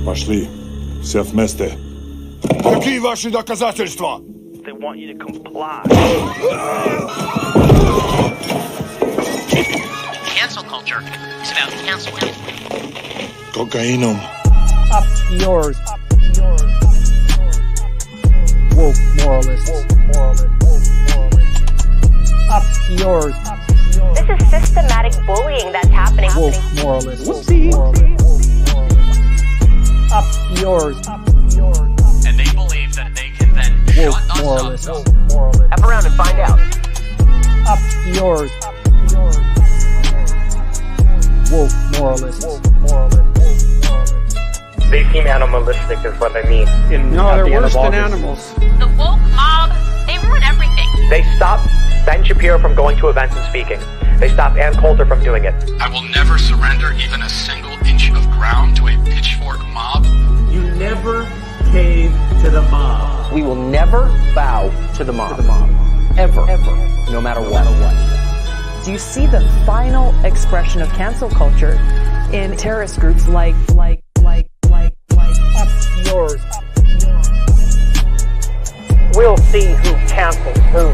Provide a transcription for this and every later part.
Пошли. Все вместе. Какие ваши доказательства? They want you to comply. Cancel culture is about canceling. Кокаином. Up yours. Woke moralists. Up yours. This is systematic bullying that's happening. Woke moralists. Up yours. And they believe that they can then Woke shut us moralists. up. F around and find out. Up yours. Woke moralists. They seem animalistic is what I mean. No, they're worse than animals. The woke mob, they ruin everything. They stop Ben Shapiro from going to events and speaking. They stop Ann Coulter from doing it. I will never surrender even a single inch of ground to a pitchfork mob. You never cave to the mob. We will never bow to the mob. Ever. No matter what. Do you see the final expression of cancel culture in terrorist groups like Up yours. We'll see who cancels who.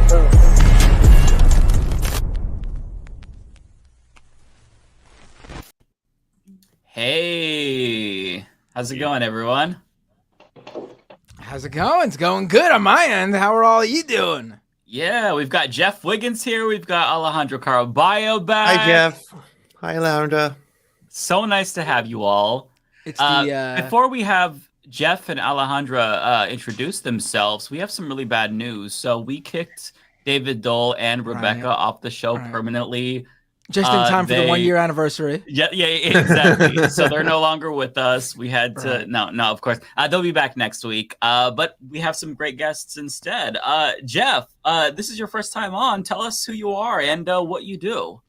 Hey, how's it going, everyone? How's it going? It's going good on my end. How are all you doing? Yeah, we've got Jeff Wiggins here. We've got Alejandro Caraballo back. Hi, Jeff. Hi, Laura. So nice to have you all. It's the Before we have Jeff and Alejandra introduce themselves, we have some really bad news. So we kicked David Dole and Rebecca off the show permanently. Just in time for the 1 year anniversary. Yeah, exactly. So they're no longer with us. We had to no, of course. They'll be back next week. But we have some great guests instead. Jeff, this is your first time on. Tell us who you are and what you do.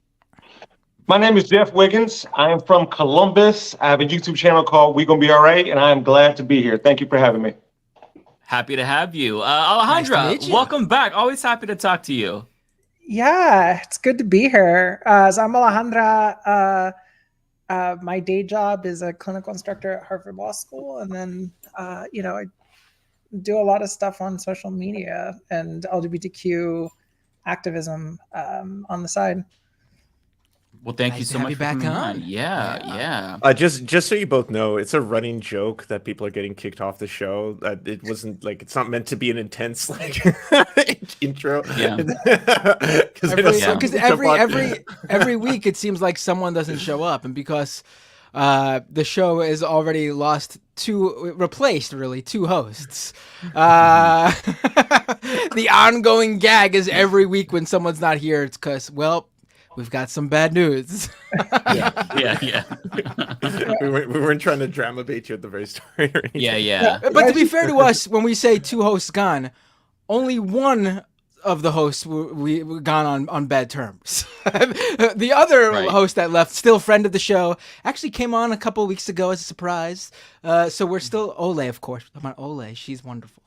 My name is Jeff Wiggins. I am from Columbus. I have a YouTube channel called We Gonna Be Alright, and I am glad to be here. Thank you for having me. Happy to have you. Alejandra, nice welcome back. Always happy to talk to you. Yeah, it's good to be here. So I'm Alejandra. My day job is a clinical instructor at Harvard Law School. And then, I do a lot of stuff on social media and LGBTQ activism on the side. Well, thank you so much for coming on. Yeah. Just so you both know, it's a running joke that people are getting kicked off the show. It wasn't like it's not meant to be an intense intro. Yeah. Because every week it seems like someone doesn't show up, and because the show has already replaced two hosts. The ongoing gag is every week when someone's not here, it's because, well, we've got some bad news. Yeah. We weren't trying to drama bait you at the very start. Yeah. But to be fair to us, when we say two hosts gone, only one of the hosts we gone on bad terms. The other host that left, still friend of the show, actually came on a couple of weeks ago as a surprise. So we're still Ole, of course. I'm on Ole. She's wonderful.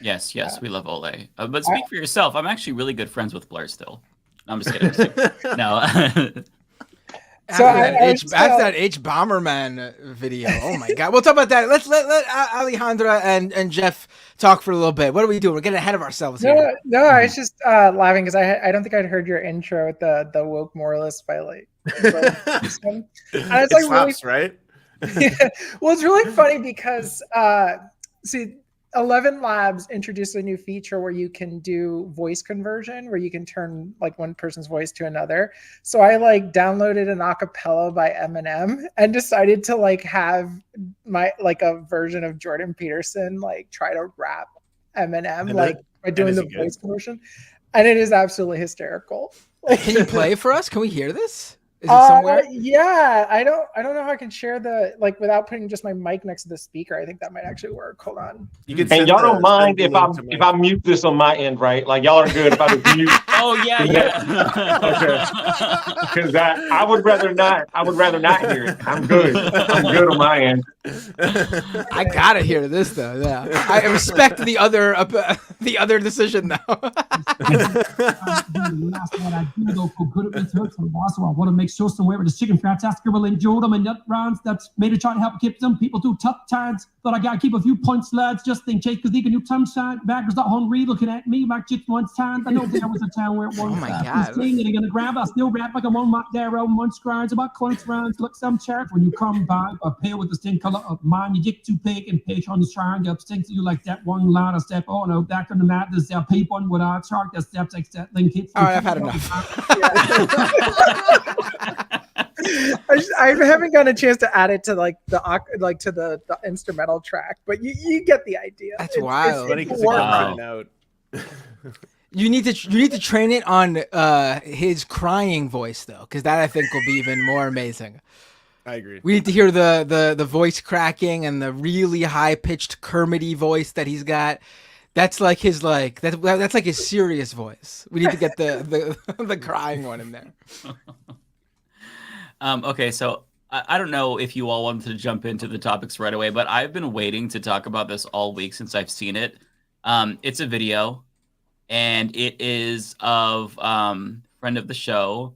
Yes, we love Ole. But speak for yourself. I'm actually really good friends with Blair still. I'm just kidding. No. So after that H Bomberman video, oh my God, we'll talk about that. Let Alejandra and Jeff talk for a little bit. What are we doing? We're getting ahead of ourselves here. No, I was just laughing because I don't think I'd heard your intro with the woke moralist by like. And it's like slaps, really, right? Yeah. Well, it's really funny because see. 11 Labs introduced a new feature where you can do voice conversion, where you can turn like one person's voice to another. So I like downloaded an acapella by Eminem and decided to like have my like a version of Jordan Peterson like try to rap Eminem like by doing the voice conversion, and it is absolutely hysterical. Can you play for us? Can we hear this? Is it somewhere? Yeah, I don't know how I can share the like without putting just my mic next to the speaker. I think that might actually work. Hold on. And y'all don't mind if I mute this on my end, right? Like y'all are good if I just mute. Oh yeah. Okay. Because I would rather not. I would rather not hear it. I'm good on my end. I gotta hear this though. Yeah, I respect the other decision now. Last one I do though for good at research and also I want to make sure somewhere the chicken fantastic will enjoy them and nut rounds that's made to try to help keep some people through tough times. But I gotta keep a few points, lads, just in case, because even new sunshine backers not hungry looking at me like just one time. I know there was a town where it was. Oh my God. Thing and gonna grab. I still rap like I'm on my darrow. Munch grinds about crunch rounds. Look some chart when you come by. A pale with the skin color of mine. You get too big and pitch on the shrine. You stinks you like that one line of step. Oh no, back on the map. There's that people with our chart that steps like that link hits. All right, I've had enough. I haven't gotten a chance to add it to the instrumental track, but you get the idea. That's wild. Wow. You need to train it on his crying voice though, because that I think will be even more amazing. I agree. We need to hear the voice cracking and the really high pitched Kermity voice that he's got. That's like his that's like his serious voice. We need to get the crying one in there. Okay, so I don't know if you all wanted to jump into the topics right away, but I've been waiting to talk about this all week since I've seen it. It's a video, and it is of friend of the show,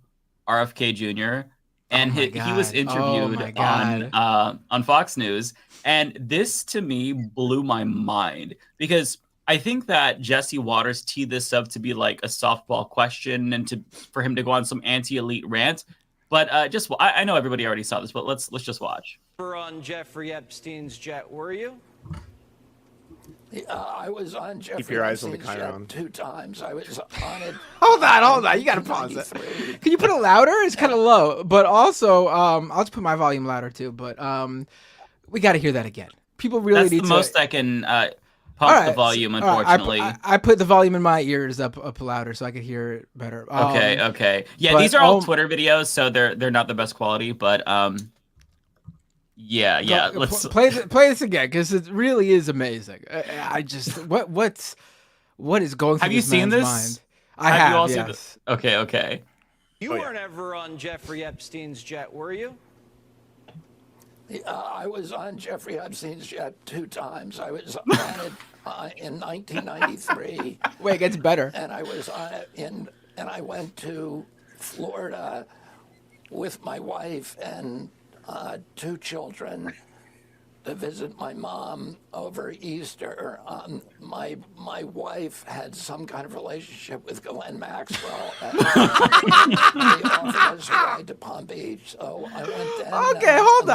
RFK Jr., and he was interviewed on Fox News, and this to me blew my mind because I think that Jesse Waters teed this up to be like a softball question and for him to go on some anti-elite rant. But I know everybody already saw this, but let's just watch. On Jeffrey Epstein's jet, were you? I was on Jeffrey Keep your eyes on the Epstein's Chiron. jet 2 times. I was on it. Hold on. You gotta pause it. Can you put it louder? It's kind of low. But also, I'll just put my volume louder too. But we gotta hear that again. People really need to. That's the most I can pump the volume, unfortunately. I put the volume in my ears up louder so I could hear it better. Okay. Yeah, these are all Twitter videos, so they're not the best quality, but yeah. Let's play this again because it really is amazing. I just what is going through this man's mind? I have. You all yes. seen this? Okay. You weren't ever on Jeffrey Epstein's jet, were you? I was on Jeffrey Epstein's jet 2 times. I was on it in 1993. Wait, it gets better. And I was on it and I went to Florida with my wife and 2 children to visit my mom over Easter. My wife had some kind of relationship with Glenn Maxwell. And they offered us a ride to Palm Beach, so I went down. Okay, hold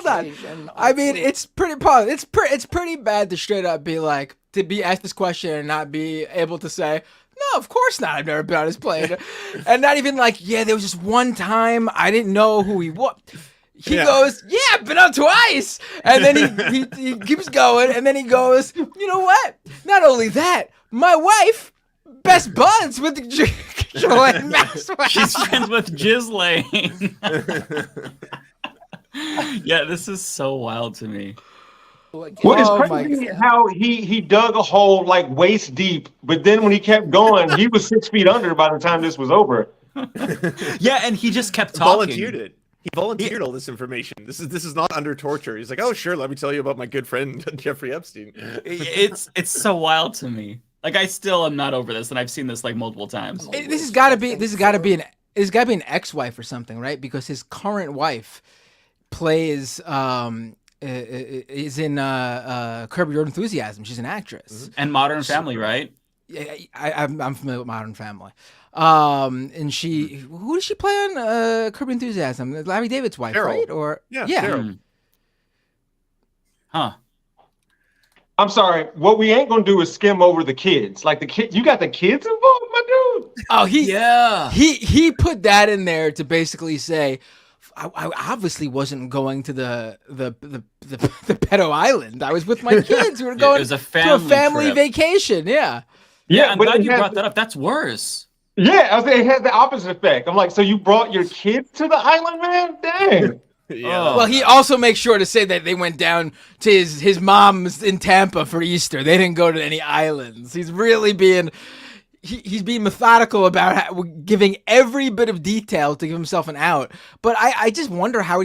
on. I mean, it's pretty it's pretty bad to straight up be like to be asked this question and not be able to say, no, of course not. I've never been on his plane, and not even like, yeah, there was just one time I didn't know who he was. He goes, yeah, I've been on twice. And then he keeps going. And then he goes, you know what? Not only that, my wife, best buds with Ghislaine Maxwell. She's friends with Ghislaine. Yeah, this is so wild to me. Well, it's crazy how he dug a hole like waist deep, but then when he kept going, he was 6 feet under by the time this was over. Yeah, and he just kept talking. Volunteered it. He volunteered all this information. This is not under torture. He's like, oh sure, let me tell you about my good friend Jeffrey Epstein. It's so wild to me. Like I still am not over this, and I've seen this like multiple times. This has got to be an ex-wife or something, right? Because his current wife plays is in Curb Your Enthusiasm. She's an actress. And Modern Family, right? Yeah, I'm familiar with Modern Family. And who does she play on Curb Your Enthusiasm? Larry David's wife, Cheryl. Right? Or yeah. Cheryl. Huh. I'm sorry. What we ain't gonna do is skim over the kids. Like you got the kids involved, my dude. Oh, he put that in there to basically say, I obviously wasn't going to the pedo island. I was with my kids. We were going to a family vacation. Yeah. Yeah, I'm glad you brought that up. That's worse. Yeah, I was saying it had the opposite effect. I'm like, so you brought your kids to the island, man? Dang. Yeah. Well, he also makes sure to say that they went down to his mom's in Tampa for Easter. They didn't go to any islands. He's really being he's being methodical about giving every bit of detail to give himself an out. But I just wonder how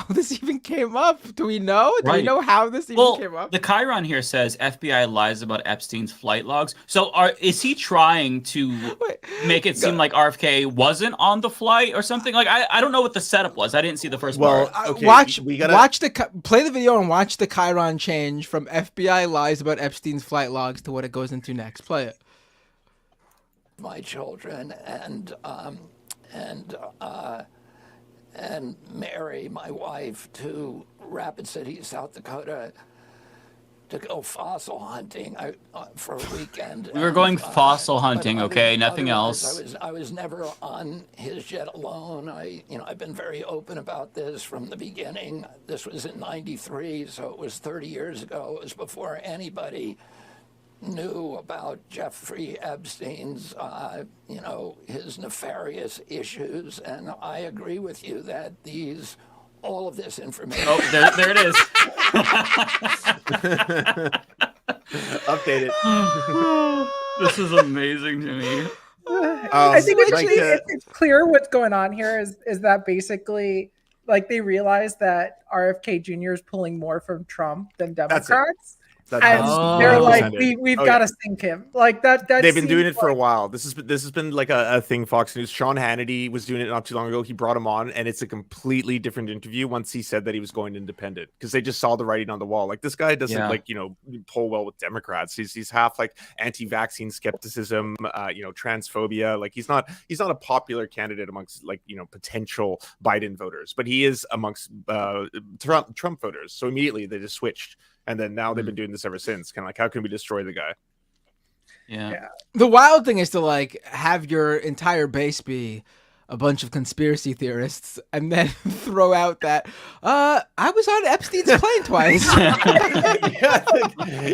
this even came up. Do we know? Do we know how this even came up? The Chiron here says FBI lies about Epstein's flight logs. So is he trying to make it seem like RFK wasn't on the flight or something? Like I don't know what the setup was. I didn't see the first part. Okay, play the video and watch the Chiron change from FBI lies about Epstein's flight logs to what it goes into next. Play it. My children and Mary, my wife, to Rapid City, South Dakota, to go fossil hunting for a weekend. We were going fossil hunting, okay? Nothing else. I was never on his jet alone. I've been very open about this from the beginning. This was in '93, so it was 30 years ago. It was before anybody knew about Jeffrey Epstein's, his nefarious issues, and I agree with you that all of this information. Oh, there it is. Update it. This is amazing to me. I think it's clear what's going on here is that basically, like, they realize that RFK Jr. is pulling more from Trump than Democrats. They're like, we've got to sink him. Like that. They've been doing it for a while. This has been like a thing. Fox News. Sean Hannity was doing it not too long ago. He brought him on, and it's a completely different interview once he said that he was going independent because they just saw the writing on the wall. Like this guy doesn't poll well with Democrats. He's half like anti-vaccine skepticism, transphobia. Like he's not a popular candidate amongst potential Biden voters, but he is amongst Trump voters. So immediately they just switched. And then now they've been doing this ever since. Kind of like, how can we destroy the guy? Yeah. The wild thing is to have your entire base be a bunch of conspiracy theorists and then throw out that I was on Epstein's plane twice.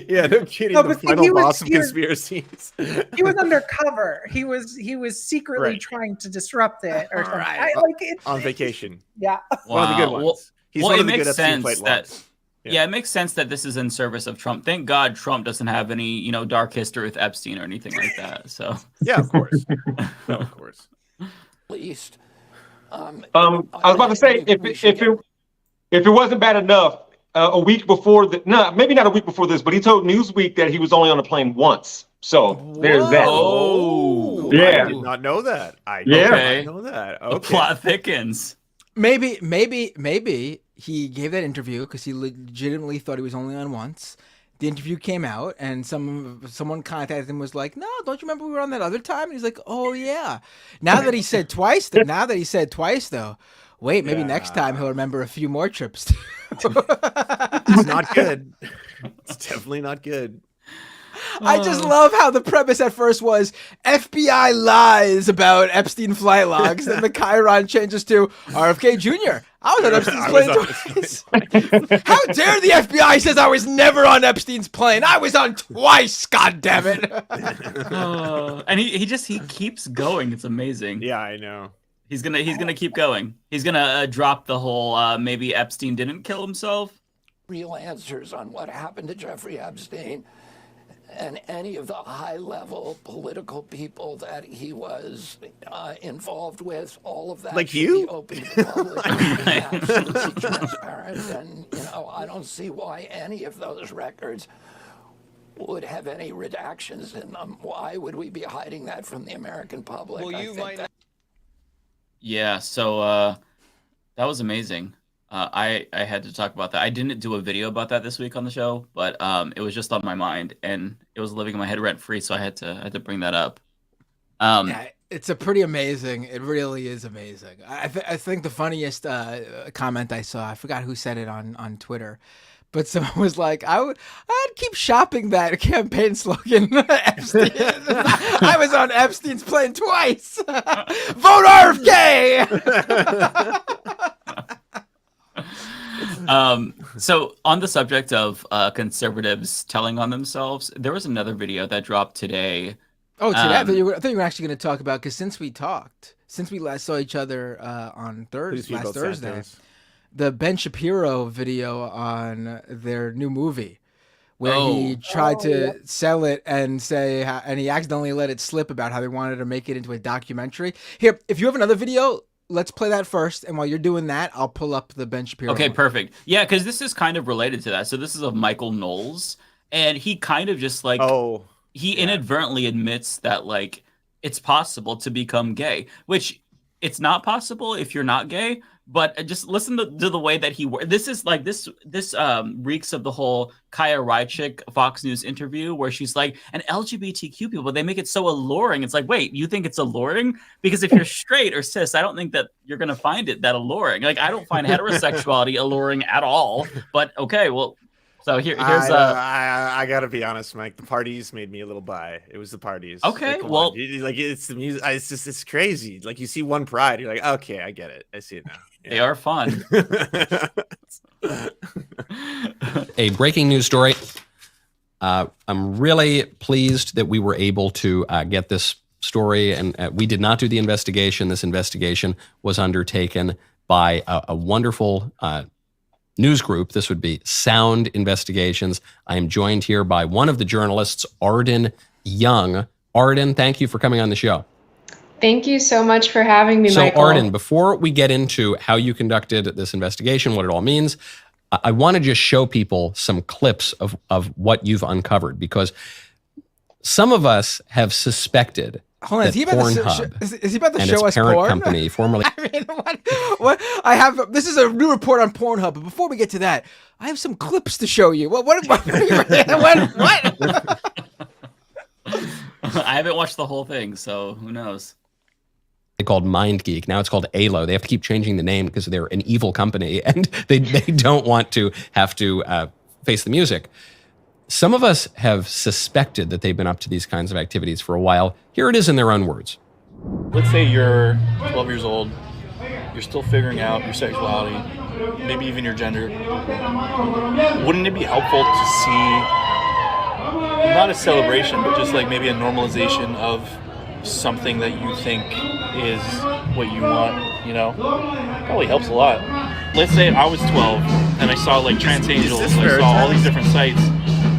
Yeah, no kidding. No, the final boss of conspiracies. He was undercover. He was secretly trying to disrupt it or something. Right. On vacation. Yeah. Wow. One of the good ones. He's one of the good Epstein flight that. logs. Yeah, it makes sense that this is in service of Trump. Thank God Trump doesn't have any, dark history with Epstein or anything like that. So yeah, of course, of course. At least, I was about to say if it wasn't bad enough, a week before maybe not a week before this, but he told Newsweek that he was only on a plane once. So there's that. Oh, yeah, I did not know that. I Yeah. did not know that. Okay. The plot thickens. Maybe he gave that interview because he legitimately thought he was only on once. The interview came out, and someone contacted him and was like, "No, don't you remember we were on that other time?" And he's like, "Oh yeah." Now that he said twice, though, wait, maybe next time he'll remember a few more trips. It's not good. It's definitely not good. I just love how the premise at first was FBI lies about Epstein flight logs, then the Chiron changes to RFK Jr. I was on Epstein's plane twice. How dare the FBI says I was never on Epstein's plane? I was on twice. God damn it! And he keeps going. It's amazing. Yeah, I know. He's gonna keep going. He's gonna drop the whole maybe Epstein didn't kill himself. Real answers on what happened to Jeffrey Epstein and any of the high-level political people that he was involved with, all of that like should you? be open to the public, absolutely transparent, and I don't see why any of those records would have any redactions in them. Why would we be hiding that from the American public? Yeah, so that was amazing. I had to talk about that. I didn't do a video about that this week on the show, but it was just on my mind and it was living in my head rent free, so I had to bring that up. Yeah, it's a pretty amazing. It really is amazing. I think the funniest comment I saw, I forgot who said it on Twitter, but someone was like, I'd keep shopping that campaign slogan. Epstein. I was on Epstein's plane twice. Vote RFK. So on the subject of conservatives telling on themselves, there was another video that dropped today. Oh, today? I thought you were actually going to talk about, because since we last saw each other on last Thursday, the Ben Shapiro video on their new movie, where he tried to sell it and say, and he accidentally let it slip about how they wanted to make it into a documentary. Here, if you have another video, let's play that first. And while you're doing that, I'll pull up the Ben Shapiro. Okay, one. perfect. Yeah, because this is kind of related to that. So this is of Michael Knowles, and he kind of just like, he inadvertently admits that like it's possible to become gay, which it's not possible if you're not gay. But just listen to the way that this is like this reeks of the whole Kaya Rychik Fox News interview where she's like, an LGBTQ people, they make it so alluring. It's like, wait, you think it's alluring? Because if you're straight or cis, I don't think that you're going to find it that alluring. Like, I don't find heterosexuality alluring at all. But okay, well, so here's I gotta be honest, Mike. The parties made me a little bi. It was the parties. Okay, well, like it's the music. It's crazy. Like you see one Pride, you're like, okay, I get it. I see it now. Yeah. They are fun. A breaking news story. I'm really pleased that we were able to get this story, and we did not do the investigation. This investigation was undertaken by a wonderful news group. This would be Sound Investigations. I am joined here by one of the journalists, Arden Young. Arden, thank you for coming on the show. Thank you so much for having me, Michael. So, Arden, before we get into how you conducted this investigation, what it all means, I want to just show people some clips of what you've uncovered, because some of us have suspected Hold on, that is he about Pornhub is he about to and show its us parent porn? company, formerly I mean, what? I have. This is a new report on Pornhub. But before we get to that, I have some clips to show you. What? I haven't watched the whole thing, so who knows? called MindGeek. Now it's called ALO. They have to keep changing the name because they're an evil company and they don't want to have to face the music. Some of us have suspected that they've been up to these kinds of activities for a while. Here it is in their own words. Let's say you're 12 years old. You're still figuring out your sexuality, maybe even your gender. Wouldn't it be helpful to see, not a celebration, but just like maybe a normalization of something that you think is what you want, you know? Probably helps a lot. Let's say I was 12 and I saw like Trans Angels, and I saw all these different sites.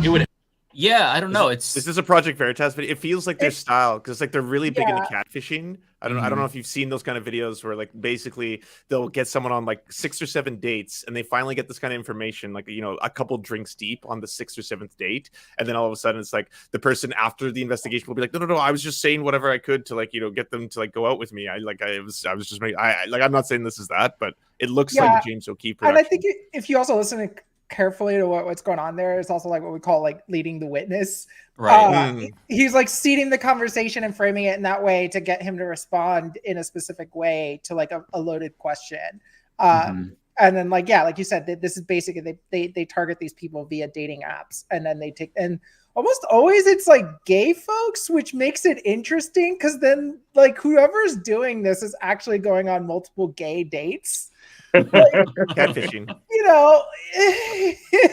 It would. Yeah, I don't know. This is a Project Veritas video. It feels like their style because like they're really big into catfishing. I don't know if you've seen those kind of videos where like basically they'll get someone on like 6 or 7 dates and they finally get this kind of information, like, you know, a couple drinks deep on the 6th or 7th date, and then all of a sudden it's like the person after the investigation will be like, no, I was just saying whatever I could to like, you know, get them to like go out with me. I was just making, I'm not saying this is that, but it looks like the James O'Keefe production. And I think if you also listen carefully to what's going on there, it's also like what we call like leading the witness. Right. He's like seeding the conversation and framing it in that way to get him to respond in a specific way to like a loaded question. And then like, yeah, like you said, this is basically they target these people via dating apps, and then they take, and almost always it's like gay folks, which makes it interesting because then like whoever's doing this is actually going on multiple gay dates. Like, catfishing, you know,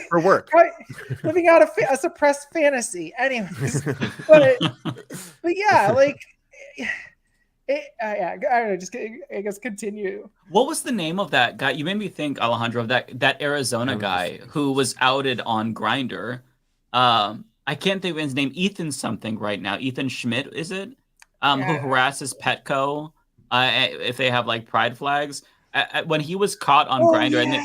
for work, living out a suppressed fantasy. Anyways, but yeah, like, I don't know. Just I guess continue. What was the name of that guy? You made me think, Alejandro, of that Arizona guy who was outed on Grindr. I can't think of his name. Ethan something right now. Ethan Schmidt, is it? Who harasses Petco if they have like pride flags. When he was caught on Grindr, and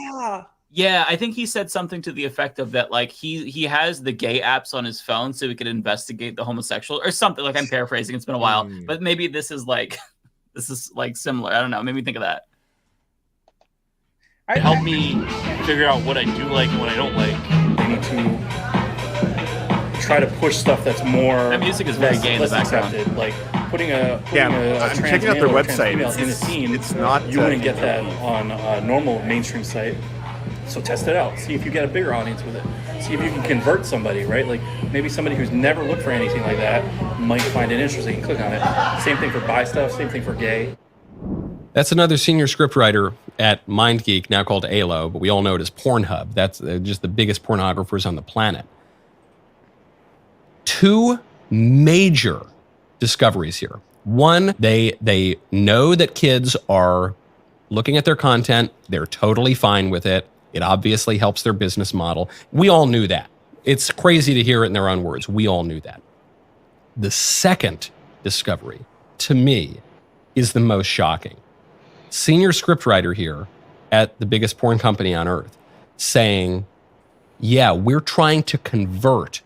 I think he said something to the effect of that, like he has the gay apps on his phone so he could investigate the homosexual or something. Like, I'm paraphrasing; it's been a while, but maybe this is like similar. I don't know. Made me think of that. It helped me figure out what I do like and what I don't like. They need to try to push stuff that's more. That music is very gay in the background. Accepted. Like putting a I'm checking out their website. It's in a scene. It's not. You wouldn't get that on a normal mainstream site. So test it out. See if you get a bigger audience with it. See if you can convert somebody, right? Like maybe somebody who's never looked for anything like that might find it interesting and click on it. Same thing for bi stuff. Same thing for gay. That's another senior scriptwriter at MindGeek, now called ALO, but we all know it as Pornhub. That's just the biggest pornographers on the planet. 2 major discoveries here. One, they know that kids are looking at their content. They're totally fine with it. It obviously helps their business model. We all knew that. It's crazy to hear it in their own words. We all knew that. The second discovery, to me, is the most shocking. Senior scriptwriter here at the biggest porn company on earth saying, yeah, we're trying to convert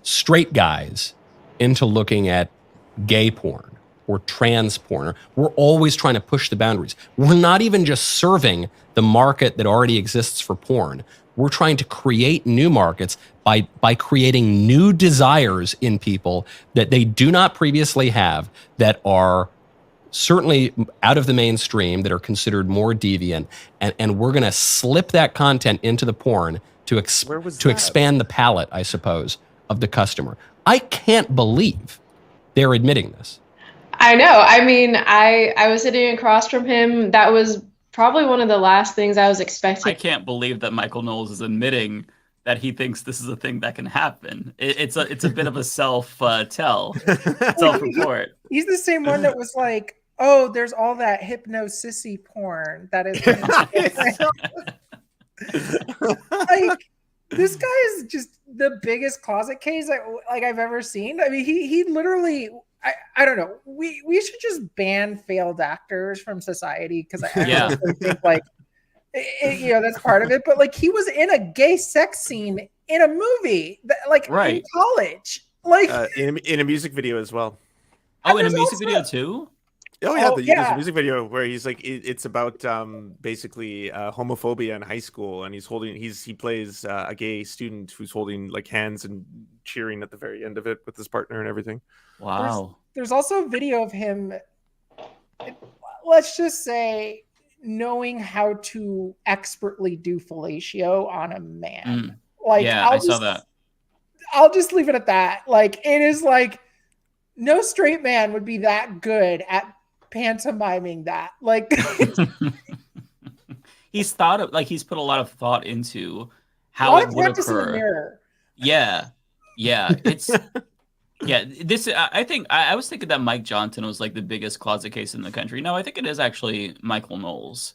straight guys into looking at gay porn or trans porn. We're always trying to push the boundaries. We're not even just serving the market that already exists for porn. We're trying to create new markets by creating new desires in people that they do not previously have, that are certainly out of the mainstream, that are considered more deviant. And we're going to slip that content into the porn to expand the palette, I suppose, of the customer. I can't believe they're admitting this. I know. I mean, I was sitting across from him. That was probably one of the last things I was expecting. I can't believe that Michael Knowles is admitting that he thinks this is a thing that can happen. It's a bit of a self-report. He's the same one that was like, oh, there's all that hypno-sissy porn that is like, this guy is just the biggest closet case I've ever seen. I mean, he literally, I don't know. We should just ban failed actors from society, because I honestly think that's part of it. But like, he was in a gay sex scene in a movie, in college, in a music video as well. Oh, in a music video too. Oh yeah, there's a music video where he's like, it's about basically homophobia in high school, and he plays a gay student who's holding like hands and cheering at the very end of it with his partner and everything. Wow. There's also a video of him, let's just say, knowing how to expertly do fellatio on a man. I saw that. I'll just leave it at that. Like, it is like, no straight man would be that good at pantomiming that. Like, he's put a lot of thought into how it would occur. In the mirror. Yeah. It's this. I think I was thinking that Mike Johnson was like the biggest closet case in the country. No, I think it is actually Michael Knowles,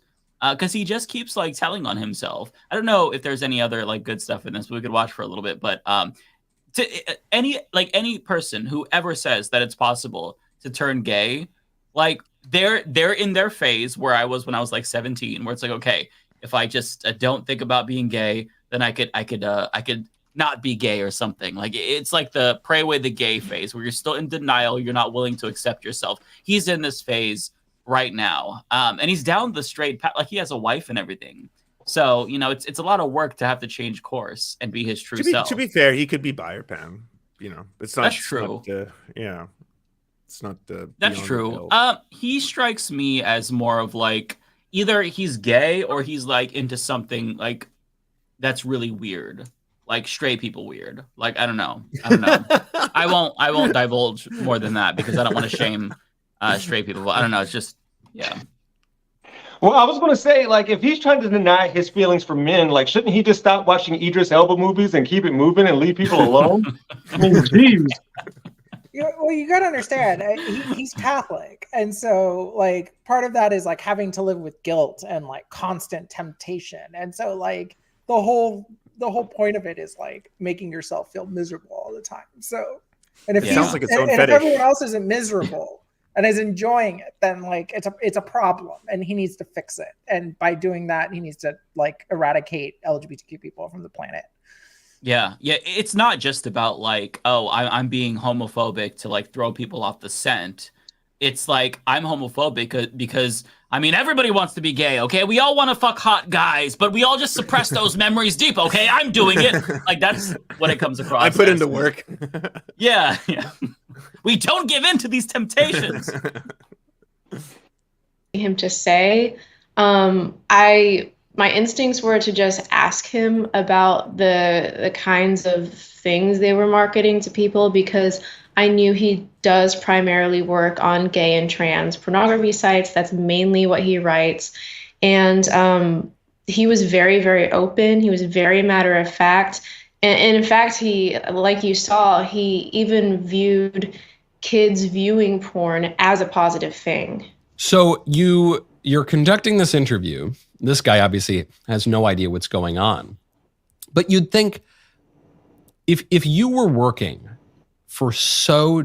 because he just keeps like telling on himself. I don't know if there's any other like good stuff in this, but we could watch for a little bit. But to any person who ever says that it's possible to turn gay, like they're in their phase where I was when I was like 17, where it's like, okay, if I just don't think about being gay, then I could not be gay or something. Like, it's like the pray away the gay phase, where you're still in denial, you're not willing to accept yourself. He's in this phase right now, and he's down the straight path. Like, he has a wife and everything. So, it's a lot of work to have to change course and be his true self. To be fair, he could be bi or pan. It's not. That's true. It's not. That's true. He strikes me as more of like, either he's gay or he's like into something like that's really weird, like straight people weird. Like, I don't know. I won't divulge more than that, because I don't want to shame straight people. I don't know. It's just, yeah. Well, I was going to say, like, if he's trying to deny his feelings for men, like, shouldn't he just stop watching Idris Elba movies and keep it moving and leave people alone? I mean, jeez. Well, you got to understand, he's Catholic. And so, like, part of that is, like, having to live with guilt and, like, constant temptation. And so, like, the whole point of it is, like, making yourself feel miserable all the time. So, and if sounds like its own if fetish. everyone else isn't miserable and is enjoying it, then like it's a problem, and he needs to fix it. And by doing that, he needs to like eradicate LGBTQ people from the planet. Yeah. It's not just about like, oh, I'm being homophobic to like throw people off the scent. It's like, I'm homophobic because I mean, everybody wants to be gay, okay? We all want to fuck hot guys, but we all just suppress those memories deep, okay? I'm doing it. Like, that's what it comes across. I put into work. Yeah. We don't give in to these temptations. Him to say, my instincts were to just ask him about the kinds of things they were marketing to people, because I knew he does primarily work on gay and trans pornography sites. That's mainly what he writes. And he was very, very open. He was very matter of fact. And in fact, he, like you saw, he even viewed kids viewing porn as a positive thing. So you're conducting this interview. This guy obviously has no idea what's going on. But you'd think if you were working for so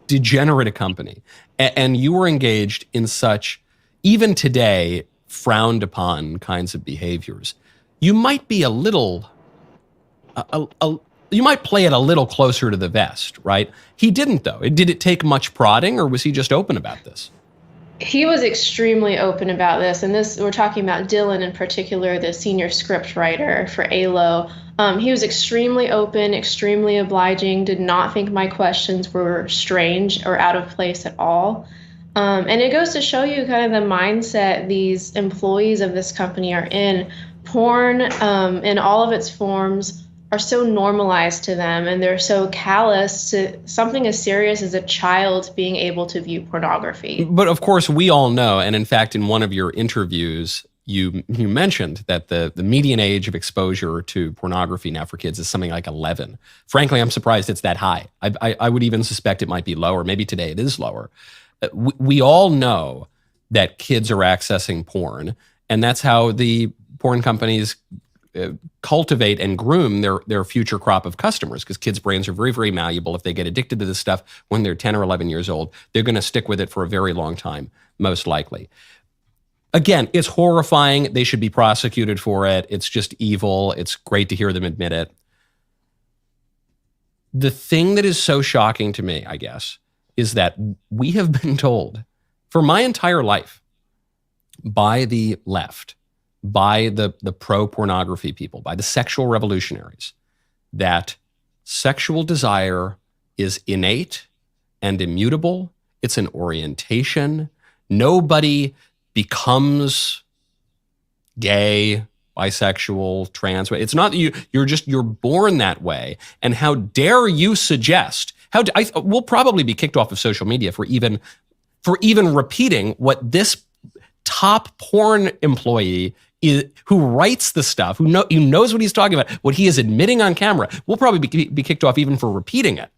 degenerate a company and you were engaged in such, even today, frowned upon kinds of behaviors, you might be a little, you might play it a little closer to the vest, right? He didn't, though. Did it take much prodding, or was he just open about this? He was extremely open about this, and this, we're talking about Dylan in particular, the senior script writer for ALO. He was extremely open, extremely obliging, did not think my questions were strange or out of place at all. And it goes to show you kind of the mindset these employees of this company are in. Porn in all of its forms are so normalized to them, and they're so callous to something as serious as a child being able to view pornography. But of course, we all know, and in fact, in one of your interviews, you mentioned that the median age of exposure to pornography now for kids is something like 11. Frankly, I'm surprised it's that high. I would even suspect it might be lower. Maybe today it is lower. We all know that kids are accessing porn, and that's how the porn companies cultivate and groom their future crop of customers, because kids' brains are very, very malleable. If they get addicted to this stuff when they're 10 or 11 years old, they're going to stick with it for a very long time, most likely. Again, it's horrifying. They should be prosecuted for it. It's just evil. It's great to hear them admit it. The thing that is so shocking to me, I guess, is that we have been told for my entire life by the left, by the pro-pornography people, by the sexual revolutionaries, that sexual desire is innate and immutable. It's an orientation. Nobody becomes gay, bisexual, trans. It's not that you're born that way. And how dare you suggest, we'll probably be kicked off of social media for even repeating what this top porn employee who writes the stuff, who knows what he's talking about, what he is admitting on camera. We'll probably be kicked off even for repeating it.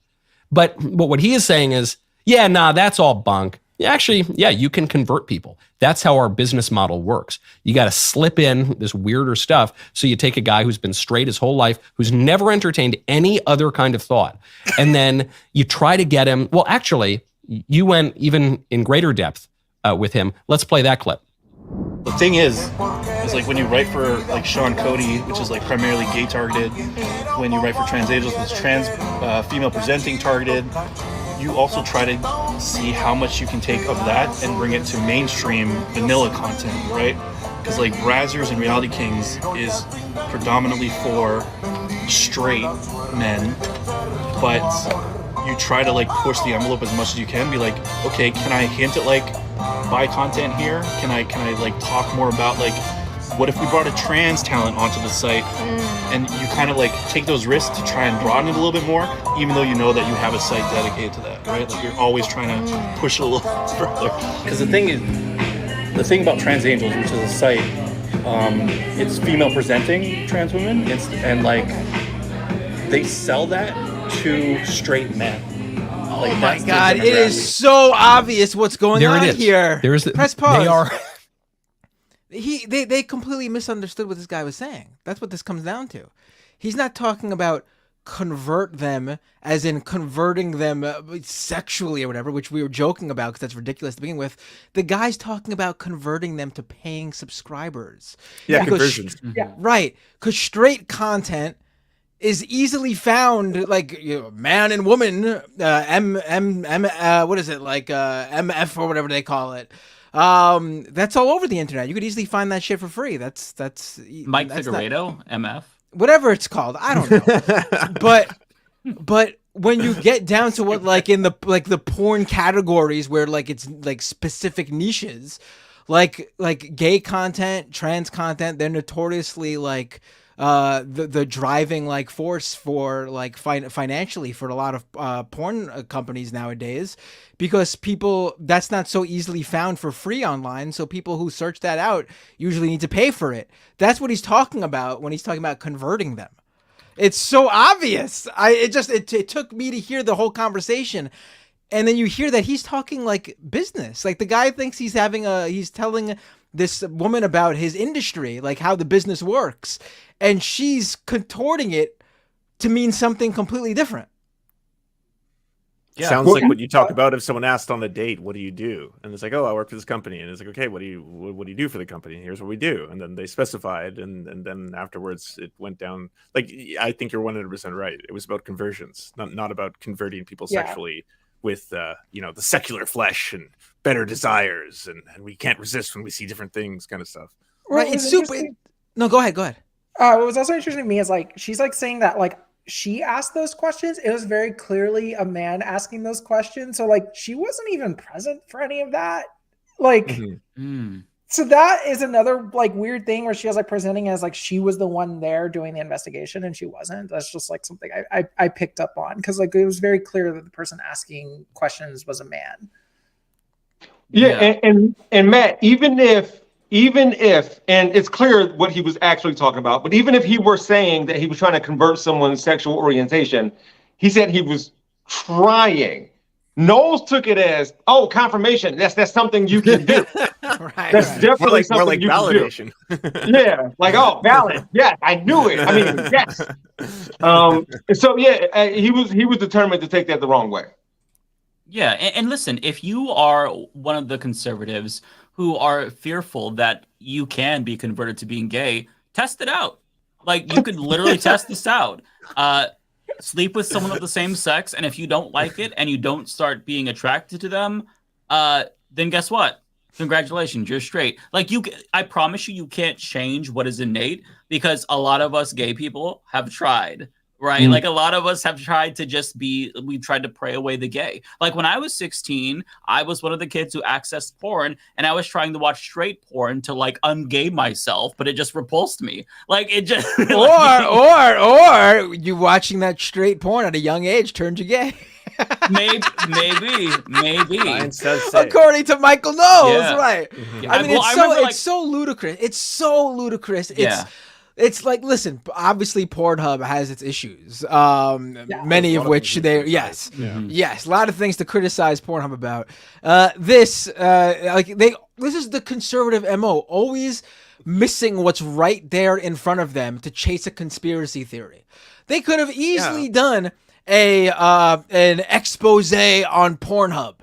But what he is saying is, yeah, nah, that's all bunk. Actually, yeah, you can convert people. That's how our business model works. You got to slip in this weirder stuff. So you take a guy who's been straight his whole life, who's never entertained any other kind of thought, and then you try to get him. Well, actually, you went even in greater depth with him. Let's play that clip. The thing is like when you write for like Sean Cody, which is like primarily gay targeted, when you write for Trans Angels, which is trans female presenting targeted, you also try to see how much you can take of that and bring it to mainstream vanilla content, right? Because like Brazzers and Reality Kings is predominantly for straight men, but you try to like push the envelope as much as you can. Be like, okay, can I hint at like bi content here? Can I like talk more about like, what if we brought a trans talent onto the site? And you kind of like take those risks to try and broaden it a little bit more, even though you know that you have a site dedicated to that, right? Like you're always trying to push it a little further. Because the thing about Trans Angels, which is a site, it's female presenting trans women, and like they sell that to straight men. Like, oh my God! It is so obvious what's going on here. Press pause. They completely misunderstood what this guy was saying. That's what this comes down to. He's not talking about convert them as in converting them sexually or whatever, which we were joking about because that's ridiculous to begin with. The guy's talking about converting them to paying subscribers. Yeah, conversions. Yeah, right. Because straight content is easily found, like, you know, man and woman, what is it, like MF or whatever they call it. That's all over the internet. You could easily find that shit for free. That's Mike Figueredo, MF, whatever it's called. I don't know. but when you get down to what, like in the porn categories where like it's like specific niches, like gay content, trans content, they're notoriously like the driving like force for like financially for a lot of porn companies nowadays, because people, that's not so easily found for free online. So people who search that out usually need to pay for it. That's what he's talking about when he's talking about converting them. It's so obvious. It took me to hear the whole conversation. And then you hear that he's talking like business. Like the guy thinks he's telling this woman about his industry, like how the business works. And she's contorting it to mean something completely different. Yeah. Sounds like what you talk about if someone asked on a date, what do you do? And it's like, oh, I work for this company. And it's like, okay, what do you do for the company? Here's what we do. And then they specified, and then afterwards it went down. Like, I think you're 100% right. It was about conversions, not about converting people sexually with the secular flesh and better desires, and we can't resist when we see different things, kind of stuff. Right. It's super. No, go ahead. What was also interesting to me is like she's like saying that like she asked those questions. It was very clearly a man asking those questions. So like she wasn't even present for any of that. Like so that is another like weird thing where she was like presenting as like she was the one there doing the investigation and she wasn't. That's just like something I picked up on because like it was very clear that the person asking questions was a man. Yeah. And Matt, even if, and it's clear what he was actually talking about, but even if he were saying that he was trying to convert someone's sexual orientation, he said he was trying. Knowles took it as, oh, confirmation. That's something you can do. That's definitely something more like you validation. Can do. Yeah, like, oh, valid. Yes, I knew it. I mean, yes. So yeah, he was determined to take that the wrong way. Yeah, and listen, if you are one of the conservatives who are fearful that you can be converted to being gay, test it out. Like, you could literally test this out. Sleep with someone of the same sex, and if you don't like it and you don't start being attracted to them, then guess what? Congratulations, you're straight. Like, I promise you can't change what is innate, because a lot of us gay people have tried. Right? Like, a lot of us have tried to just we've tried to pray away the gay. Like, when I was 16, I was one of the kids who accessed porn, and I was trying to watch straight porn to, like, ungay myself, but it just repulsed me. Like, it just... or you watching that straight porn at a young age turned you gay. Maybe. According to Michael Knowles, right? Mm-hmm. I mean, it's so ludicrous. It's so ludicrous. It's like, listen, obviously Pornhub has its issues, many of which a lot of things to criticize Pornhub about. This is the conservative MO, always missing what's right there in front of them to chase a conspiracy theory. They could have easily done an expose on Pornhub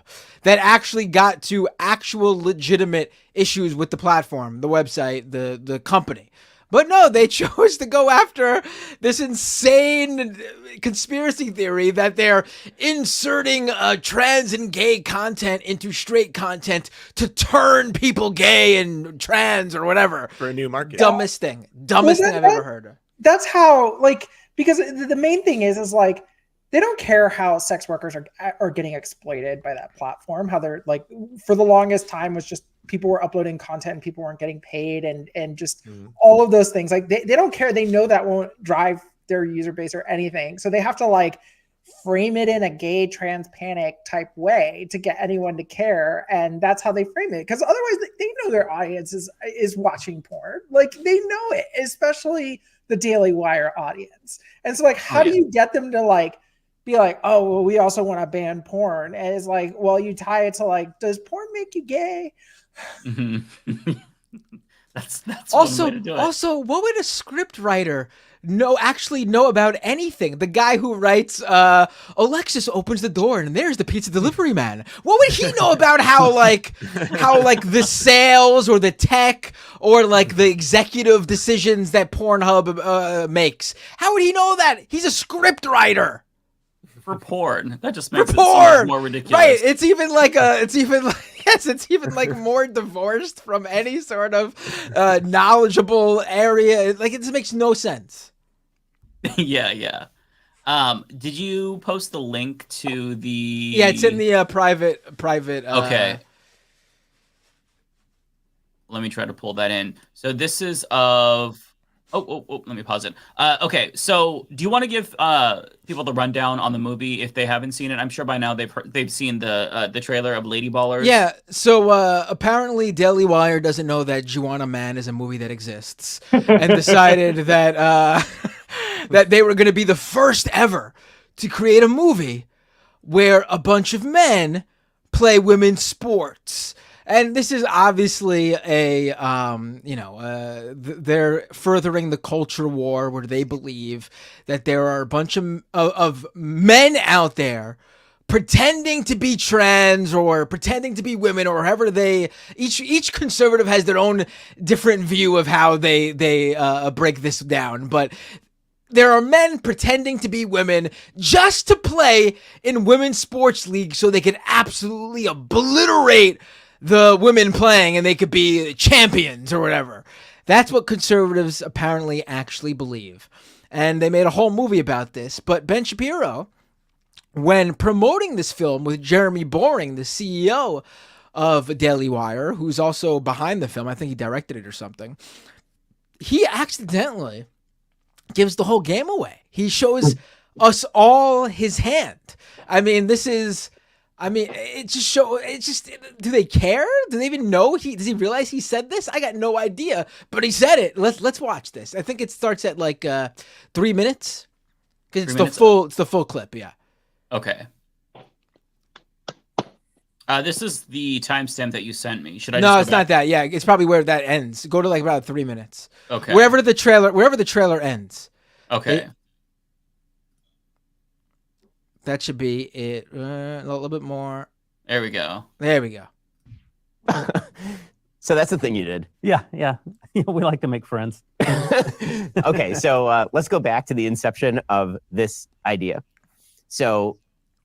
that actually got to actual legitimate issues with the platform, the website, the company. But no, they chose to go after this insane conspiracy theory that they're inserting trans and gay content into straight content to turn people gay and trans or whatever. For a new market. Dumbest thing I've ever heard. That's how, like, because the main thing is like, they don't care how sex workers are getting exploited by that platform. How they're like, for the longest time was just people were uploading content and people weren't getting paid and just all of those things. Like they don't care. They know that won't drive their user base or anything. So they have to like frame it in a gay trans panic type way to get anyone to care. And that's how they frame it. Because otherwise they know their audience is watching porn. Like they know it, especially the Daily Wire audience. And so like, how do you get them to like, be like, oh, well, we also want to ban porn. And it's like, well, you tie it to like, does porn make you gay? Mm-hmm. that's also, one way to do it. What would a script writer know about anything? The guy who writes, Alexis opens the door and there's the pizza delivery man. What would he know about how the sales or the tech or like the executive decisions that Pornhub makes? How would he know that? He's a script writer. For porn, that just makes it so much more ridiculous. Right? It's even like more divorced from any sort of knowledgeable area. Like it just makes no sense. Yeah. Did you post the link to the? Yeah, it's in the private. Okay. Let me try to pull that in. So this is of. Oh, let me pause it. Okay, so do you want to give people the rundown on the movie if they haven't seen it? I'm sure by now they've seen the trailer of Lady Ballers. Yeah, so apparently Daily Wire doesn't know that Juana Man is a movie that exists and decided that that they were going to be the first ever to create a movie where a bunch of men play women's sports. And this is obviously a, they're furthering the culture war where they believe that there are a bunch of men out there pretending to be trans or pretending to be women or however each conservative has their own different view of how they break this down. But there are men pretending to be women just to play in women's sports leagues so they can absolutely obliterate the women playing and they could be champions or whatever. That's what conservatives apparently actually believe. And they made a whole movie about this. But Ben Shapiro, when promoting this film with Jeremy Boring, the CEO of Daily Wire, who's also behind the film, I think he directed it or something, he accidentally gives the whole game away. He shows us all his hand. I mean, it just do they care? Do they even know does he realize he said this? I got no idea, but he said it. Let's watch this. I think it starts at like 3 minutes because it's the full clip. Yeah. Okay. This is the timestamp that you sent me. Should I? No, it's not that. Yeah, it's probably where that ends. Go to like about 3 minutes. Okay. Wherever the trailer ends. Okay. That should be it. A little bit more. There we go. So that's the thing you did. Yeah. We like to make friends. Okay, so let's go back to the inception of this idea. So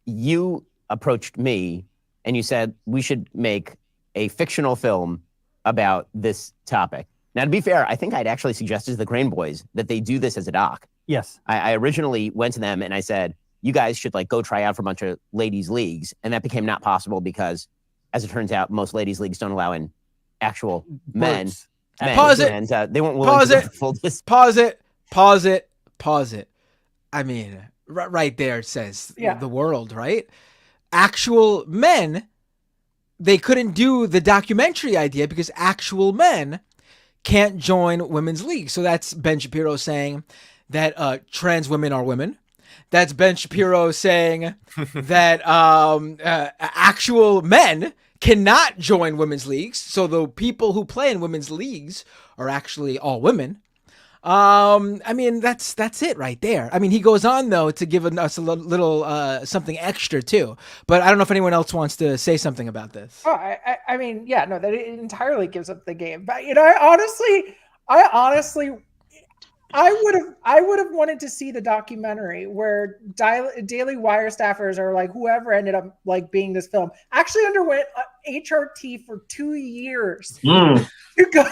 you approached me and you said we should make a fictional film about this topic. Now, to be fair, I think I'd actually suggested to the Crane Boys that they do this as a doc. Yes. I originally went to them and I said, you guys should like go try out for a bunch of ladies' leagues. And that became not possible because, as it turns out, most ladies' leagues don't allow in actual men. Pause it. And they weren't willing to full this. Pause it. I mean, right there it says the world, right? Actual men, they couldn't do the documentary idea because actual men can't join women's leagues. So that's Ben Shapiro saying that trans women are women. That's Ben Shapiro saying that actual men cannot join women's leagues. So the people who play in women's leagues are actually all women. I mean, that's it right there. I mean, he goes on though to give us a little something extra too. But I don't know if anyone else wants to say something about this. Oh, I mean, yeah, no, that it entirely gives up the game. But I honestly, I would have wanted to see the documentary where Daily Wire staffers or like whoever ended up like being this film actually underwent HRT for 2 years to go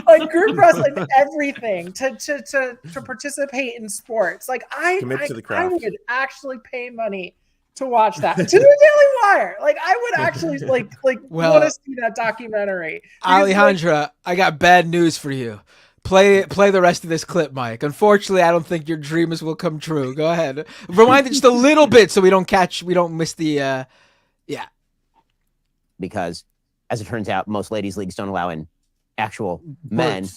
like group wrestling and everything to participate in sports. Like I would actually pay money to watch that to the Daily Wire. Like I would actually like want to see that documentary. Alejandra, I got bad news for you. Play the rest of this clip, Mike. Unfortunately, I don't think your dreams will come true. Go ahead. Rewind it just a little bit so we don't miss the Because, as it turns out, most ladies' leagues don't allow in actual men.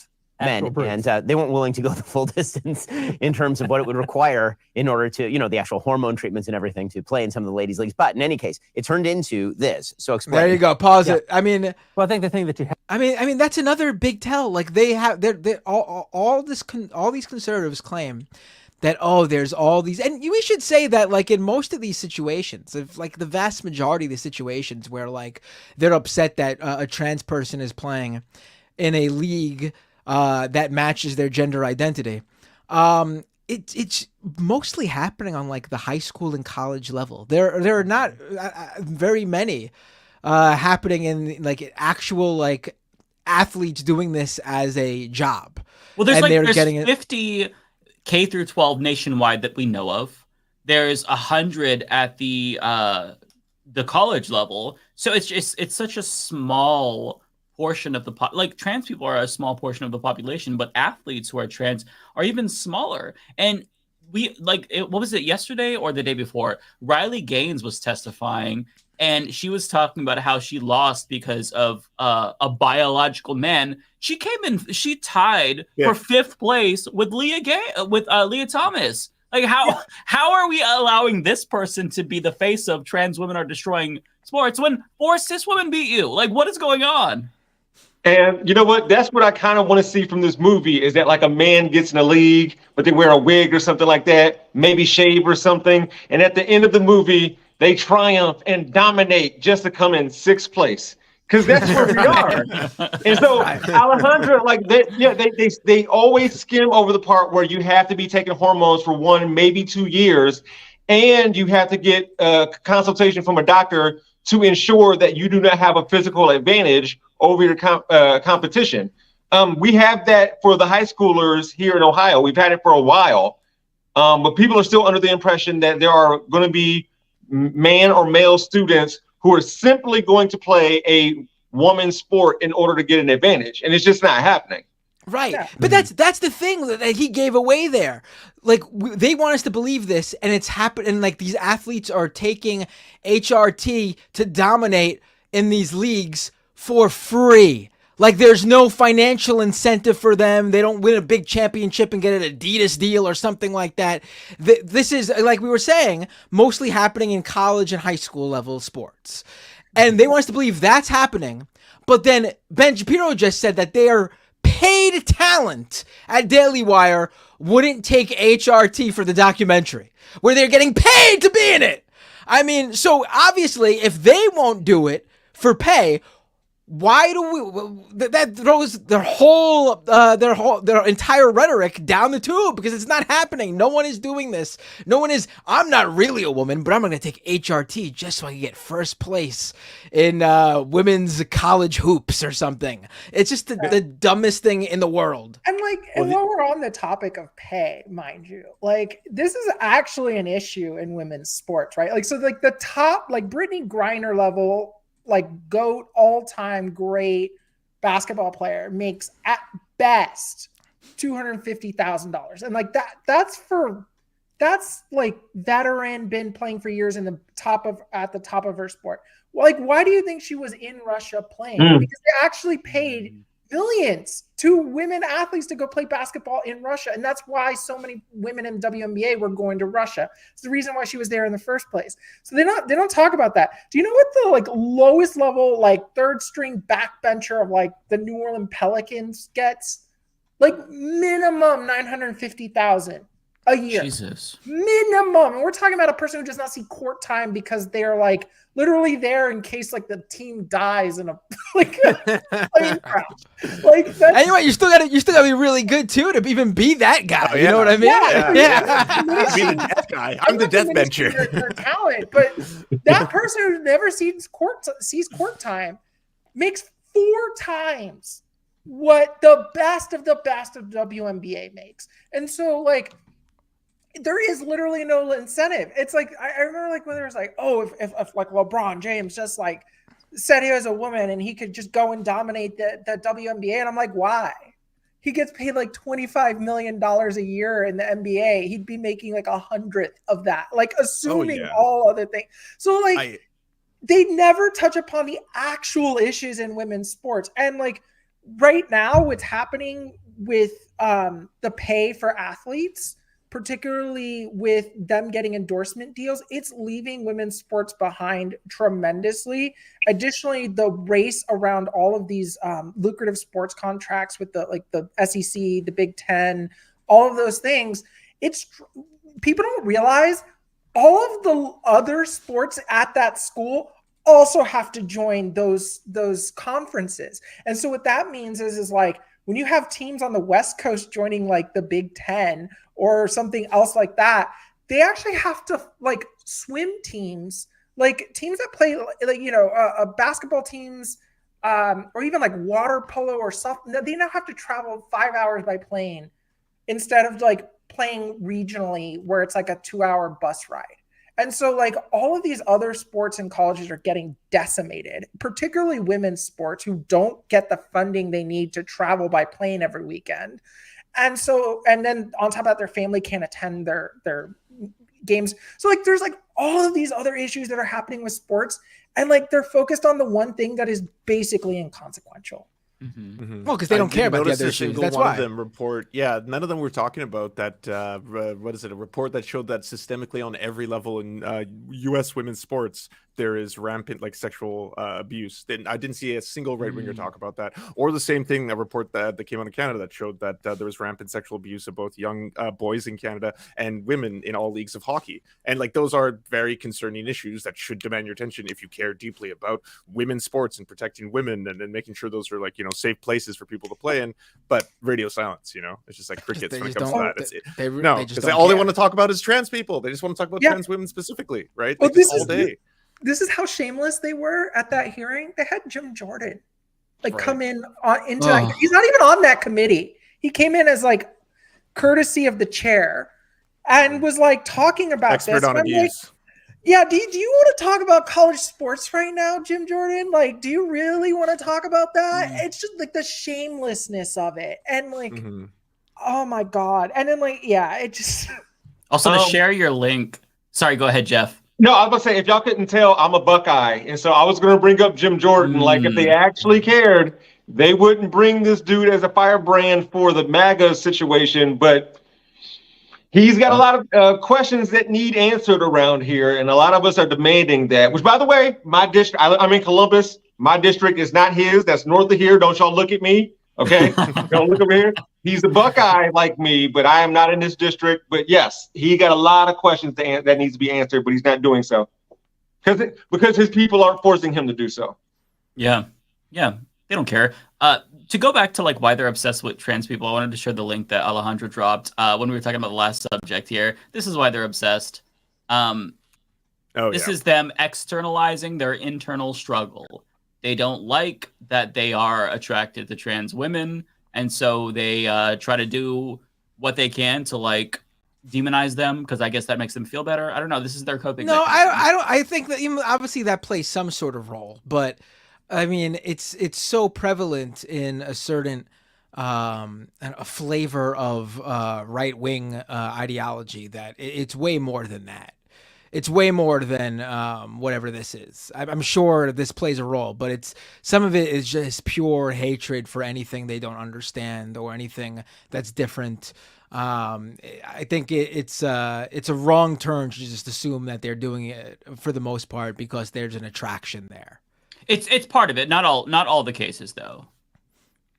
And they weren't willing to go the full distance in terms of what it would require in order to, the actual hormone treatments and everything to play in some of the ladies' leagues. But in any case, it turned into this. So explain. There you go. Pause it. I mean, well, I think the thing that you have. I mean, that's another big tell. Like they all these conservatives claim that there's all these, and we should say that like in most of these situations, if like the vast majority of the situations where like they're upset that a trans person is playing in a league that matches their gender identity, it's mostly happening on like the high school and college level. There are not very many happening in like actual like athletes doing this as a job. Well, there's 50 K through 12 nationwide that we know of. There's 100 at the college level. So it's such a small portion of the like trans people are a small portion of the population, but athletes who are trans are even smaller. And we what was it, yesterday or the day before? Riley Gaines was testifying, and she was talking about how she lost because of a biological man. She came in, she tied for 5th place with Leah Thomas. Like how are we allowing this person to be the face of trans women are destroying sports when 4 cis women beat you? Like, what is going on? And you know what? That's what I kind of want to see from this movie is that like a man gets in a league, but they wear a wig or something like that, maybe shave or something. And at the end of the movie, they triumph and dominate just to come in 6th place. Because that's where we are. And so Alejandra, like they always skim over the part where you have to be taking hormones for 1, maybe 2 years, and you have to get a consultation from a doctor to ensure that you do not have a physical advantage over your competition. We have that for the high schoolers here in Ohio. We've had it for a while, but people are still under the impression that there are going to be man or male students who are simply going to play a woman's sport in order to get an advantage, and it's just not happening. Right. Yeah. But that's the thing that he gave away there. Like they want us to believe this, and it's happening. Like these athletes are taking HRT to dominate in these leagues for free. Like there's no financial incentive for them. They don't win a big championship and get an Adidas deal or something like that. This is, like we were saying, mostly happening in college and high school level sports. And they want us to believe that's happening. But then Ben Shapiro just said that they are paid talent at Daily Wire wouldn't take HRT for the documentary, where they're getting paid to be in it. I mean, so obviously, if they won't do it for pay, why do we? That throws their entire rhetoric down the tube, because it's not happening. No one is doing this. No one is. I'm not really a woman, but I'm going to take HRT just so I can get first place in women's college hoops or something. It's just the dumbest thing in the world. And and while we're on the topic of pay, mind you, like this is actually an issue in women's sports, right? Like so, like the top, like Brittany Griner level, like GOAT all-time great basketball player makes at best $250,000. And like that's like veteran, been playing for years at the top of her sport. Like, why do you think she was in Russia playing? Because they actually paid millions to women athletes to go play basketball in Russia. And that's why so many women in WNBA were going to Russia. It's the reason why she was there in the first place. So they don't talk about that. Do you know what the like lowest level, like third string backbencher of like the New Orleans Pelicans gets? Like minimum $950,000 a year. Jesus. Minimum. And we're talking about a person who does not see court time because they're like literally there in case like the team dies in a like plane crash. Like that's, anyway, you still gotta be really good too to even be that guy. Oh, yeah. You know what I mean? Yeah. Be the death guy. I'm the death bencher. Their talent, but that person who never sees court time makes 4 times what the best of WNBA makes. And so like there is literally no incentive. It's like I remember like when there was like, oh, if like LeBron James just like said he was a woman and he could just go and dominate the WNBA, and I'm like, why? He gets paid like $25 million a year in the NBA. He'd be making like 100th of that, like assuming all other things. So like they never touch upon the actual issues in women's sports. And like right now, what's happening with the pay for athletes, particularly with them getting endorsement deals, it's leaving women's sports behind tremendously. Additionally, the race around all of these lucrative sports contracts with the SEC, the Big Ten, all of those things, people don't realize all of the other sports at that school also have to join those conferences. And so what that means is like when you have teams on the West Coast joining like the Big Ten or something else like that, they actually have to like swim teams, like teams that play like, you know, basketball teams or even like water polo or something. They now have to travel 5 hours by plane instead of like playing regionally where it's like a 2-hour bus ride. And so like all of these other sports and colleges are getting decimated, particularly women's sports who don't get the funding they need to travel by plane every weekend. And so, and then on top of that, their family can't attend their games. So like, there's like all of these other issues that are happening with sports, and like they're focused on the one thing that is basically inconsequential. Mm-hmm. Mm-hmm. Well, because they don't care about the other issues. That's why. One of them report, none of them were talking about that. What is it? A report that showed that systemically on every level in U.S. women's sports, there is rampant like sexual abuse. Then I didn't see a single right winger talk about that, or the same thing, a report that came out of Canada that showed that there was rampant sexual abuse of both young boys in Canada and women in all leagues of hockey. And like those are very concerning issues that should demand your attention if you care deeply about women's sports and protecting women and making sure those are like, you know, safe places for people to play in. But radio silence, you know, it's just like crickets when it comes to that. No, because all they want to talk about is trans people. They just want to talk about trans women specifically, right? Well, like, all day. This is how shameless they were at that hearing. They had Jim Jordan come in into that. He's not even on that committee. He came in as like courtesy of the chair and was like talking about expert on abuse. Like, yeah, do you want to talk about college sports right now, Jim Jordan? Like, do you really want to talk about that? It's just like the shamelessness of it. And like, oh my God. And then like, yeah, it just also to share your link. Sorry, go ahead, Jeff. No, I was gonna say, if y'all couldn't tell, I'm a Buckeye, and so I was gonna bring up Jim Jordan. Like, if they actually cared, they wouldn't bring this dude as a firebrand for the MAGA situation. But he's got a lot of questions that need answered around here, and a lot of us are demanding that. Which, by the way, my district, I'm in Columbus. My district is not his. That's north of here. Don't y'all look at me, okay? Don't look over here. He's a Buckeye like me, but I am not in this district. But yes, he got a lot of questions that needs to be answered, but he's not doing so because his people aren't forcing him to do so. Yeah, they don't care. To go back to like why they're obsessed with trans people, I wanted to share the link that Alejandro dropped when we were talking about the last subject here. This is why they're obsessed. This is them externalizing their internal struggle. They don't like that they are attracted to trans women. And so they try to do what they can to like demonize them because I guess that makes them feel better. I don't know. This is their coping. No, I don't. I think that obviously that plays some sort of role, but I mean it's so prevalent in a certain a flavor of right wing ideology that it's way more than that. It's way more than whatever this is. I'm sure this plays a role, but some of it is just pure hatred for anything they don't understand or anything that's different. I think it's a wrong turn to just assume that they're doing it for the most part because there's an attraction there. It's part of it. Not all the cases though.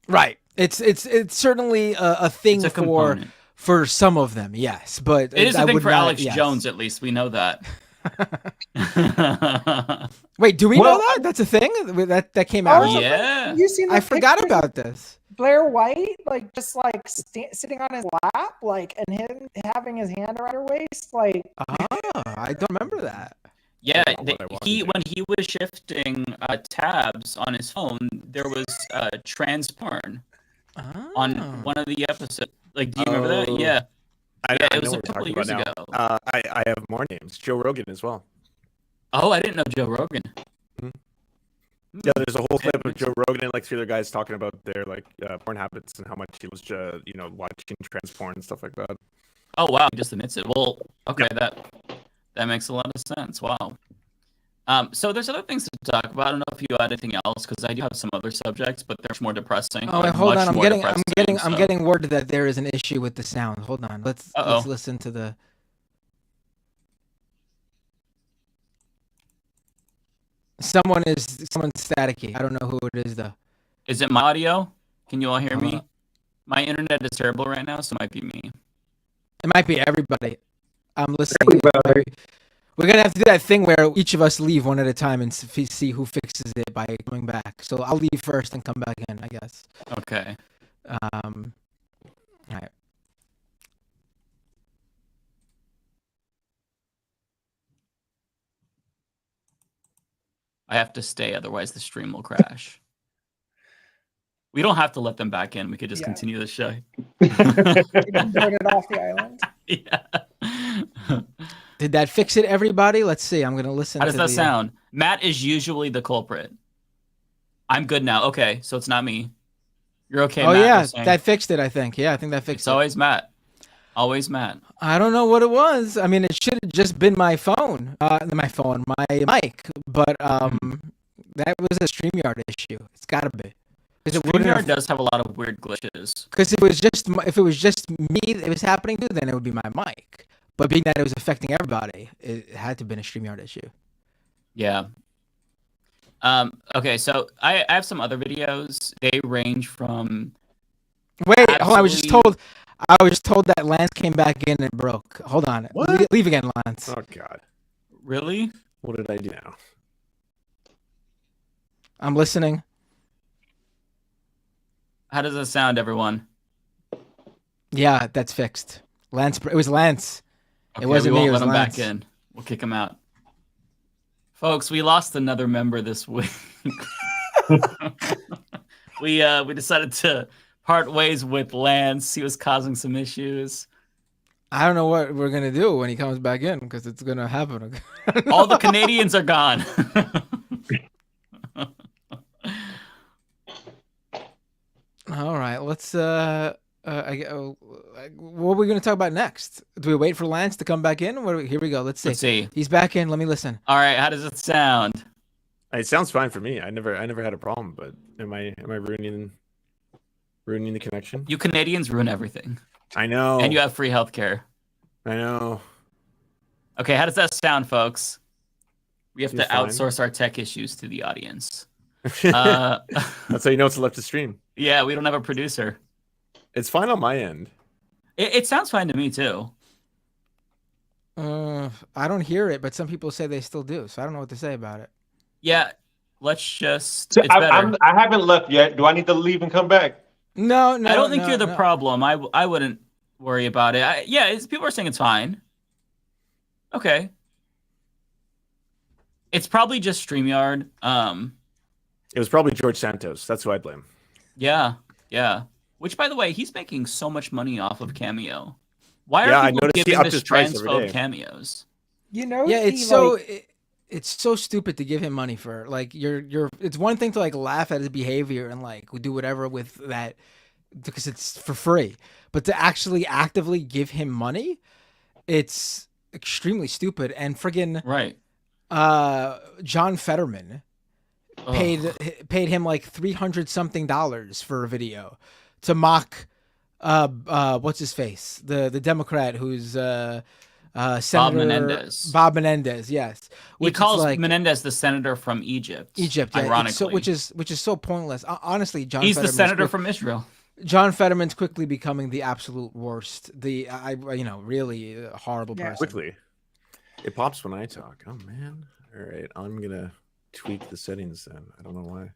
Right. It's certainly a thing for some of them, yes, but it is a thing for Alex Jones, at least we know that. Wait, do we know that? That's a thing that came out. Yeah, you seen? I forgot about this. Blair White, like just like sitting on his lap, like, and him having his hand around her waist, like. I don't remember that. Yeah, when he was shifting tabs on his phone, there was trans porn on one of the episodes. Like, do you remember that? Yeah. It was a couple of years ago. I have more names. Joe Rogan as well. Oh, I didn't know Joe Rogan. Yeah, there's a whole clip of Joe Rogan and like three other guys talking about their like porn habits and how much he was watching trans porn and stuff like that. Oh wow, he just admits it. Well, okay, that makes a lot of sense. Wow. So there's other things to talk about. I don't know if you had anything else because I do have some other subjects, but they're much more depressing. Oh, wait, hold on. I'm getting word that there is an issue with the sound. Hold on. Let's listen to the. Someone's staticky. I don't know who it is though. Is it my audio? Can you all hear me? My internet is terrible right now, so it might be me. It might be everybody. I'm listening. We're going to have to do that thing where each of us leave one at a time and see who fixes it by coming back. So I'll leave first and come back in, I guess. Okay. All right. I have to stay, otherwise the stream will crash. We don't have to let them back in. We could just continue the show. You can turn it off the island. Yeah. Did that fix it, everybody? Let's see. I'm going to listen. How does that sound? Matt is usually the culprit. I'm good now. Okay, so it's not me. You're okay, Matt? Yeah, that fixed it, I think. Yeah, I think that fixed it. It's always Matt. Always Matt. I don't know what it was. I mean, it should have just been my phone. My mic. But that was a StreamYard issue. It's got to be. StreamYard does have a lot of weird glitches. Because if it was just me it was happening to, then it would be my mic. But being that it was affecting everybody, it had to have been a StreamYard issue. Yeah. Okay, so I have some other videos. They range from. Wait, hold on. I was just told that Lance came back in and broke. Hold on. What? Leave again, Lance. Oh God. Really? What did I do now? I'm listening. How does it sound, everyone? Yeah, that's fixed. Lance. It was Lance. Okay, It wasn't we me. won't It was let him Lance. back in. We'll kick him out. Folks, we lost another member this week. We decided to part ways with Lance. He was causing some issues. I don't know what we're gonna do when he comes back in because it's gonna happen. All the Canadians are gone. All right, let's. What are we gonna talk about next? Do we wait for Lance to come back in? Here we go. Let's see. Let's see. He's back in. Let me listen. All right, how does it sound? It sounds fine for me. I never had a problem. But am I ruining the connection? You Canadians ruin everything. I know. And you have free healthcare. I know. Okay, how does that sound, folks? We have Seems to fine. outsource our tech issues to the audience. That's how you know it's a leftist stream. Yeah, we don't have a producer. It's fine on my end. It sounds fine to me too. I don't hear it, but some people say they still do, so I don't know what to say about it. Yeah, let's just. So It's better. I haven't left yet. Do I need to leave and come back? No. I don't think you're the problem. I wouldn't worry about it. People are saying it's fine. Okay. It's probably just StreamYard. It was probably George Santos. That's who I blame. Yeah. Which, by the way, he's making so much money off of Cameo. Why Yeah, are I people noticed he giving upped this his price every transphobe day. cameos? You know, Yeah, he, it's so like- it's so stupid to give him money for. Like you're. It's one thing to like laugh at his behavior and like do whatever with that because it's for free, but to actually actively give him money, it's extremely stupid. And friggin' right. John Fetterman paid him like $300-something for a video to mock what's his face, the Democrat who's Senator Bob Menendez, yes. He calls Menendez the senator from Egypt. Yeah, ironically, which is so pointless. Honestly, John. He's the Fetterman's senator from Israel. John Fetterman's quickly becoming the absolute worst. Really a horrible person. Quickly, it pops when I talk. Oh man! All right, I'm gonna tweak the settings then. I don't know why.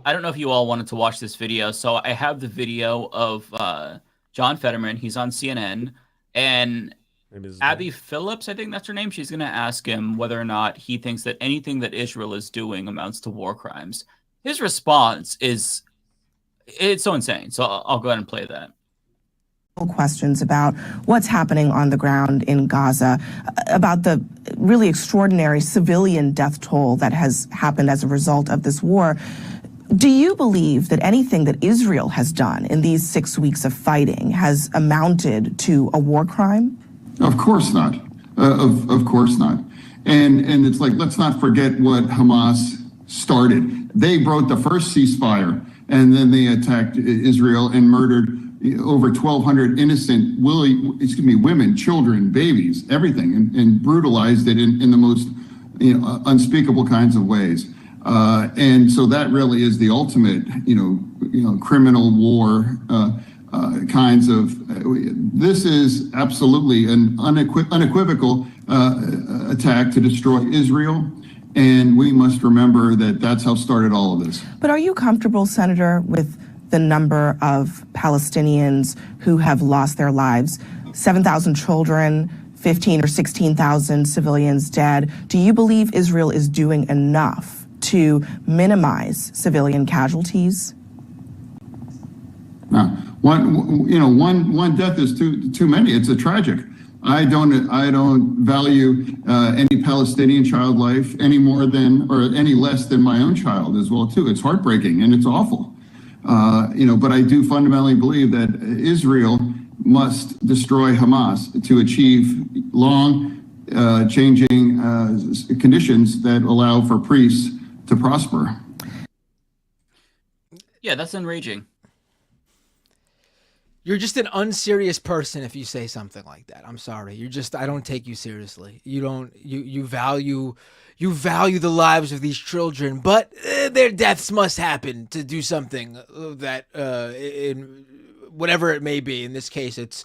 I don't know if you all wanted to watch this video, so I have the video of John Fetterman. He's on CNN, and Abby Phillips, I think that's her name. She's going to ask him whether or not he thinks that anything that Israel is doing amounts to war crimes. His response is, it's so insane. So I'll go ahead and play that. Questions about what's happening on the ground in Gaza, about the really extraordinary civilian death toll that has happened as a result of this war. Do you believe that anything that Israel has done in these 6 weeks of fighting has amounted to a war crime? Of course not. Of course not. And it's like, let's not forget what Hamas started. They broke the first ceasefire, and then they attacked Israel and murdered over 1,200 innocent women, children, babies, everything, and brutalized it in the most unspeakable kinds of ways. And so that really is the ultimate, criminal war kinds of. This is absolutely an unequivocal attack to destroy Israel, and we must remember that that's how started all of this. But are you comfortable, Senator, with the number of Palestinians who have lost their lives? 7,000 children, 15 or 16,000 civilians dead. Do you believe Israel is doing enough to minimize civilian casualties? Now, one death is too many. It's a tragic. I don't value any Palestinian child life any more than or any less than my own child as well too. It's heartbreaking and it's awful. But I do fundamentally believe that Israel must destroy Hamas to achieve changing conditions that allow for peace to prosper. Yeah, that's enraging. You're just an unserious person if you say something like that. I'm sorry. I don't take you seriously. You value the lives of these children, but their deaths must happen to do something that in whatever it may be. In this case, it's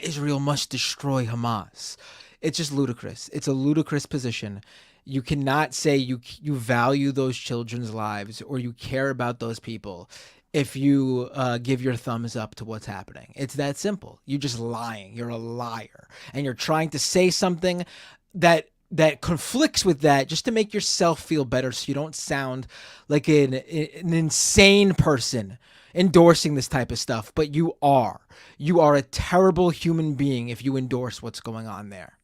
Israel must destroy Hamas. It's just ludicrous. It's a ludicrous position. You cannot say you value those children's lives or you care about those people if you give your thumbs up to what's happening. It's that simple. You're just lying. You're a liar. And you're trying to say something that conflicts with that just to make yourself feel better so you don't sound like an insane person endorsing this type of stuff. But you are. You are a terrible human being if you endorse what's going on there.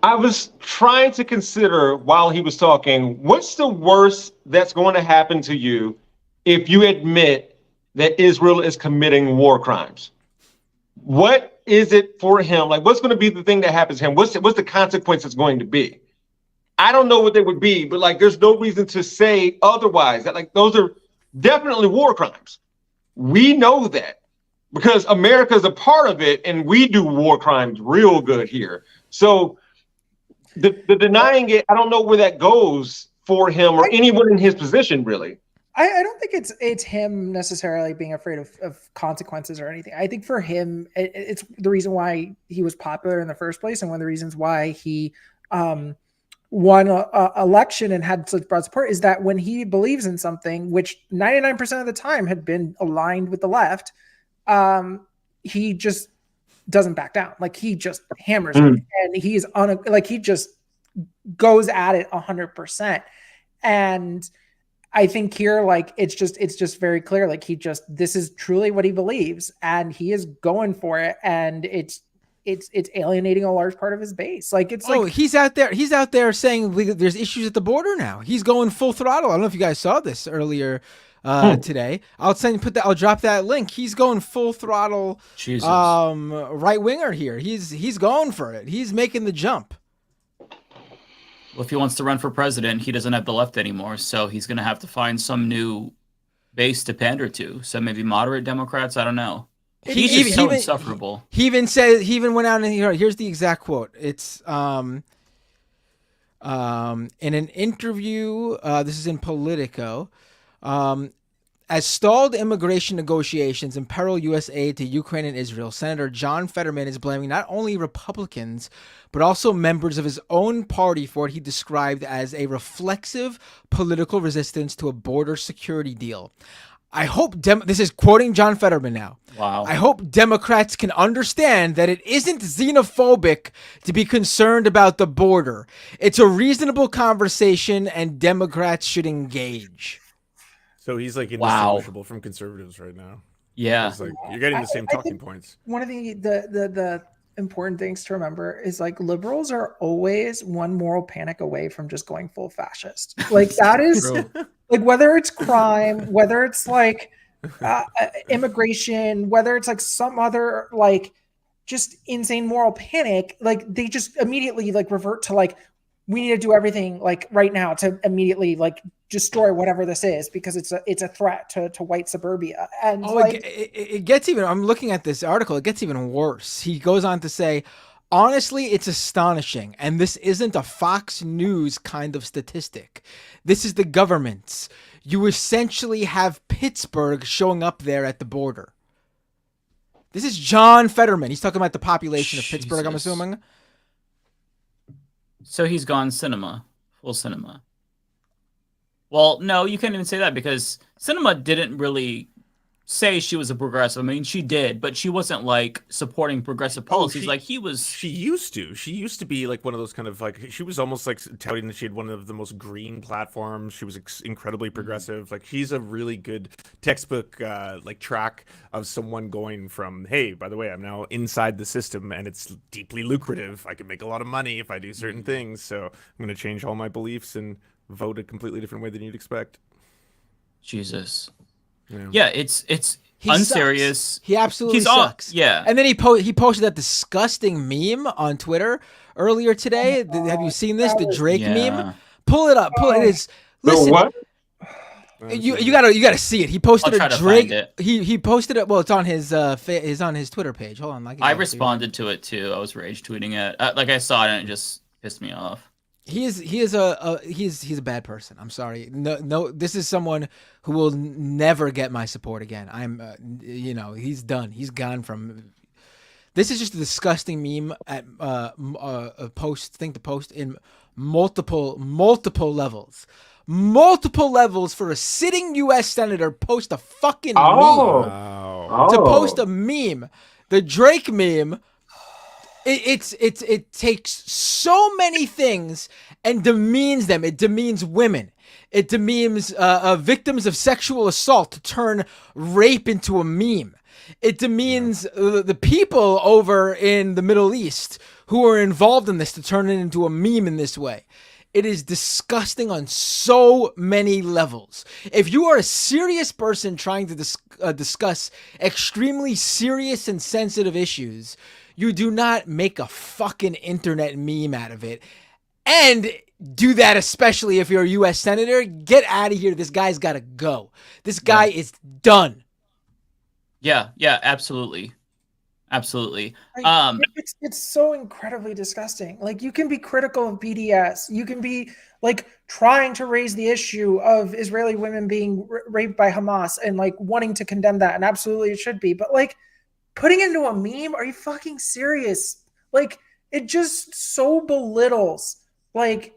I was trying to consider while he was talking, what's the worst that's going to happen to you if you admit that Israel is committing war crimes? What is it for him? Like, what's going to be the thing that happens to him? What's the consequences going to be? I don't know what they would be, but like, there's no reason to say otherwise. That like, those are definitely war crimes. We know that because America is a part of it, and we do war crimes real good here. So the denying it, I don't know where that goes for him or anyone in his position, really. I don't think it's him necessarily being afraid of consequences or anything. I think for him, it's the reason why he was popular in the first place, and one of the reasons why he won an election and had such broad support is that when he believes in something, which 99% of the time had been aligned with the left, he just doesn't back down. Like, he just hammers it, and he just goes at it 100%. And I think here, like, it's just very clear. Like, this is truly what he believes, and he is going for it. And it's alienating a large part of his base. Like, he's out there saying there's issues at the border now. He's going full throttle. I don't know if you guys saw this earlier today. I'll drop that link. He's going full throttle. Jesus. Right winger here. He's going for it. He's making the jump. Well, if he wants to run for president, he doesn't have the left anymore, so he's going to have to find some new base to pander to. So maybe moderate Democrats. I don't know. He's just so insufferable. He even went out and here's the exact quote. It's in an interview. This is in Politico. As stalled immigration negotiations imperil U.S. aid to Ukraine and Israel, Senator John Fetterman is blaming not only Republicans, but also members of his own party for what he described as a reflexive political resistance to a border security deal. I hope this is quoting John Fetterman now. Wow. I hope Democrats can understand that it isn't xenophobic to be concerned about the border. It's a reasonable conversation, and Democrats should engage. So he's like indistinguishable from conservatives right now. Yeah. It's like, you're getting the same talking points. One of the important things to remember is, like, liberals are always one moral panic away from just going full fascist. Like, that is like, whether it's crime, whether it's like immigration, whether it's like some other like just insane moral panic, like, they just immediately like revert to like, we need to do everything like right now to immediately like destroy whatever this is because it's a threat to white suburbia. And it gets even. I'm looking at this article. It gets even worse. He goes on to say, honestly, it's astonishing, and this isn't a Fox News kind of statistic. This is the government's. You essentially have Pittsburgh showing up there at the border. This is John Fetterman. He's talking about the population of Pittsburgh, I'm assuming. So he's gone full cinema. Well, no, you can't even say that because cinema didn't really say she was a progressive. I mean, she did, but she wasn't like supporting progressive policies like he was. She used to be like one of those kind of like, she was almost like touting that she had one of the most green platforms. She was incredibly progressive. Like, she's a really good textbook like track of someone going from, hey, by the way, I'm now inside the system and it's deeply lucrative. I can make a lot of money if I do certain things. So I'm going to change all my beliefs and vote a completely different way than you'd expect. Jesus. Yeah, it's unserious. Sucks. He absolutely sucks. Yeah. And then he posted that disgusting meme on Twitter earlier today. Have you seen this? The Drake meme? Pull it up. It is. Listen. What? You gotta see it. He posted I'll try a to Drake. find it. He posted it. Well, it's on his on his Twitter page. Hold on, I responded to it too. I was rage tweeting it. Like I saw it and it just pissed me off. He's a bad person. I'm sorry. No. This is someone who will never get my support again. I'm, he's done. He's gone from. This is just a disgusting meme at a thing to post in multiple levels. Multiple levels for a sitting U.S. senator post a fucking meme. To post a meme, the Drake meme. It takes so many things and demeans them. It demeans women. It demeans victims of sexual assault to turn rape into a meme. It demeans the people over in the Middle East who are involved in this to turn it into a meme in this way. It is disgusting on so many levels. If you are a serious person trying to discuss extremely serious and sensitive issues, you do not make a fucking internet meme out of it. And do that especially if you're a U.S. senator. Get out of here. This guy's got to go. This guy is done. Yeah, absolutely. Absolutely. It's so incredibly disgusting. Like, you can be critical of BDS. You can be like trying to raise the issue of Israeli women being raped by Hamas and like wanting to condemn that. And absolutely it should be. But like putting it into a meme, are you fucking serious? Like, it just so belittles like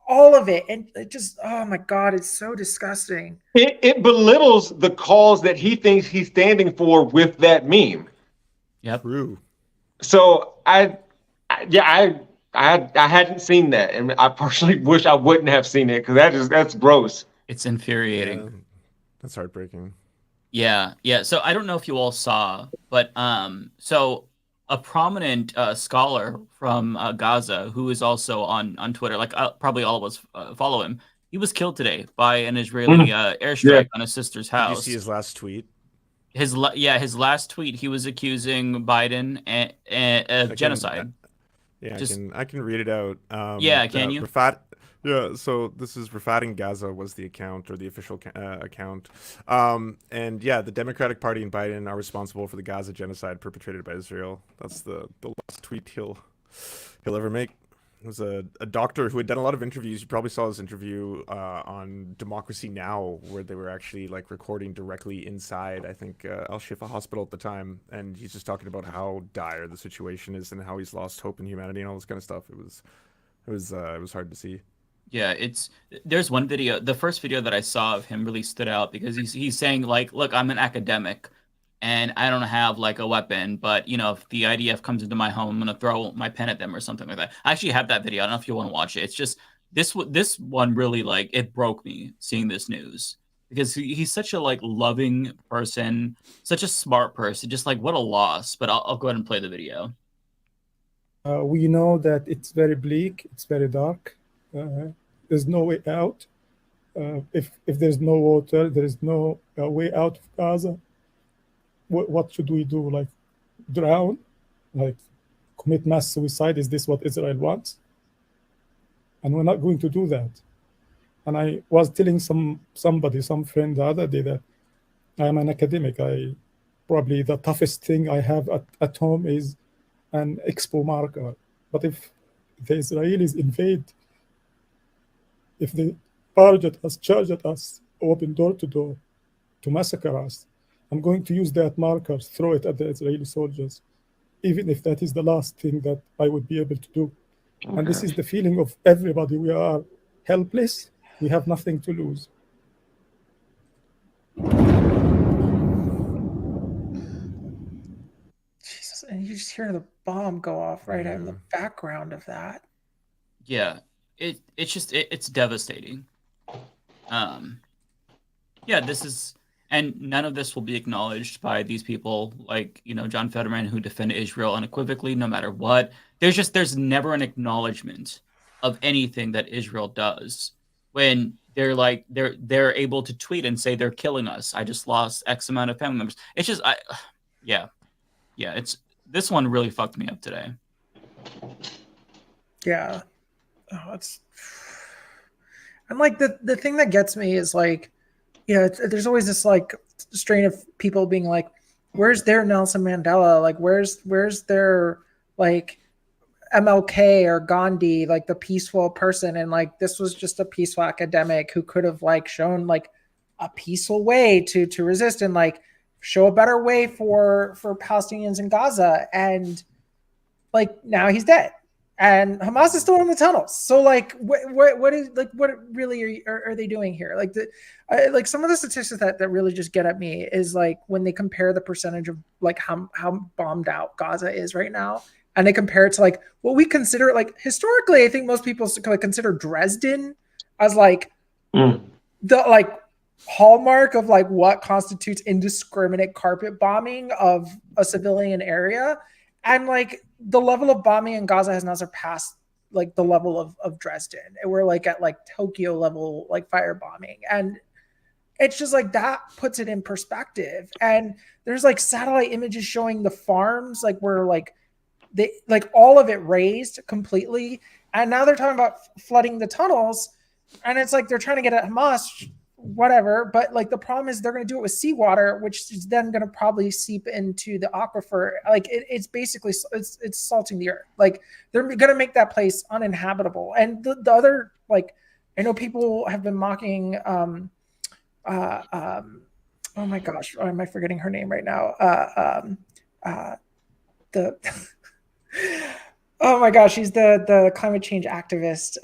all of it. And it just, oh my God, it's so disgusting. It belittles the cause that he thinks he's standing for with that meme. Yep. True. So I hadn't seen that, and I personally wish I wouldn't have seen it because that's gross. It's infuriating. Yeah, that's heartbreaking. Yeah. So I don't know if you all saw, but so a prominent scholar from Gaza who is also on Twitter, like probably all of us follow him. He was killed today by an Israeli airstrike on his sister's house. Did you see his last tweet? His last tweet, he was accusing Biden of genocide. I can read it out. Can you? So this is Rafat Gaza was the account, or the official account. And the Democratic Party and Biden are responsible for the Gaza genocide perpetrated by Israel. That's the last tweet he'll ever make. It was a doctor who had done a lot of interviews. You probably saw his interview on Democracy Now!, where they were actually like recording directly inside, I think, Al Shifa Hospital at the time. And he's just talking about how dire the situation is and how he's lost hope in humanity and all this kind of stuff. It was hard to see. Yeah, there's one video. The first video that I saw of him really stood out because he's saying like, look, I'm an academic and I don't have like a weapon, but if the IDF comes into my home, I'm gonna throw my pen at them or something like that. I actually have that video. I don't know if you want to watch it. It's just this one really, like, it broke me seeing this news because he's such a like loving person, such a smart person. Just like, what a loss. But I'll go ahead and play the video. We know that it's very bleak. It's very dark. There's no way out. If there's no water, there is no way out of Gaza. What should we do? Like, drown? Like, commit mass suicide? Is this what Israel wants? And we're not going to do that. And I was telling some friend the other day that I am an academic. Probably the toughest thing I have at home is an expo marker. But if the Israelis invade, if they charge at us, open door to door to massacre us, I'm going to use that marker, throw it at the Israeli soldiers, even if that is the last thing that I would be able to do. Okay. And this is the feeling of everybody. We are helpless. We have nothing to lose. Jesus, and you just hear the bomb go off right in the background of that. Yeah, it's devastating. This is, and none of this will be acknowledged by these people like, John Fetterman, who defend Israel unequivocally no matter what. There's never an acknowledgement of anything that Israel does when they're able to tweet and say they're killing us. I just lost X amount of family members. It's just, it's, this one really fucked me up today. Yeah. Oh, and like the thing that gets me is like, there's always this like strain of people being like, where's their Nelson Mandela? Like, where's their like MLK or Gandhi, like the peaceful person? And like, this was just a peaceful academic who could have like shown like a peaceful way to resist and like show a better way for Palestinians in Gaza. And like, now he's dead. And Hamas is still in the tunnels. So like, what really are they doing here? Like like some of the statistics that really just get at me is like when they compare the percentage of like how bombed out Gaza is right now, and they compare it to like what we consider like historically. I think most people consider Dresden as like the like hallmark of like what constitutes indiscriminate carpet bombing of a civilian area. And like the level of bombing in Gaza has not surpassed like the level of Dresden. And we're like at like Tokyo level, like firebombing. And it's just like that puts it in perspective. And there's like satellite images showing the farms, like where like they like all of it razed completely. And now they're talking about flooding the tunnels. And it's like they're trying to get at Hamas, whatever, but like the problem is they're going to do it with seawater, which is then going to probably seep into the aquifer. Like it's basically it's salting the earth. Like they're going to make that place uninhabitable. And the other, like, I know people have been mocking oh my gosh, why am I forgetting her name right now? Oh my gosh, she's the climate change activist.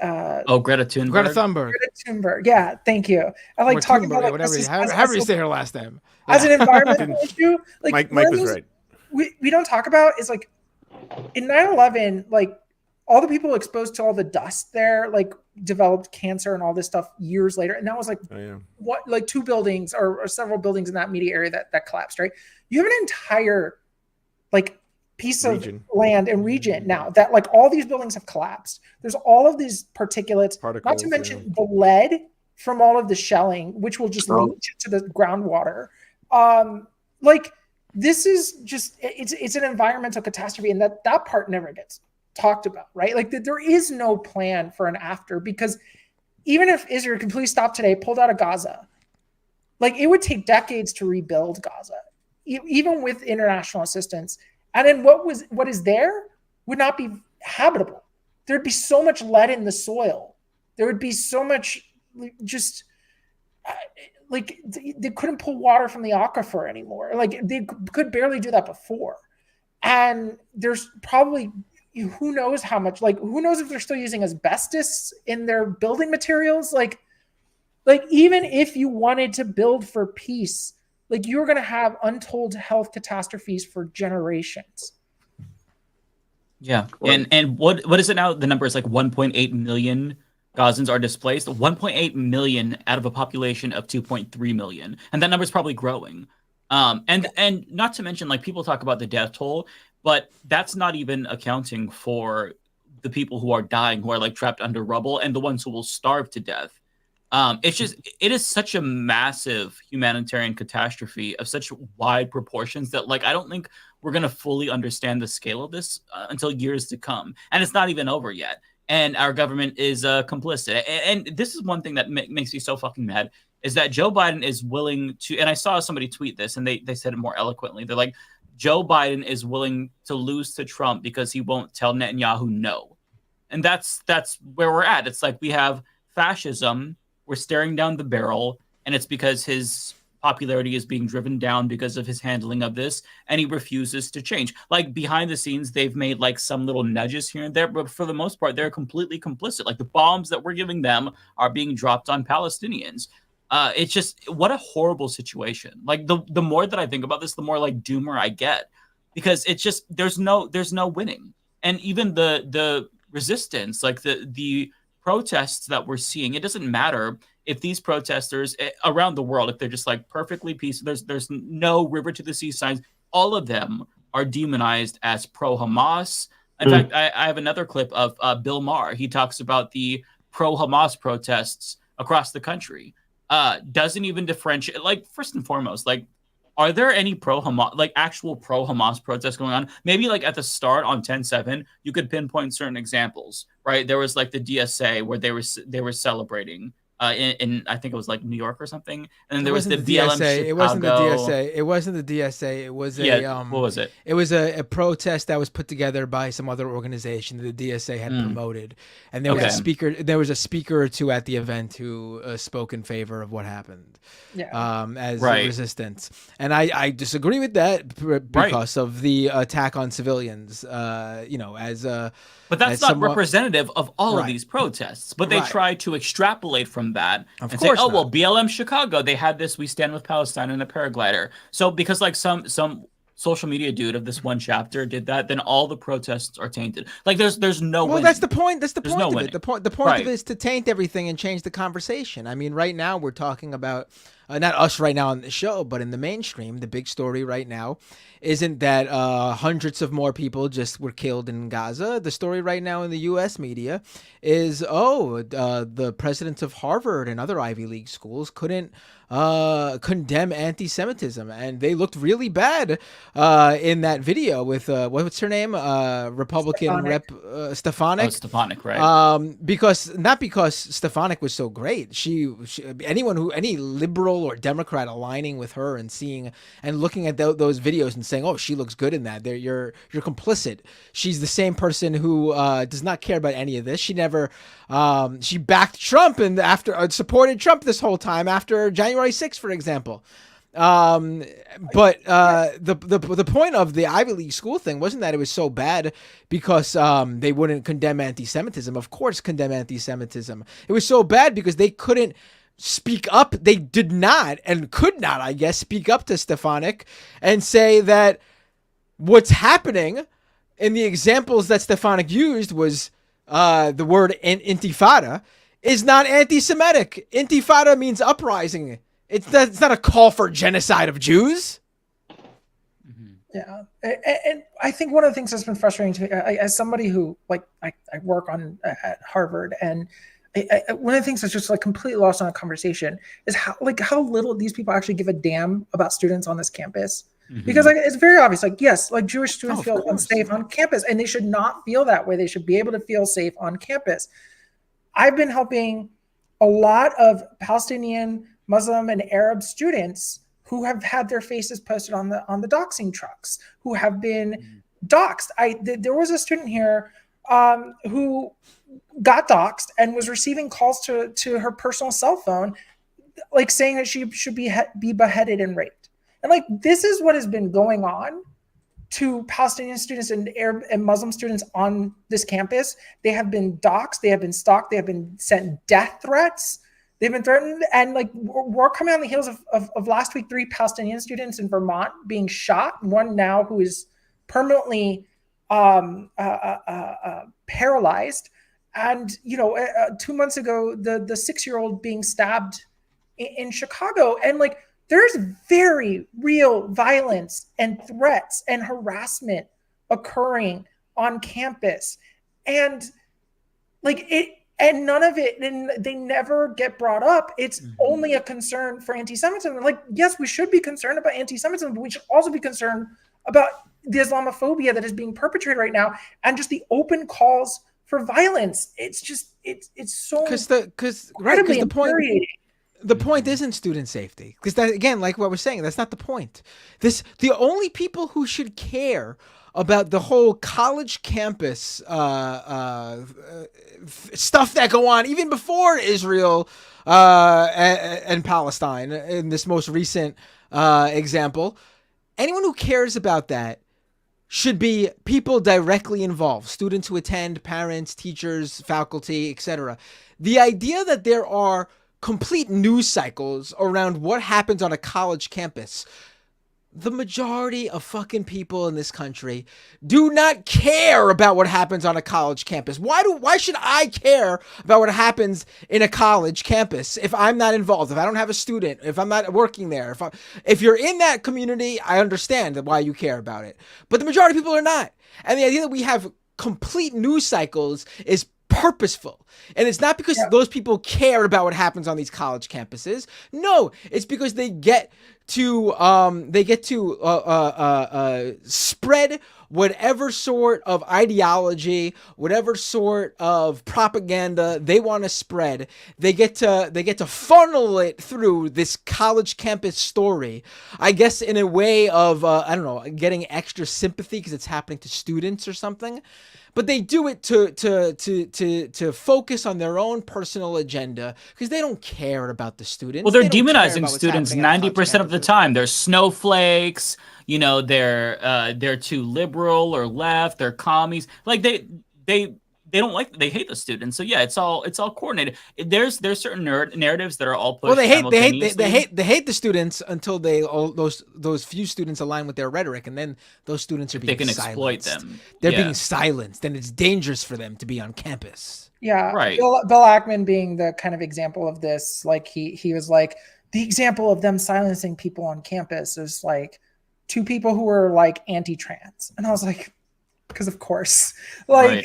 Greta Thunberg. Greta Thunberg. Greta Thunberg. Yeah, thank you. I like talking about like, whatever. However you say her last name. As an environmental issue. Like Mike was right. We don't talk about is like in 9/11, like all the people exposed to all the dust there, like developed cancer and all this stuff years later. And that was like what, like 2 buildings or several buildings in that media area that collapsed, right? You have an entire like piece of land and region now that like all these buildings have collapsed. There's all of these particulates, not to mention the lead from all of the shelling, which will just leach to the groundwater. Like this is just, it's an environmental catastrophe, and that part never gets talked about, right? Like there is no plan for an after, because even if Israel completely stopped today, pulled out of Gaza, like it would take decades to rebuild Gaza, even with international assistance. And then what is there would not be habitable. There'd be so much lead in the soil. There would be so much just like they couldn't pull water from the aquifer anymore. Like they could barely do that before. And there's probably, who knows how much, like who knows if they're still using asbestos in their building materials. Like even if you wanted to build for peace, like you're going to have untold health catastrophes for generations. Yeah. And what is it now? The number is like 1.8 million Gazans are displaced. 1.8 million out of a population of 2.3 million. And that number is probably growing. And not to mention, like, people talk about the death toll, but that's not even accounting for the people who are dying, who are like trapped under rubble, and the ones who will starve to death. It is such a massive humanitarian catastrophe of such wide proportions that, like, I don't think we're going to fully understand the scale of this until years to come. And it's not even over yet. And our government is complicit. And this is one thing that makes me so fucking mad, is that Joe Biden is willing to, and I saw somebody tweet this and they said it more eloquently. They're like, Joe Biden is willing to lose to Trump because he won't tell Netanyahu no. And that's where we're at. It's like we have fascism, we're staring down the barrel, and it's because his popularity is being driven down because of his handling of this, and he refuses to change. Like, behind the scenes, they've made like some little nudges here and there, but for the most part, they're completely complicit. Like, the bombs that we're giving them are being dropped on Palestinians. It's just, what a horrible situation. Like, the more that I think about this, the more like doomer I get, because it's just, there's no winning. And even the resistance, like the protests that we're seeing, it doesn't matter if these protesters around the world, if they're just like perfectly peaceful, there's no river to the sea signs, all of them are demonized as pro-Hamas. In fact, I have another clip of Bill Maher. He talks about the pro-Hamas protests across the country. Doesn't even differentiate. Like, first and foremost, like, are there any pro-Hamas, like actual pro-Hamas protests going on? Maybe like at the start on 10/7, you could pinpoint certain examples, right? There was like the DSA where they were celebrating in I think it was like New York or something. And then there was the wasn't BLM DSA. Chicago. It wasn't the DSA. It wasn't the DSA. It was what was it? It was a protest that was put together by some other organization that the DSA had promoted, and there was a speaker. There was a speaker or two at the event who spoke in favor of what happened. As resistance, and I disagree with that because of the attack on civilians. But that's not representative of all of these protests. But they try to extrapolate from that and say, oh, well, BLM Chicago, they had this We Stand With Palestine in a paraglider. So because like some social media dude of this one chapter did that, then all the protests are tainted. Like there's no winning. That's the point. That's the point no of winning. it. The point of it is to taint everything and change the conversation. I mean, right now we're talking about not us right now on the show, but in the mainstream, the big story right now isn't that hundreds of more people just were killed in Gaza. The story right now in the U.S. media is, the presidents of Harvard and other Ivy League schools couldn't condemn anti-Semitism, and they looked really bad in that video with what's her name, Republican Rep Stefanik. Oh, Stefanik, right? Because Stefanik was so great. She any liberal or Democrat aligning with her and seeing and looking at those videos and saying, "Oh, she looks good in that." You're complicit. She's the same person who does not care about any of this. She never she backed Trump and supported Trump this whole time after January 6th, for example. But the point of the Ivy League school thing wasn't that it was so bad because they wouldn't condemn anti-Semitism. Of course, condemn anti-Semitism. It was so bad because they couldn't speak up. They did not and could not, I guess, speak up to Stefanik and say that what's happening in the examples that Stefanik used was the word intifada is not anti-Semitic. Intifada means uprising. It's not a call for genocide of Jews. Yeah, and I think one of the things that's been frustrating to me, as somebody who I work at Harvard, and one of the things that's just like completely lost on a conversation is how little these people actually give a damn about students on this campus. Because it's very obvious, yes, Jewish students feel unsafe on campus, and they should not feel that way. They should be able to feel safe on campus. I've been helping a lot of Palestinian, Muslim, and Arab students who have had their faces posted on the doxing trucks, who have been doxed. There was a student here who got doxed and was receiving calls to her personal cell phone, saying that she should be beheaded and raped. And this is what has been going on to Palestinian students and Arab and Muslim students on this campus. They have been doxxed, they have been stalked, they have been sent death threats, they've been threatened. And we're coming on the heels of last week, 3 Palestinian students in Vermont being shot, one now who is permanently paralyzed. And, 2 months ago, the 6-year-old being stabbed in Chicago. And there's very real violence and threats and harassment occurring on campus. And and none of it, and they never get brought up. It's only a concern for anti-Semitism. Yes, we should be concerned about anti-Semitism, but we should also be concerned about the Islamophobia that is being perpetrated right now and just the open calls for violence. It's just, it's so incredibly infuriating. The point isn't student safety, because that, again, like what we're saying, that's not the point. The only people who should care about the whole college campus stuff that go on even before Israel and Palestine in this most recent example, anyone who cares about that should be people directly involved, students who attend, parents, teachers, faculty, etc. The idea that there are complete news cycles around what happens on a college campus. The majority of fucking people in this country do not care about what happens on a college campus. Why should I care about what happens in a college campus if I'm not involved, if I don't have a student, if I'm not working there? If you're in that community, I understand why you care about it. But the majority of people are not. And the idea that we have complete news cycles is purposeful. And it's not because those people care about what happens on these college campuses. No, it's because they get to spread whatever sort of ideology, whatever sort of propaganda they want to spread. They get to funnel it through this college campus story, I guess, in a way of I don't know, getting extra sympathy because it's happening to students or something. But they do it to focus on their own personal agenda because they don't care about the students. Well, they're They don't care demonizing about what's students happening at 90% of the time. They're snowflakes. You know, they're too liberal or left. They're commies. Like they don't like. They hate the students. So yeah, it's all coordinated. There's certain narratives that are all pushed. Well, they hate the students until those few students align with their rhetoric, and then those students are being they can silenced. exploit them. They're Yeah. being silenced, and it's dangerous for them to be on campus. Yeah, right. Bill Ackman being the kind of example of this, like he was like, the example of them silencing people on campus is like two people who were like anti-trans, and I was like, because of course, like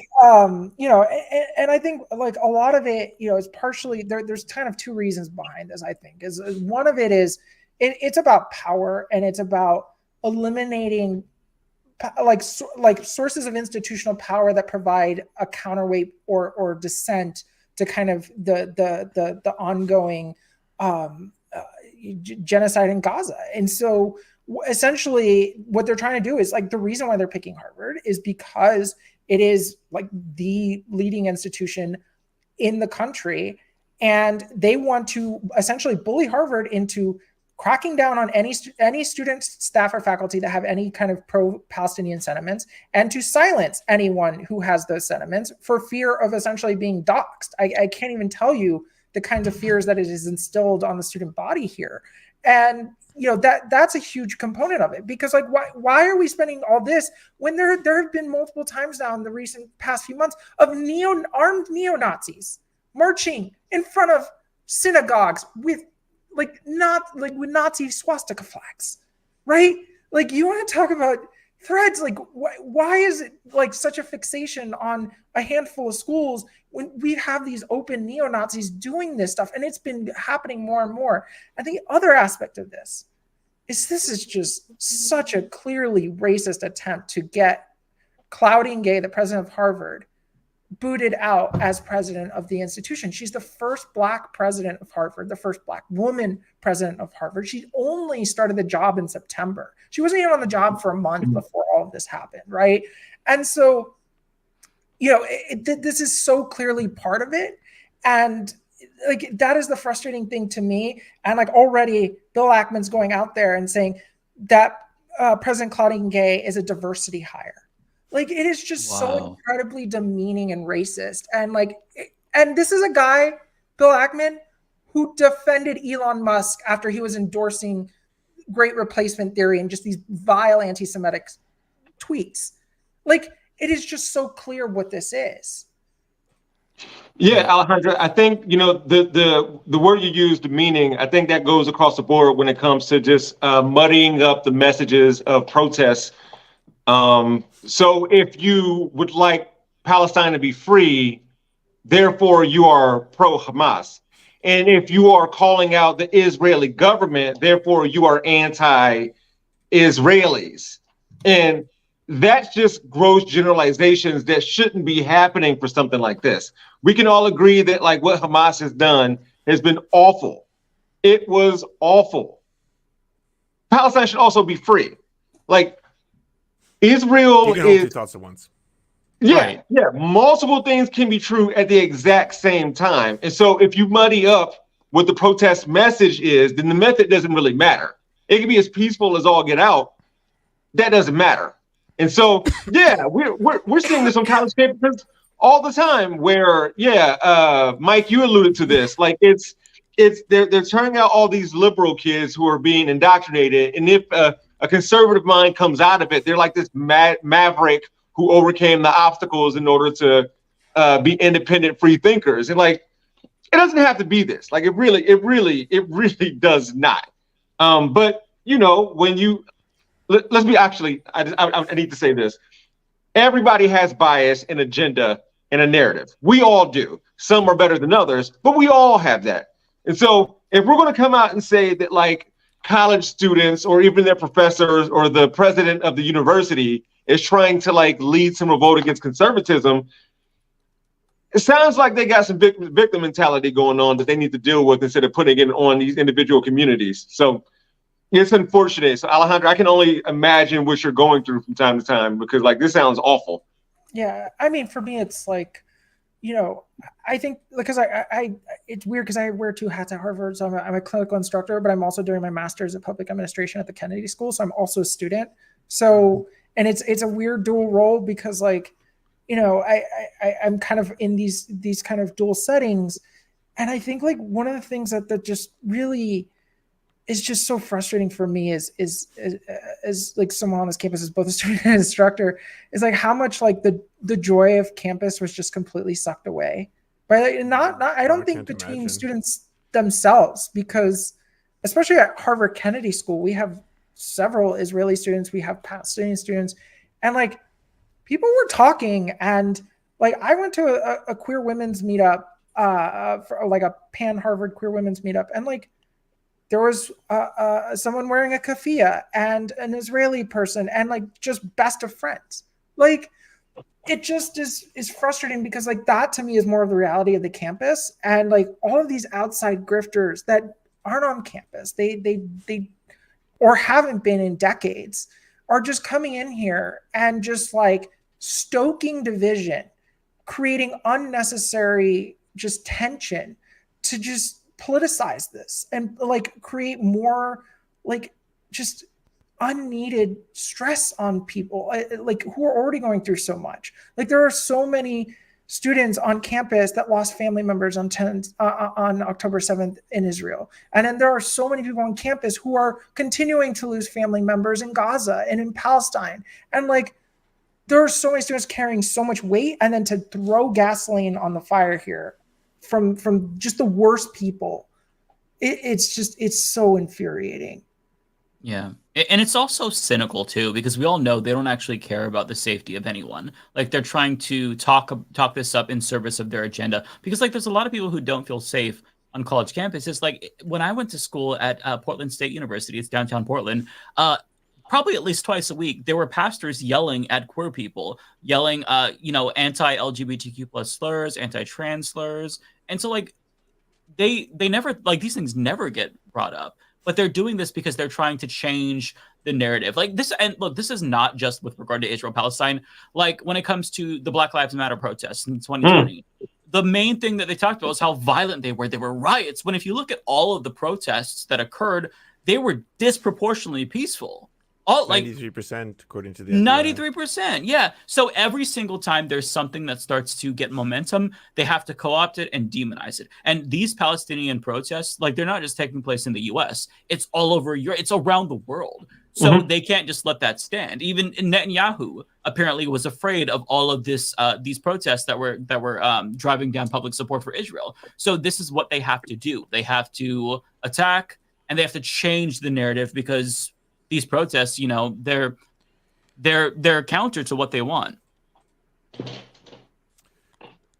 you know, and I think like a lot of it, you know, is partially there's kind of two reasons behind this. I think is one of it is it's about power, and it's about eliminating like sources of institutional power that provide a counterweight or dissent to kind of the ongoing genocide in Gaza. And so essentially what they're trying to do is like the reason why they're picking Harvard is because it is like the leading institution in the country, and they want to essentially bully Harvard into cracking down on any students, staff, or faculty that have any kind of pro-Palestinian sentiments, and to silence anyone who has those sentiments for fear of essentially being doxxed. I can't even tell you the kinds of fears that it is instilled on the student body here. And you know, that's a huge component of it, because like why are we spending all this when there have been multiple times now in the recent past few months of armed neo-Nazis marching in front of synagogues with with Nazi swastika flags, right? Like, you want to talk about threads? Like, why is it like such a fixation on a handful of schools when we have these open neo-Nazis doing this stuff, and it's been happening more and more? And the other aspect of this is just such a clearly racist attempt to get Claudine Gay, the president of Harvard, booted out as president of the institution. She's the first Black president of Harvard, the first Black woman president of Harvard. She only started the job in September. She wasn't even on the job for a month before all of this happened, right? And so, you know, this is so clearly part of it. And like, that is the frustrating thing to me. And like, already Bill Ackman's going out there and saying that President Claudine Gay is a diversity hire. Like, it is just so incredibly demeaning and racist. And like, and this is a guy, Bill Ackman, who defended Elon Musk after he was endorsing great replacement theory and just these vile anti-Semitic tweets. Like, it is just so clear what this is. Yeah, Alejandro, I think, you know, the word you used, the meaning, I think that goes across the board when it comes to just muddying up the messages of protests. So if you would like Palestine to be free, therefore you are pro-Hamas. And if you are calling out the Israeli government, therefore you are anti-Israelis. And that's just gross generalizations that shouldn't be happening for something like this. We can all agree that like what Hamas has done has been awful. It was awful. Palestine should also be free. Like, Israel You can hold two is, thoughts at once. yeah, multiple things can be true at the exact same time. And so if you muddy up what the protest message is, then the method doesn't really matter. It can be as peaceful as all get out. That doesn't matter. And so, yeah, we're seeing this on college campuses all the time where, Mike, you alluded to this. Like, they're turning out all these liberal kids who are being indoctrinated. And if a conservative mind comes out of it, they're like this maverick who overcame the obstacles in order to be independent free thinkers. And like, it doesn't have to be this. Like, it really does not. But you know, when you let's be actually, I need to say this. Everybody has bias and agenda and a narrative. We all do. Some are better than others, but we all have that. And so if we're going to come out and say that like college students or even their professors or the president of the university is trying to like lead some revolt against conservatism, it sounds like they got some victim mentality going on that they need to deal with instead of putting it on these individual communities. So it's unfortunate. So Alejandro, I can only imagine what you're going through from time to time, because like this sounds awful. Yeah, I mean, for me, it's like, you know, I think because I it's weird because I wear two hats at Harvard. So I'm a clinical instructor, but I'm also doing my master's in public administration at the Kennedy School. So I'm also a student. So, and it's a weird dual role because like, you know, I'm kind of in these kind of dual settings. And I think like one of the things that just really is just so frustrating for me is like someone on this campus is both a student and instructor, is like how much like the joy of campus was just completely sucked away. Right? And not I don't think between students themselves, because especially at Harvard Kennedy School, we have several Israeli students, we have Palestinian students, and like people were talking, and like I went to a queer women's meetup, for like a pan Harvard queer women's meetup, and like there was someone wearing a keffiyeh and an Israeli person, and like just best of friends. Like it just is frustrating because like that to me is more of the reality of the campus, and like all of these outside grifters that aren't on campus, they or haven't been in decades, are just coming in here and just like stoking division, creating unnecessary just tension to just politicize this and like create more like just unneeded stress on people like who are already going through so much. Like there are so many students on campus that lost family members on October 7th in Israel. And then there are so many people on campus who are continuing to lose family members in Gaza and in Palestine. And like, there are so many students carrying so much weight, and then to throw gasoline on the fire here from just the worst people, it's so infuriating. Yeah. And it's also cynical too, because we all know they don't actually care about the safety of anyone. Like they're trying to talk this up in service of their agenda, because like there's a lot of people who don't feel safe on college campuses. Like when I went to school at Portland State University, it's downtown Portland, probably at least twice a week, there were pastors yelling at queer people, yelling, anti-LGBTQ plus slurs, anti-trans slurs. And so like they never, like these things never get brought up. But they're doing this because they're trying to change the narrative. Like this, and look, this is not just with regard to Israel-Palestine. Like when it comes to the Black Lives Matter protests in 2020, the main thing that they talked about was how violent they were. They were riots. When if you look at all of the protests that occurred, they were disproportionately peaceful. All like 93% according to the 93%. Yeah. So every single time there's something that starts to get momentum, they have to co-opt it and demonize it. And these Palestinian protests, like they're not just taking place in the US, it's all over Europe, it's around the world. So they can't just let that stand. Even Netanyahu apparently was afraid of all of this, these protests that were driving down public support for Israel. So this is what they have to do. They have to attack, and they have to change the narrative, because these protests, they're counter to what they want.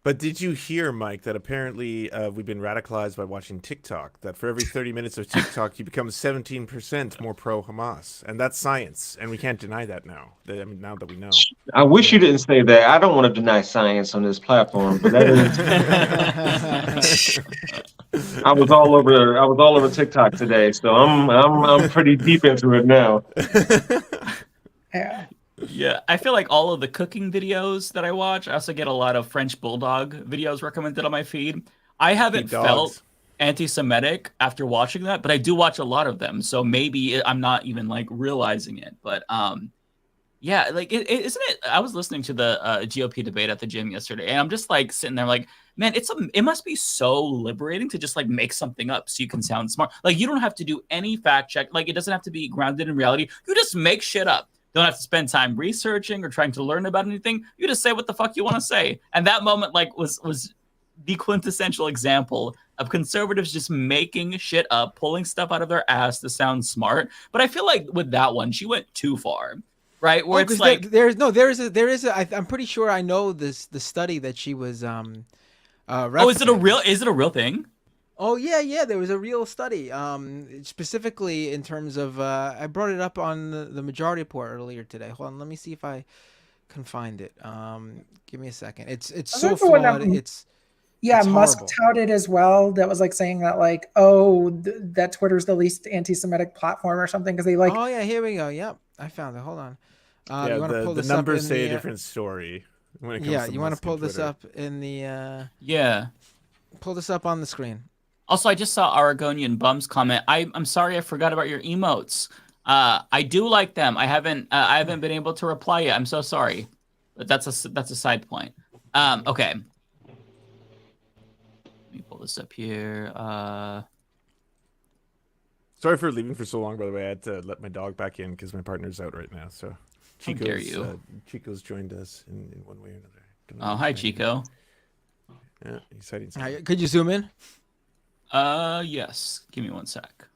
But did you hear, Mike, that apparently we've been radicalized by watching TikTok, that for every 30 minutes of TikTok, you become 17% more pro-Hamas? And that's science, and we can't deny that now. Now that we know. I wish you didn't say that. I don't want to deny science on this platform, but that is... I was all over TikTok today, so I'm pretty deep into it now. Yeah, I feel like all of the cooking videos that I watch, I also get a lot of French bulldog videos recommended on my feed. I haven't felt anti-Semitic after watching that, but I do watch a lot of them, so maybe I'm not even like realizing it. But yeah, like isn't it? I was listening to the GOP debate at the gym yesterday, and I'm just like sitting there like, man, it must be so liberating to just like make something up so you can sound smart. Like you don't have to do any fact check. Like it doesn't have to be grounded in reality. You just make shit up. Don't have to spend time researching or trying to learn about anything. You just say what the fuck you want to say. And that moment like was the quintessential example of conservatives just making shit up, pulling stuff out of their ass to sound smart. But I feel like with that one, she went too far. Right, where it's like I'm pretty sure I know the study that she was is it a real thing? Oh yeah. There was a real study, specifically in terms of. I brought it up on the Majority Report earlier today. Hold on, let me see if I can find it. Give me a second. It's Was so that the one flawed. that- It's Yeah, it's Musk horrible. touted as well. That was like saying that like, oh, that Twitter's the least anti-Semitic platform or something because they like. Oh yeah, here we go. Yep, I found it. Hold on. Yeah, you want to pull the this up numbers in say the, a different story when it comes yeah, to you want to Musk and pull this Twitter. up in the. Yeah. Pull this up on the screen. Also, I just saw Oregonian Bums comment. I'm sorry, I forgot about your emotes. I do like them. I haven't been able to reply yet. I'm so sorry, but that's a side point. Okay. Let me pull this up here. Sorry for leaving for so long, by the way. I had to let my dog back in because my partner's out right now. So How dare you. Chico's joined us in one way or another. Oh, hi, Chico. Yeah, he's hiding. Could you zoom in? Yes. Give me 1 sec.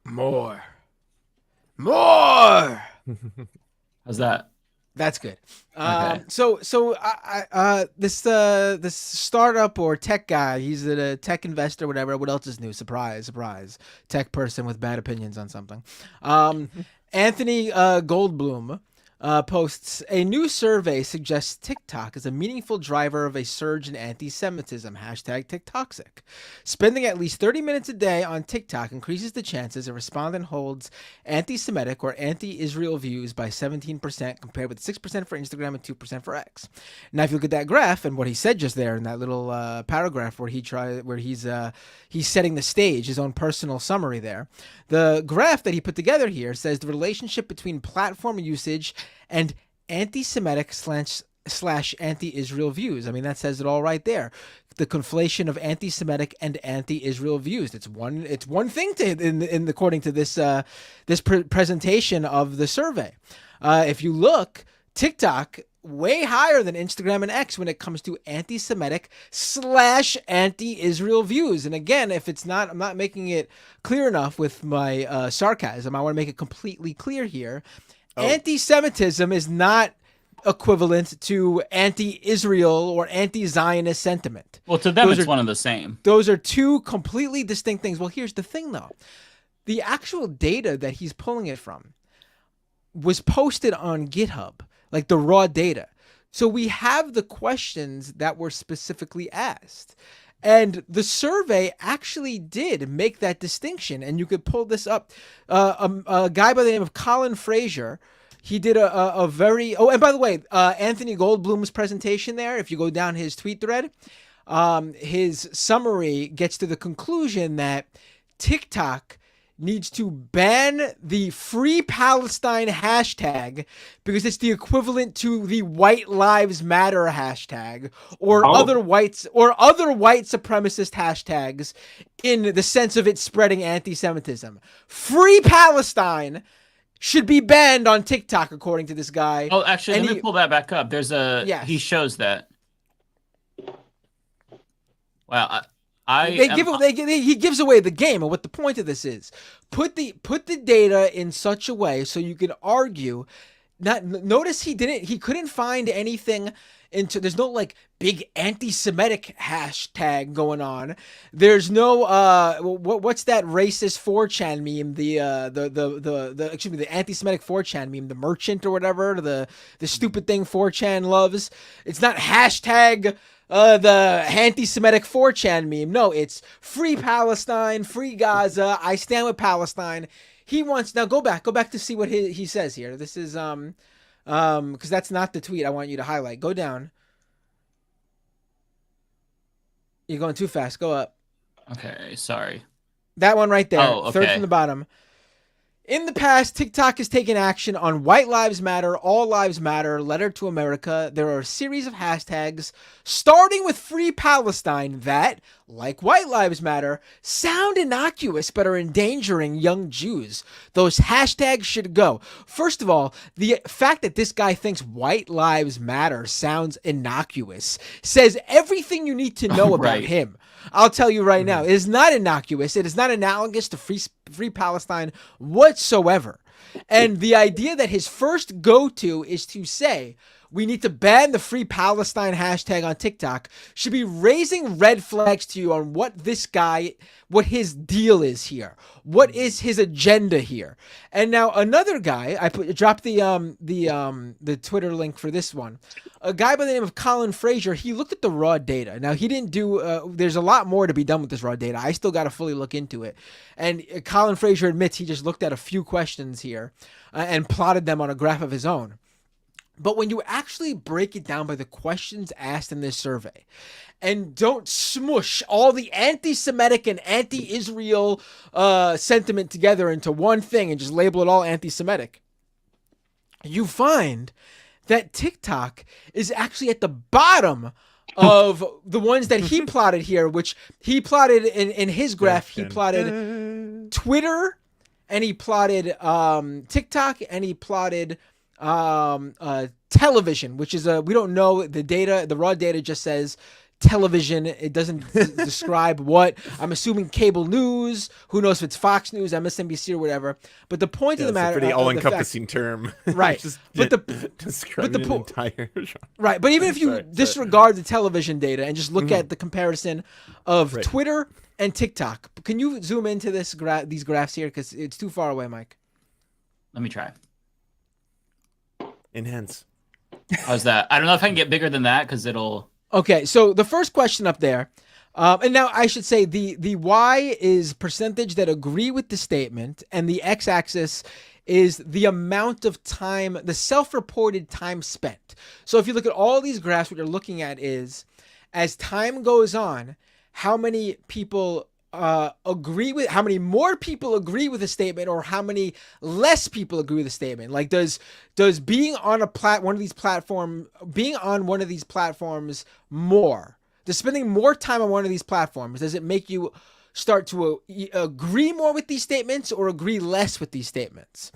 More. How's that? That's good. Okay. So this startup or tech guy, he's a tech investor, whatever. What else is new? Surprise. Tech person with bad opinions on something. Anthony Goldblum posts a new survey suggests TikTok is a meaningful driver of a surge in anti-Semitism. #TikToxic. Spending at least 30 minutes a day on TikTok increases the chances a respondent holds anti-Semitic or anti-Israel views by 17%, compared with 6% for Instagram and 2% for X. Now, if you look at that graph and what he said just there in that little paragraph where he's setting the stage, his own personal summary there, the graph that he put together here says the relationship between platform usage and anti-Semitic slash anti-Israel views. I mean, that says it all right there. The conflation of anti-Semitic and anti-Israel views. It's one thing according to this presentation of the survey. If you look, TikTok way higher than Instagram and X when it comes to anti-Semitic slash anti-Israel views. And again, I'm not making it clear enough with my sarcasm. I want to make it completely clear here. Anti-Semitism is not equivalent to anti-Israel or anti-Zionist sentiment. Well, to them, it's one and the same. Those are two completely distinct things. Well, here's the thing, though. The actual data that he's pulling it from was posted on GitHub, like the raw data. So we have the questions that were specifically asked. And the survey actually did make that distinction. And you could pull this up. A guy by the name of Colin Fraser, he did a very... Oh, and by the way, Anthony Goldblum's presentation there, if you go down his tweet thread, his summary gets to the conclusion that TikTok needs to ban the Free Palestine hashtag because it's the equivalent to the White Lives Matter hashtag or other white supremacist hashtags in the sense of it spreading anti-Semitism. Free Palestine should be banned on TikTok, according to this guy. Oh, actually, let me pull that back up. There's he shows that. Wow. He gives away the game, and what the point of this is. Put the data in such a way so you can argue. Notice he couldn't find anything there's no like big anti-Semitic hashtag going on. There's no what's that racist 4chan meme, the anti-Semitic 4chan meme, the merchant or whatever, the stupid thing 4chan loves. It's not hashtag the anti-Semitic 4chan meme. No, it's Free Palestine, Free Gaza, I stand with Palestine. He wants... Now go back to see what he says here. This is because that's not the tweet I want you to highlight. Go down. You're going too fast. Go up. Okay, sorry. That one right there. Oh, okay. Third from the bottom. In the past, TikTok has taken action on White Lives Matter, All Lives Matter, Letter to America. There are a series of hashtags, starting with Free Palestine, that, like White Lives Matter, sound innocuous but are endangering young Jews. Those hashtags should go. First of all, the fact that this guy thinks White Lives Matter sounds innocuous says everything you need to know about him. I'll tell you right now, it is not innocuous. It is not analogous to Free Palestine whatsoever. And the idea that his first go-to is to say, we need to ban the Free Palestine hashtag on TikTok should be raising red flags to you on what his deal is here. What is his agenda here? And now another guy, dropped the Twitter link for this one. A guy by the name of Colin Fraser, he looked at the raw data. Now, he didn't do, there's a lot more to be done with this raw data. I still got to fully look into it. And Colin Fraser admits he just looked at a few questions here and plotted them on a graph of his own. But when you actually break it down by the questions asked in this survey and don't smush all the anti-Semitic and anti-Israel sentiment together into one thing and just label it all anti-Semitic, you find that TikTok is actually at the bottom of the ones that he plotted here, which he plotted in his graph. He plotted Twitter, and he plotted TikTok, and he plotted television, which is we don't know the data. The raw data just says television. It doesn't describe what. I'm assuming cable news. Who knows if it's Fox News, MSNBC, or whatever. But the point of the matter, it's a pretty all-encompassing term, right? Describing an entire genre. Right. But even if you disregard the television data and just look at the comparison of Twitter and TikTok, can you zoom into these graphs here, because it's too far away, Mike? Let me try. Enhance. How's that? I don't know if I can get bigger than that because it'll. Okay, so the first question up there, and now I should say the Y is percentage that agree with the statement, and the X-axis is the amount of time, the self-reported time spent. So if you look at all these graphs, what you're looking at is, as time goes on, how many people agree with, how many more people agree with a statement, or how many less people agree with a statement. Like, does being on one of these platforms more, does spending more time on one of these platforms, does it make you start to agree more with these statements or agree less with these statements?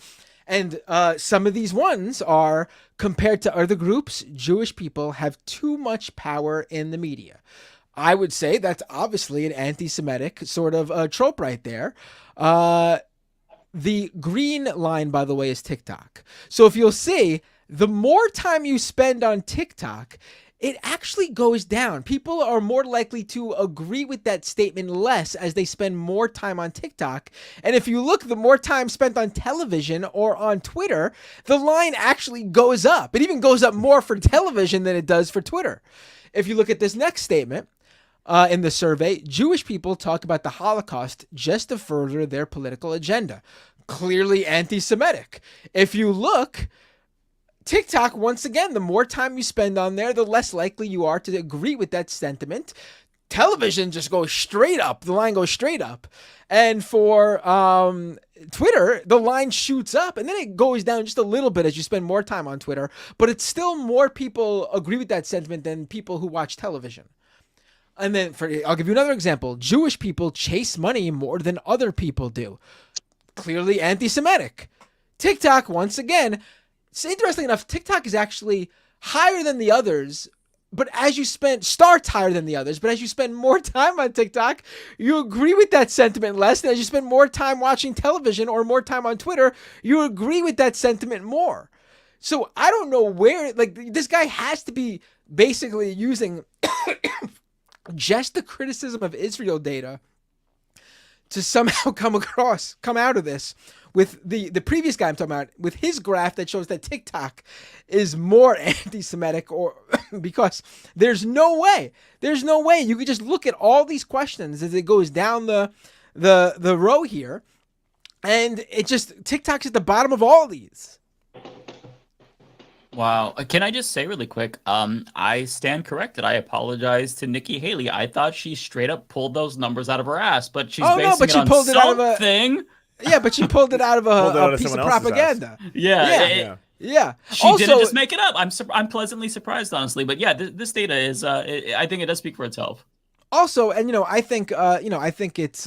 And some of these ones are, compared to other groups, Jewish people have too much power in the media. I would say that's obviously an anti-Semitic sort of trope right there. The green line, by the way, is TikTok. So if you'll see, the more time you spend on TikTok, it actually goes down. People are more likely to agree with that statement less as they spend more time on TikTok. And if you look, the more time spent on television or on Twitter, the line actually goes up. It even goes up more for television than it does for Twitter. If you look at this next statement, in the survey, Jewish people talk about the Holocaust just to further their political agenda. Clearly anti-Semitic. If you look, TikTok, once again, the more time you spend on there, the less likely you are to agree with that sentiment. Television just goes straight up. The line goes straight up. And for Twitter, the line shoots up, and then it goes down just a little bit as you spend more time on Twitter. But it's still more people agree with that sentiment than people who watch television. And then I'll give you another example. Jewish people chase money more than other people do. Clearly anti-Semitic. TikTok, once again, it's interesting enough, TikTok is actually higher than the others, but starts higher than the others, but as you spend more time on TikTok, you agree with that sentiment less, and as you spend more time watching television or more time on Twitter, you agree with that sentiment more. So I don't know where, this guy has to be basically using just the criticism of Israel data to somehow come out of this with the previous guy I'm talking about, with his graph that shows that TikTok is more anti-Semitic, or because there's no way you could just look at all these questions as it goes down the row here, and it just, TikTok's at the bottom of all these. Wow. Can I just say really quick, I stand corrected. I apologize to Nikki Haley. I thought she straight up pulled those numbers out of her ass, but she's basing it on something. Yeah, but she pulled it out of a piece of propaganda. Yeah. She didn't just make it up. I'm pleasantly surprised, honestly. But yeah, this data is, I think it does speak for itself. Also, and I think it's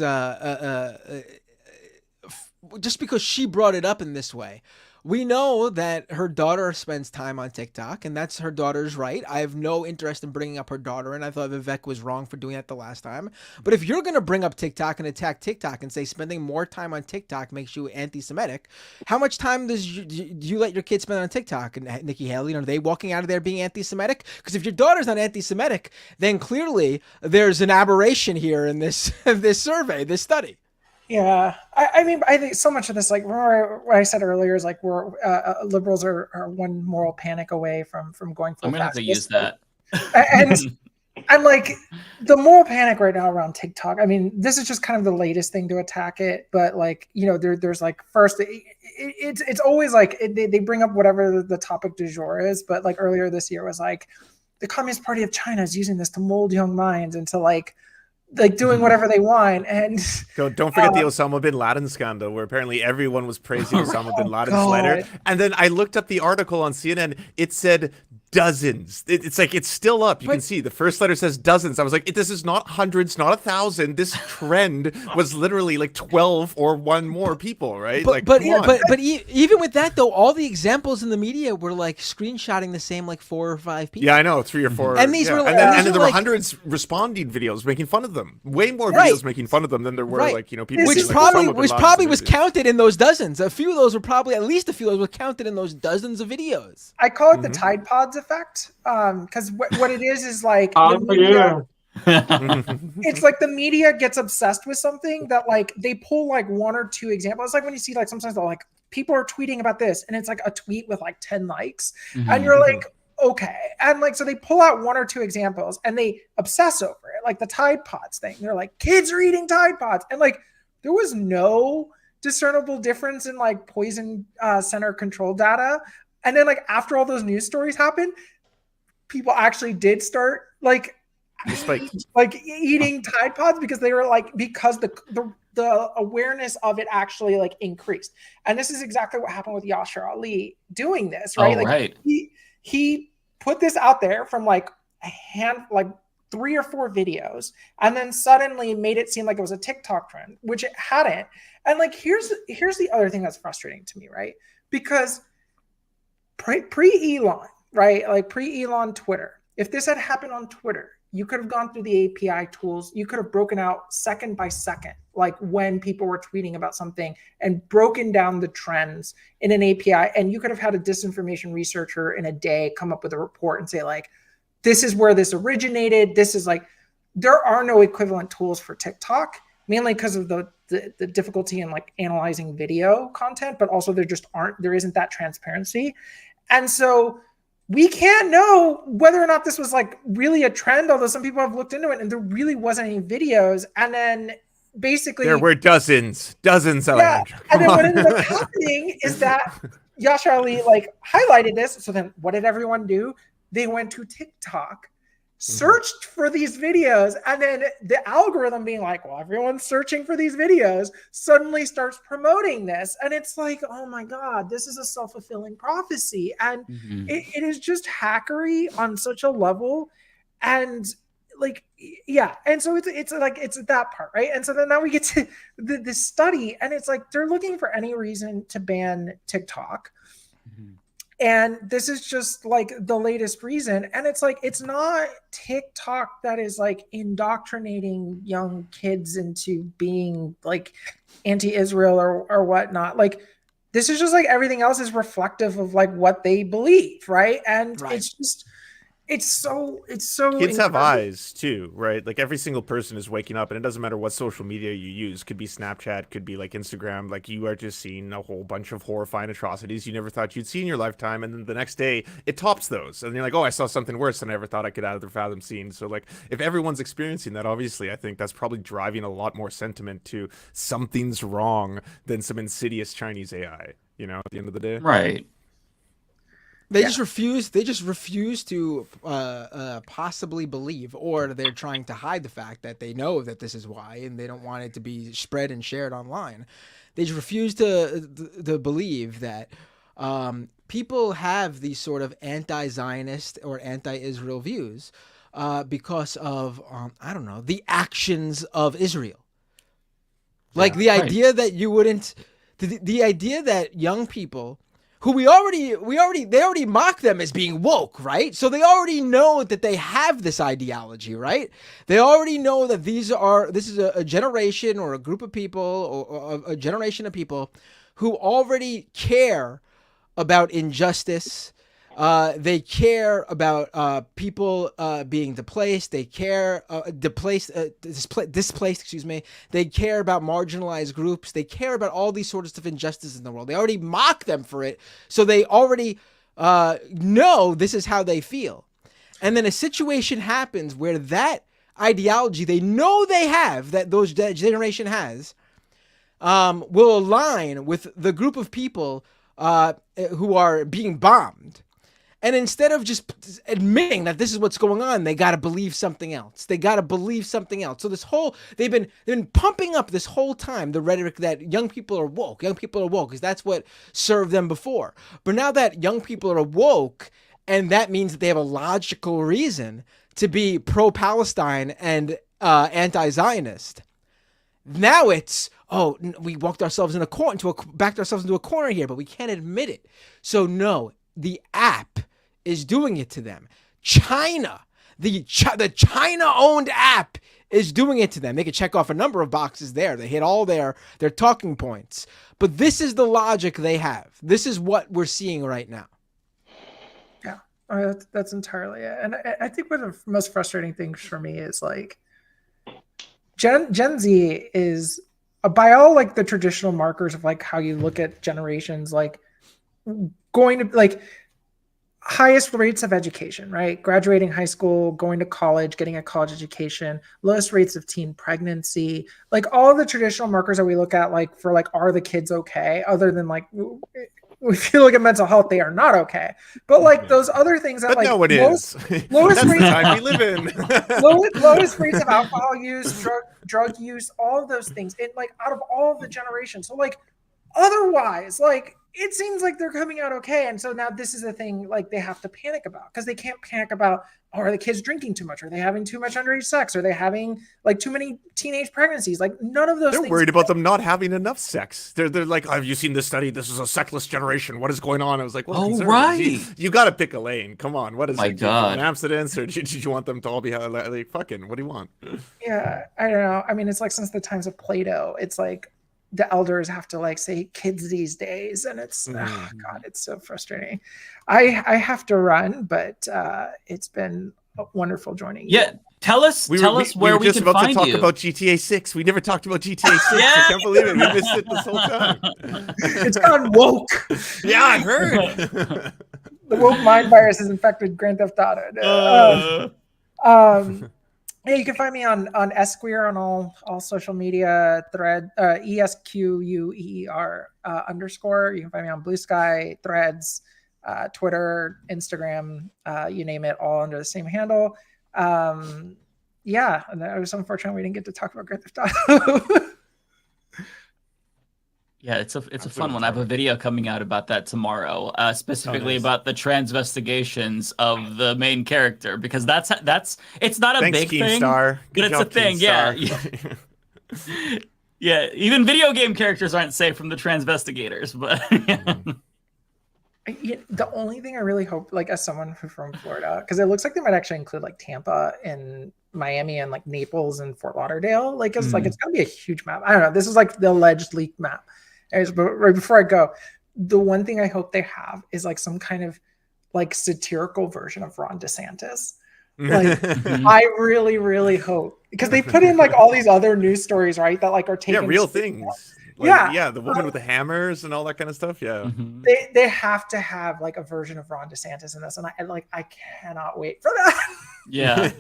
just because she brought it up in this way. We know that her daughter spends time on TikTok, and that's her daughter's right. I have no interest in bringing up her daughter, and I thought Vivek was wrong for doing that the last time. But if you're going to bring up TikTok and attack TikTok and say spending more time on TikTok makes you anti-Semitic, how much time do you let your kids spend on TikTok? And Nikki Haley, are they walking out of there being anti-Semitic? Because if your daughter's not anti-Semitic, then clearly there's an aberration here in this this survey, this study. Yeah, I mean, I think so much of this, like, remember what I said earlier, is like we're liberals are one moral panic away from going full. I'm gonna have to use that. And like the moral panic right now around TikTok. I mean, this is just kind of the latest thing to attack it, but like, you know, there's like first, it's always like they bring up whatever the topic du jour is, but like earlier this year was like the Communist Party of China is using this to mold young minds into like doing whatever they want. And don't forget the Osama bin Laden scandal, where apparently everyone was praising Osama bin Laden's letter. And then I looked up the article on CNN. It said dozens. It's like, it's still up. You can see the first letter says dozens. I was like, this is not hundreds, not 1,000. This trend was literally like 12 or one more people, right? But even with that though, all the examples in the media were like screenshotting the same like 4 or 5 people. Yeah, I know, 3 or 4. And these were, and then there were hundreds responding videos making fun of them. Way more videos making fun of them than there were like, you know, people. Which probably was counted in those dozens. A few of those were probably, at least a few of those were counted in those dozens of videos. I call it the Tide Pods effect, because what it is like it's like the media gets obsessed with something that like they pull like 1 or 2 examples. It's like when you see like sometimes they're like people are tweeting about this and it's like a tweet with like 10 likes and you're like, okay. And like, so they pull out 1 or 2 examples and they obsess over it. Like the Tide Pods thing. They're like, kids are eating Tide Pods. And like, there was no discernible difference in like poison center control data. And then like after all those news stories happened, people actually did start like eating Tide Pods because they were like, because the awareness of it actually like increased. And this is exactly what happened with Yashar Ali doing this, right? He put this out there from like like 3 or 4 videos and then suddenly made it seem like it was a TikTok trend, which it hadn't. And like, here's the other thing that's frustrating to me, right? Because pre-Elon, right? Like pre-Elon Twitter, if this had happened on Twitter, you could have gone through the API tools. You could have broken out second by second, like when people were tweeting about something and broken down the trends in an API. And you could have had a disinformation researcher in a day come up with a report and say like, this is where this originated. This is like, there are no equivalent tools for TikTok, mainly because of the difficulty in like analyzing video content, but also there isn't that transparency. And so we can't know whether or not this was like really a trend, although some people have looked into it and there really wasn't any videos. And then basically there were dozens. Yeah. And then what ended up happening is that Yashar Ali like highlighted this. So then what did everyone do? They went to TikTok, searched for these videos, and then the algorithm being like, well, everyone's searching for these videos, suddenly starts promoting this. And it's like, oh my God, this is a self-fulfilling prophecy. And it is just hackery on such a level. And like, yeah. And so it's that part, right? And so then now we get to this study, and it's like, they're looking for any reason to ban TikTok. And this is just like the latest reason. And it's like, it's not TikTok that is like indoctrinating young kids into being like anti-Israel or whatnot. Like, this is just like everything else is reflective of like what they believe. Right. And it's just, it's so kids have eyes too, right? Like every single person is waking up, and it doesn't matter what social media you use. Could be Snapchat, could be like Instagram. Like you are just seeing a whole bunch of horrifying atrocities you never thought you'd see in your lifetime, and then the next day it tops those, and you're like, oh, I saw something worse than I ever thought I could out of the fathom seeing. So like, if everyone's experiencing that, obviously, I think that's probably driving a lot more sentiment to something's wrong than some insidious Chinese AI. You know, at the end of the day, right? They just refuse. They just refuse to possibly believe, or they're trying to hide the fact that they know that this is why, and they don't want it to be spread and shared online. They just refuse to believe that people have these sort of anti-Zionist or anti-Israel views because of I don't know, the actions of Israel. Like the idea that you wouldn't. the idea that young people who they already mock them as being woke, right? So they already know that they have this ideology, right? They already know that this is a generation or a group of people or a generation of people who already care about injustice. They care about people being displaced. They care displaced. Excuse me. They care about marginalized groups. They care about all these sorts of injustices in the world. They already mock them for it, so they already know this is how they feel. And then a situation happens where that ideology they know they have, that generation has, will align with the group of people who are being bombed. And instead of just admitting that this is what's going on, they got to believe something else. So they've been pumping up this whole time the rhetoric that young people are woke, because that's what served them before. But now that young people are woke, and that means that they have a logical reason to be pro-Palestine and anti-Zionist. Now it's, we backed ourselves into a corner here, but we can't admit it. So no, the app is doing it to them. China, the China-owned app is doing it to them. They could check off a number of boxes there. They hit all their talking points. But this is the logic they have. This is what we're seeing right now. Yeah, that's entirely it. And I think one of the most frustrating things for me is like Gen Z is, by all like the traditional markers of like how you look at generations, like going to like highest rates of education, right? Graduating high school, going to college, getting a college education, lowest rates of teen pregnancy, like all the traditional markers that we look at, like for like, are the kids okay? Other than like, if you look at mental health, they are not okay. But like those other things that but like no one lowest is. Lowest That's rates the time we live in. lowest rates of alcohol use, drug use, all of those things. It like out of all of the generations. So like otherwise, like it seems like they're coming out okay. And so now this is the thing like they have to panic about, because they can't panic about, are the kids drinking too much? Are they having too much underage sex? Are they having like too many teenage pregnancies? Like none of those They're things. worried about them not having enough sex. They're like, have you seen this study? This is a sexless generation. What is going on? I was like, well, you got to pick a lane. Come on. What is it? Do you want abstinence, or did you want them to all be like fucking? What do you want? Yeah, I don't know. I mean, it's like since the times of Plato, it's like the elders have to like say kids these days, and it's oh god, it's so frustrating. I have to run, but it's been wonderful joining you. Yeah, tell us where we were just can about find to talk you. about GTA 6. We never talked about GTA 6. I can't believe it. We missed it this whole time. It's gone woke. Yeah, I heard. The woke mind virus has infected Grand Theft Auto. Yeah, you can find me on Esquire on all social media thread, ESQUEER _. You can find me on Blue Sky, Threads, Twitter, Instagram, you name it, all under the same handle. Yeah, and it was unfortunate we didn't get to talk about Grand Theft Auto. Yeah, it's a fun one. I have a video coming out about that tomorrow, specifically about the transvestigations of the main character, because that's it's not a big thing, but it's a thing. Yeah. Yeah, even video game characters aren't safe from the transvestigators, but the only thing I really hope, like as someone from Florida, because it looks like they might actually include like Tampa and Miami and like Naples and Fort Lauderdale. Like it's like it's gonna be a huge map. I don't know. This is like the alleged leaked map. But right before I go, the one thing I hope they have is like some kind of like satirical version of Ron DeSantis. Like I really, really hope, because they put in like all these other news stories, right? That like are taking real things. Like, yeah, the woman with the hammers and all that kind of stuff. Yeah, they have to have like a version of Ron DeSantis in this, and I cannot wait for that. Yeah.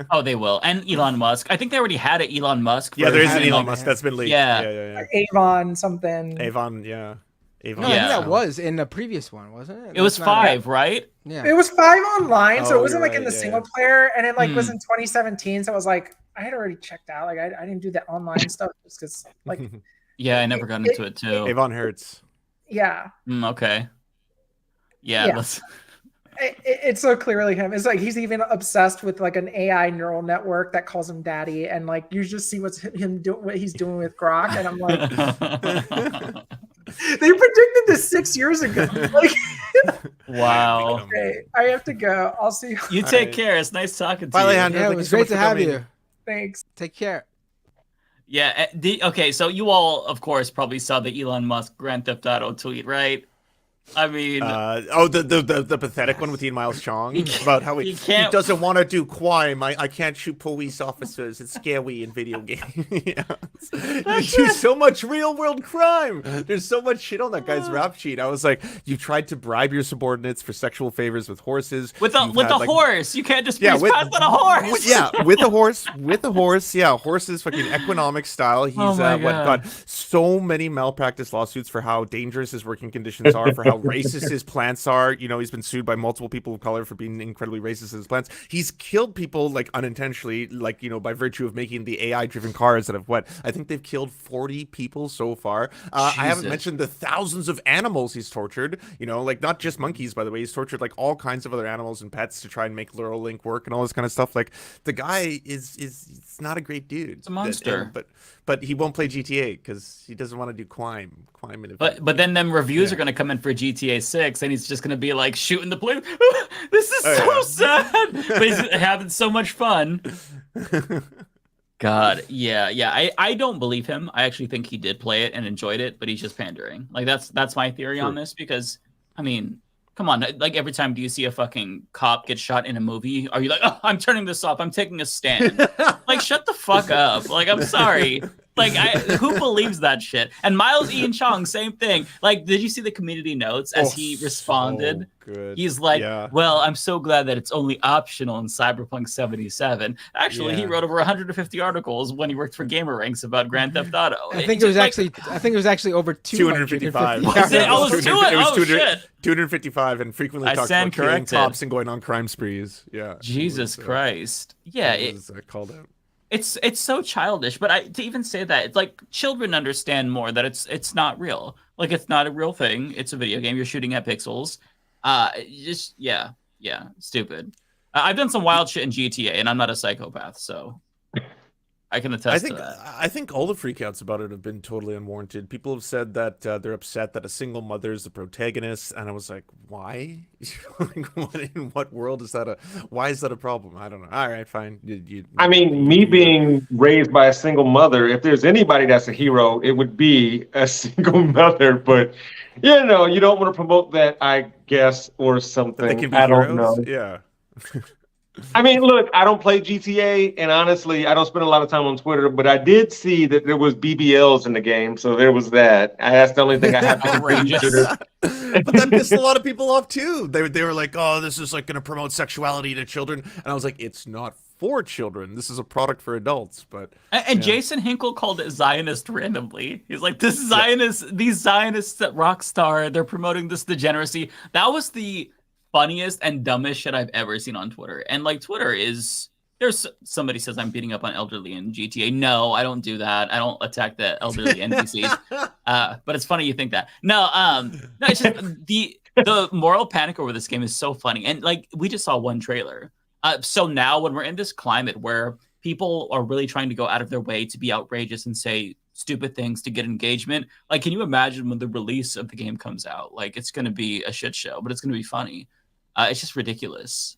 Oh, they will. And Elon Musk. I think they already had it. Elon Musk. Yeah, there is an Elon Musk that's been leaked. Yeah. Like Avon something. Avon, yeah. Avon. No, I think that was in the previous one, wasn't it? It was 5, right? Yeah. It was 5 online, so it wasn't like right, in the single player, and it like was in 2017. So it was like I had already checked out. Like I didn't do the online stuff just because like. Yeah, I never got into it too. Avon Hertz. Yeah. Okay. Yeah. It's so clearly him. It's like he's even obsessed with like an AI neural network that calls him daddy, and like you just see what he's doing with Grok, and I'm like, They predicted this 6 years ago. Like, Wow. okay, I have to go. I'll see You take care. It's nice talking to Bye, you. Alejandro. Yeah, it Thank you was so great much to for have coming. you. Thanks. Take care. Yeah. Okay. So you all, of course, probably saw the Elon Musk Grand Theft Auto tweet, right? I mean, the pathetic one with Ian Miles Chong about how he doesn't want to do crime. I can't shoot police officers. It's scary in video games. You do so much real world crime. There's so much shit on that guy's rap sheet. I was like, you tried to bribe your subordinates for sexual favors with horses. with a horse. You can't just breeze past on a horse. With a horse. With a horse. Yeah, horses, fucking economic style. He's got so many malpractice lawsuits for how dangerous his working conditions are, for how racist his plants are. You know, he's been sued by multiple people of color for being incredibly racist in his plants. He's killed people like unintentionally, like, you know, by virtue of making the AI-driven cars that have I think they've killed 40 people so far. I haven't mentioned the thousands of animals he's tortured. You know, like not just monkeys, by the way. He's tortured like all kinds of other animals and pets to try and make Neuralink work and all this kind of stuff. Like the guy is not a great dude. It's a monster. But he won't play GTA because he doesn't want to do crime. But then them reviews are going to come in for GTA 6, and he's just going to be like shooting the plane. This is so sad, but he's having so much fun. God, yeah. I don't believe him. I actually think he did play it and enjoyed it, but he's just pandering. Like that's my theory on this, because I mean, come on, like every time do you see a fucking cop get shot in a movie, are you like, oh, I'm turning this off, I'm taking a stand? Like, shut the fuck up. Like, I'm sorry. Like, who believes that shit? And Miles Ian Chong, same thing. Like, did you see the community notes as he responded? So good. He's like, well, I'm so glad that it's only optional in Cyberpunk 77. Actually, he wrote over 150 articles when he worked for GamerRanks about Grand Theft Auto. I think it was actually over 255. 255, and frequently talked about killing cops and going on crime sprees. Yeah. Jesus Christ. Yeah. It was called out. It's so childish, but to even say that, it's like children understand more that it's not real. Like, it's not a real thing. It's a video game. You're shooting at pixels. Stupid. I've done some wild shit in GTA, and I'm not a psychopath, so I can attest to that. I think all the freakouts about it have been totally unwarranted. People have said that they're upset that a single mother is the protagonist, and I was like, why? In what world is that why is that a problem? I don't know. All right, fine. I mean, me being raised by a single mother, if there's anybody that's a hero, it would be a single mother. But, you know, you don't want to promote that, I guess, or something. They can be I heroes? don't know. Yeah. I mean, look, I don't play GTA, and honestly, I don't spend a lot of time on Twitter, but I did see that there was BBLs in the game, so there was that. That's the only thing I have to consider. But that pissed a lot of people off too. They were like, oh, this is like going to promote sexuality to children, and I was like, it's not for children. This is a product for adults. But Jason Hinkle called it Zionist randomly. He's like, this Zionist, these Zionists at Rockstar, they're promoting this degeneracy. That was the funniest and dumbest shit I've ever seen on Twitter. And like, Twitter is, there's somebody says I'm beating up on elderly in GTA. No, I don't do that. I don't attack the elderly NPCs. But it's funny you think that. No, it's just the moral panic over this game is so funny. And like, we just saw one trailer. So now when we're in this climate where people are really trying to go out of their way to be outrageous and say stupid things to get engagement, like, can you imagine when the release of the game comes out? Like, it's going to be a shit show, but it's going to be funny. It's just ridiculous.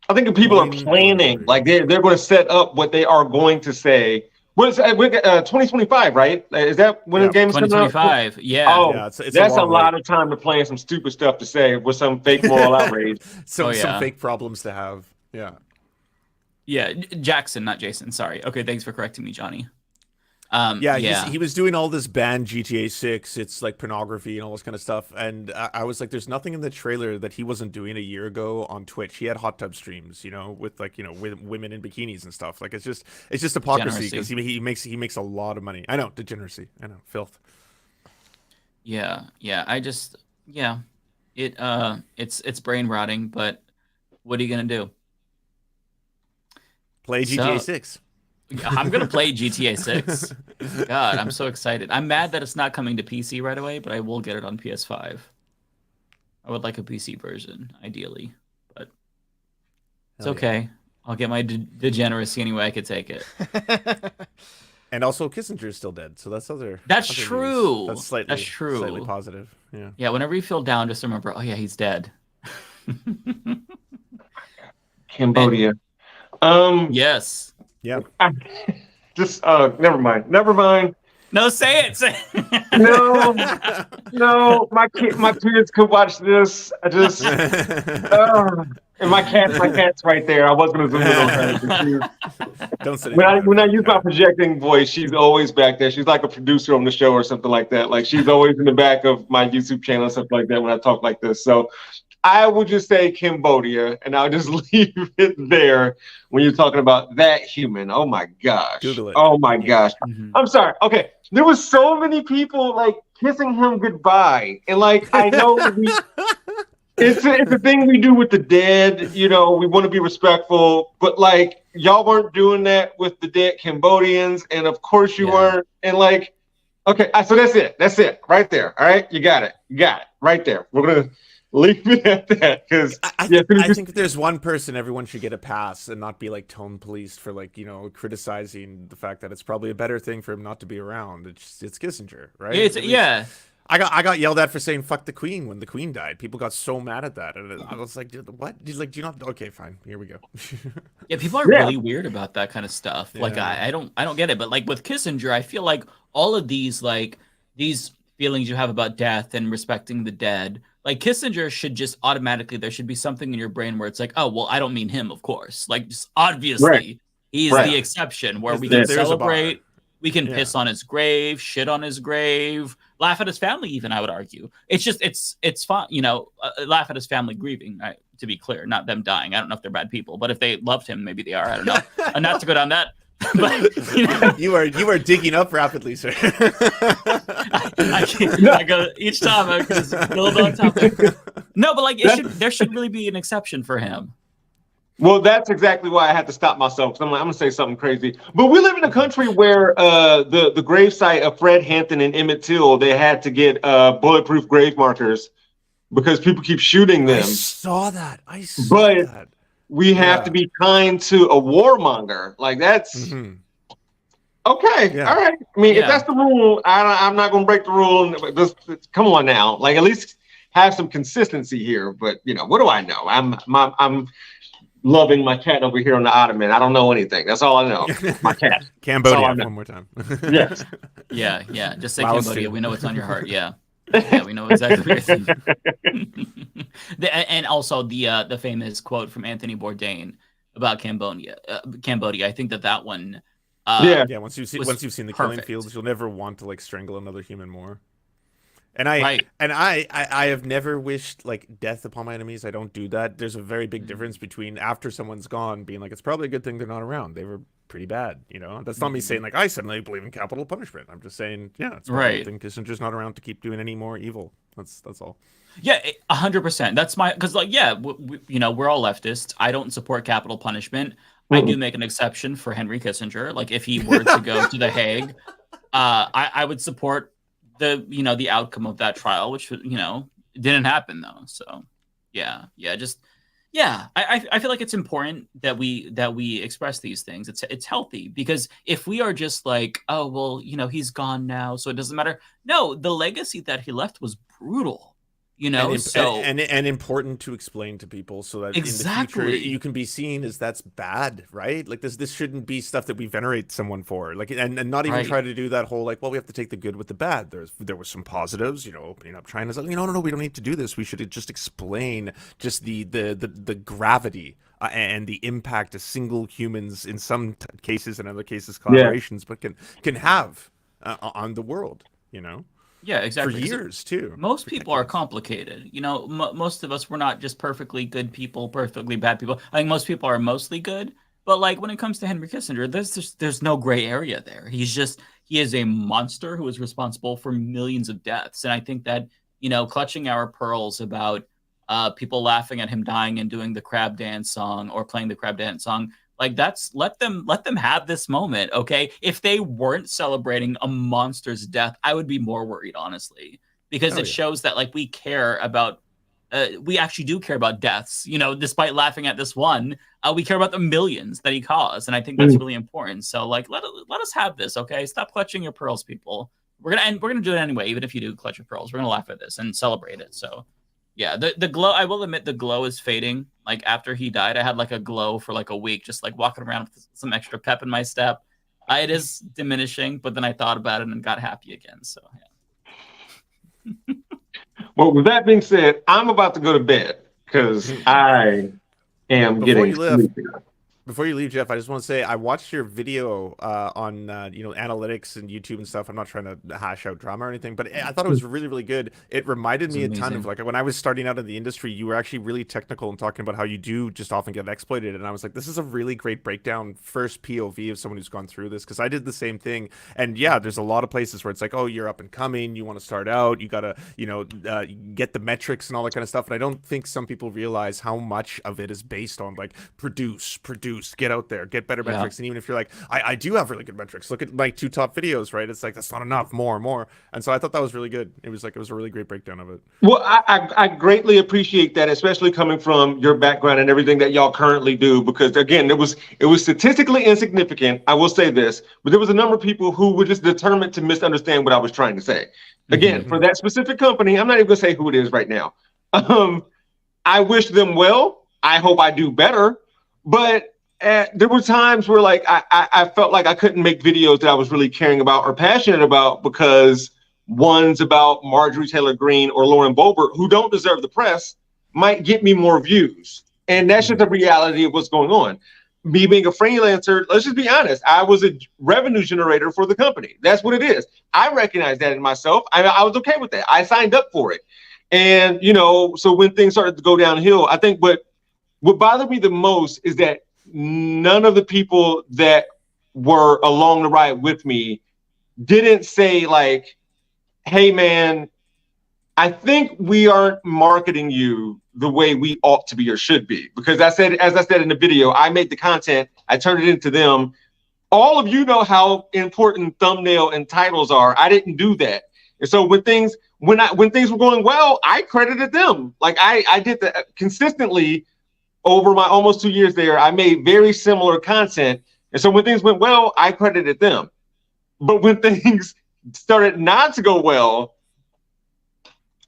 I think if people are planning, like they're going to set up what they are going to say. What is 2025, right? Is that when the game's coming out? 2025, yeah. Oh, yeah, it's that's a lot of time to plan some stupid stuff to say with some fake moral outrage. Some fake problems to have. Yeah. Yeah, Jackson, not Jason. Sorry. Okay, thanks for correcting me, Johnny. He was doing all this banned GTA 6. It's like pornography and all this kind of stuff. And I was like, there's nothing in the trailer that he wasn't doing a year ago on Twitch. He had hot tub streams, you know, with like, you know, with women in bikinis and stuff. Like, it's just hypocrisy because he makes a lot of money. I know, degeneracy. I know, filth. Yeah. It's brain rotting, but what are you gonna do? Play GTA 6. I'm gonna play GTA 6. God, I'm so excited. I'm mad that it's not coming to PC right away, but I will get it on PS5. I would like a PC version, ideally, but it's okay. I'll get my degeneracy any way I could take it. And also Kissinger is still dead, so that's other. That's other true. News. That's slightly. That's true. Slightly positive. Yeah. Yeah. Whenever you feel down, just remember, oh yeah, he's dead. Cambodia. Yes. Yeah. Just never mind. Never mind. No, say it. Say it. No. My kids could watch this. I just and my cat's right there. I was gonna zoom in on her. Don't say when I use my projecting voice, she's always back there. She's like a producer on the show or something like that. Like she's always in the back of my YouTube channel and stuff like that when I talk like this. So I would just say Cambodia, and I'll just leave it there when you're talking about that human. Oh my gosh. Google it. Oh my gosh. I'm sorry. Okay. There was so many people like kissing him goodbye. And like I know it's a thing we do with the dead, you know, we want to be respectful, but like y'all weren't doing that with the dead Cambodians, and of course you weren't. And like, okay, so that's it right there. All right, you got it right there. We're gonna leave it at that, because I think if there's one person, everyone should get a pass and not be like tone policed for like, you know, criticizing the fact that it's probably a better thing for him not to be around. It's Kissinger, right? Yeah. I got yelled at for saying fuck the Queen when the Queen died. People got so mad at that, and I was like, what? He's like, do you not? Okay, fine, here we go. Yeah, people are really weird about that kind of stuff. Yeah. Like I don't get it, but like with Kissinger, I feel like all of these feelings you have about death and respecting the dead, like Kissinger should just automatically, there should be something in your brain where it's like, oh well, I don't mean him, of course. Like just obviously he's the exception where we can celebrate. We can piss on his grave, shit on his grave, laugh at his family. Even I would argue, it's just it's fun, you know. Laugh at his family grieving. To be clear, not them dying. I don't know if they're bad people, but if they loved him, maybe they are. I don't know. Not to go down that. But, you know. you are digging up rapidly, sir. I go each time because build on topic. No, but like there should really be an exception for him. Well, that's exactly why I had to stop myself. I'm gonna say something crazy. But we live in a country where the gravesite of Fred Hampton and Emmett Till, they had to get bulletproof grave markers because people keep shooting them. I saw that. But we have to be kind to a warmonger. Like that's okay. All right. I mean, if that's the rule, I'm not gonna break the rule. Just come on now. Like at least have some consistency here. But you know, what do I know? I'm loving my cat over here on the ottoman. I don't know anything. That's all I know. My cat. Cambodia one more time. Yes. Yeah. Just say Cambodia. We know what's on your heart. Yeah. Yeah, we know exactly what you're thinking. And also the famous quote from Anthony Bourdain about Cambodia. I think that one. Once you've seen the killing fields, you'll never want to like strangle another human more. And I have never wished like death upon my enemies. I don't do that. There's a very big difference between after someone's gone being like, it's probably a good thing they're not around. They were pretty bad, you know. That's not me saying like I suddenly believe in capital punishment. I'm just saying, it's probably a good thing Kissinger's not around to keep doing any more evil. That's all. Yeah, 100%. That's because like you know, we're all leftists. I don't support capital punishment. I do make an exception for Henry Kissinger. Like if he were to go to The Hague, I would support the outcome of that trial, which didn't happen though. So I feel like it's important that we express these things. It's healthy, because if we are just like, oh well, he's gone now, so it doesn't matter. No, the legacy that he left was brutal. And important to explain to people so that in the future you can be seen as that's bad, right? Like this shouldn't be stuff that we venerate someone for, like, and not even try to do that whole like, well, we have to take the good with the bad. There was some positives, opening up China's like, no, we don't need to do this. We should just explain just the gravity and the impact of single humans in some cases, in other cases collaborations, but can have on the world, Yeah, exactly. For years, too. Most people are complicated. Most of us, we're not just perfectly good people, perfectly bad people. I think most people are mostly good. But like when it comes to Henry Kissinger, there's no gray area there. He is a monster who is responsible for millions of deaths. And I think that, clutching our pearls about people laughing at him dying and doing the crab dance song or playing the crab dance song, like let them have this moment, okay? If they weren't celebrating a monster's death, I would be more worried, honestly, because it shows that like we care about we actually do care about deaths. You know, despite laughing at this one, we care about the millions that he caused, and I think that's really important. So, like, let us have this, okay? Stop clutching your pearls, people. We're gonna do it anyway, even if you do clutch your pearls. We're gonna laugh at this and celebrate it. So, yeah, the glow. I will admit the glow is fading. Like after he died, I had like a glow for like a week, just like walking around with some extra pep in my step. It is diminishing, but then I thought about it and got happy again. So, yeah. Well, with that being said, I'm about to go to bed because I am getting sleepy. Before you leave, Jeff, I just want to say I watched your video on analytics and YouTube and stuff. I'm not trying to hash out drama or anything, but I thought it was really, really good. It reminded me a ton of like when I was starting out in the industry. You were actually really technical and talking about how you do just often get exploited, and I was like, this is a really great breakdown, first POV of someone who's gone through this, because I did the same thing. And yeah, there's a lot of places where it's like, oh, you're up and coming, you want to start out, you gotta get the metrics and all that kind of stuff. And I don't think some people realize how much of it is based on like produce, get out there, get better metrics. And even if you're like, I do have really good metrics, look at my 2 top videos, right? It's like, that's not enough, more. And so I thought that was really good. It was a really great breakdown of it. Well, I greatly appreciate that, especially coming from your background and everything that y'all currently do, because again, it was statistically insignificant, I will say this, but there was a number of people who were just determined to misunderstand what I was trying to say. Again, for that specific company, I'm not even gonna say who it is right now. I wish them well. I hope I do better, but there were times where like I felt like I couldn't make videos that I was really caring about or passionate about because ones about Marjorie Taylor Greene or Lauren Boebert, who don't deserve the press, might get me more views. And that's just the reality of what's going on. Me being a freelancer, let's just be honest, I was a revenue generator for the company. That's what it is. I recognize that in myself. I was okay with that. I signed up for it. And, so when things started to go downhill, I think what bothered me the most is that none of the people that were along the ride with me didn't say like, hey man, I think we aren't marketing you the way we ought to be or should be. Because as I said in the video, I made the content, I turned it into them. All of you know how important thumbnail and titles are. I didn't do that. And so when things were going well, I credited them. Like I did that consistently. Over my almost 2 years there, I made very similar content. And so when things went well, I credited them. But when things started not to go well,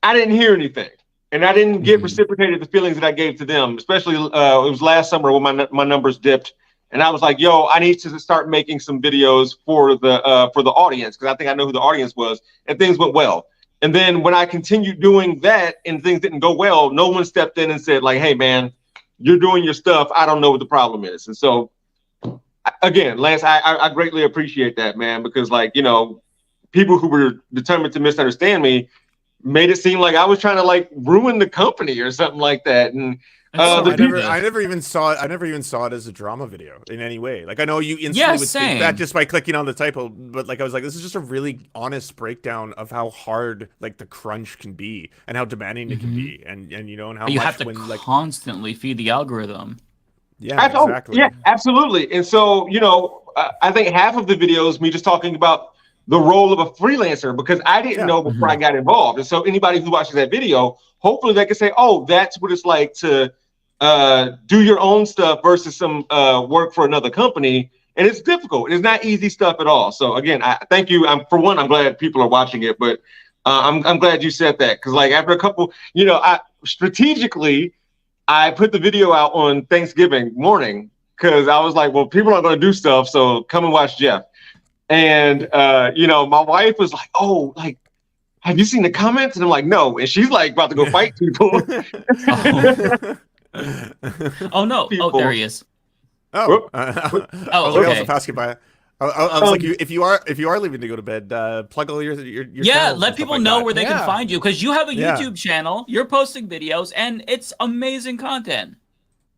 I didn't hear anything. And I didn't get reciprocated the feelings that I gave to them, especially it was last summer when my numbers dipped. And I was like, yo, I need to start making some videos for the audience, because I think I know who the audience was. And things went well. And then when I continued doing that and things didn't go well, no one stepped in and said like, hey, man, you're doing your stuff. I don't know what the problem is. And so, again, Lance, I greatly appreciate that, man, because like, people who were determined to misunderstand me made it seem like I was trying to like ruin the company or something like that. And I never even saw it as a drama video in any way. Like I know you instantly would think that just by clicking on the title, but like I was like, this is just a really honest breakdown of how hard like the crunch can be and how demanding it can be, and and how you much have to constantly feed the algorithm. Yeah, exactly. Yeah, absolutely. And so I think half of the video is me just talking about the role of a freelancer, because I didn't know before I got involved. And so anybody who watches that video, hopefully they can say, oh, that's what it's like to do your own stuff versus some work for another company. And it's difficult. It's not easy stuff at all. So again, I thank you. I'm glad people are watching it, but I'm glad you said that, because like after a couple, I strategically I put the video out on Thanksgiving morning because I was like, well, people aren't going to do stuff, so come and watch Jeff. And my wife was like, oh, like, have you seen the comments? And I'm like, no. And she's like about to go fight people. Oh no! People. Oh, there he is. Oh, okay. I was passing by. I was like, if you are leaving to go to bed, plug all your let people know where they can find you, because you have a YouTube channel, you're posting videos, and it's amazing content.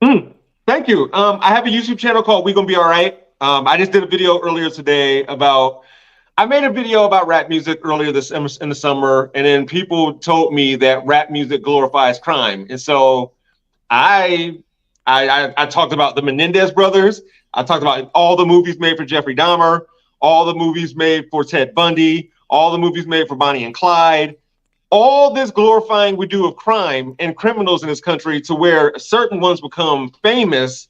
Thank you. I have a YouTube channel called We Gonna Be All Right. I just did a video earlier today I made a video about rap music earlier in the summer, and then people told me that rap music glorifies crime, and so I talked about the Menendez brothers. I talked about all the movies made for Jeffrey Dahmer, all the movies made for Ted Bundy, all the movies made for Bonnie and Clyde. all this glorifying we do of crime and criminals in this country to where certain ones become famous,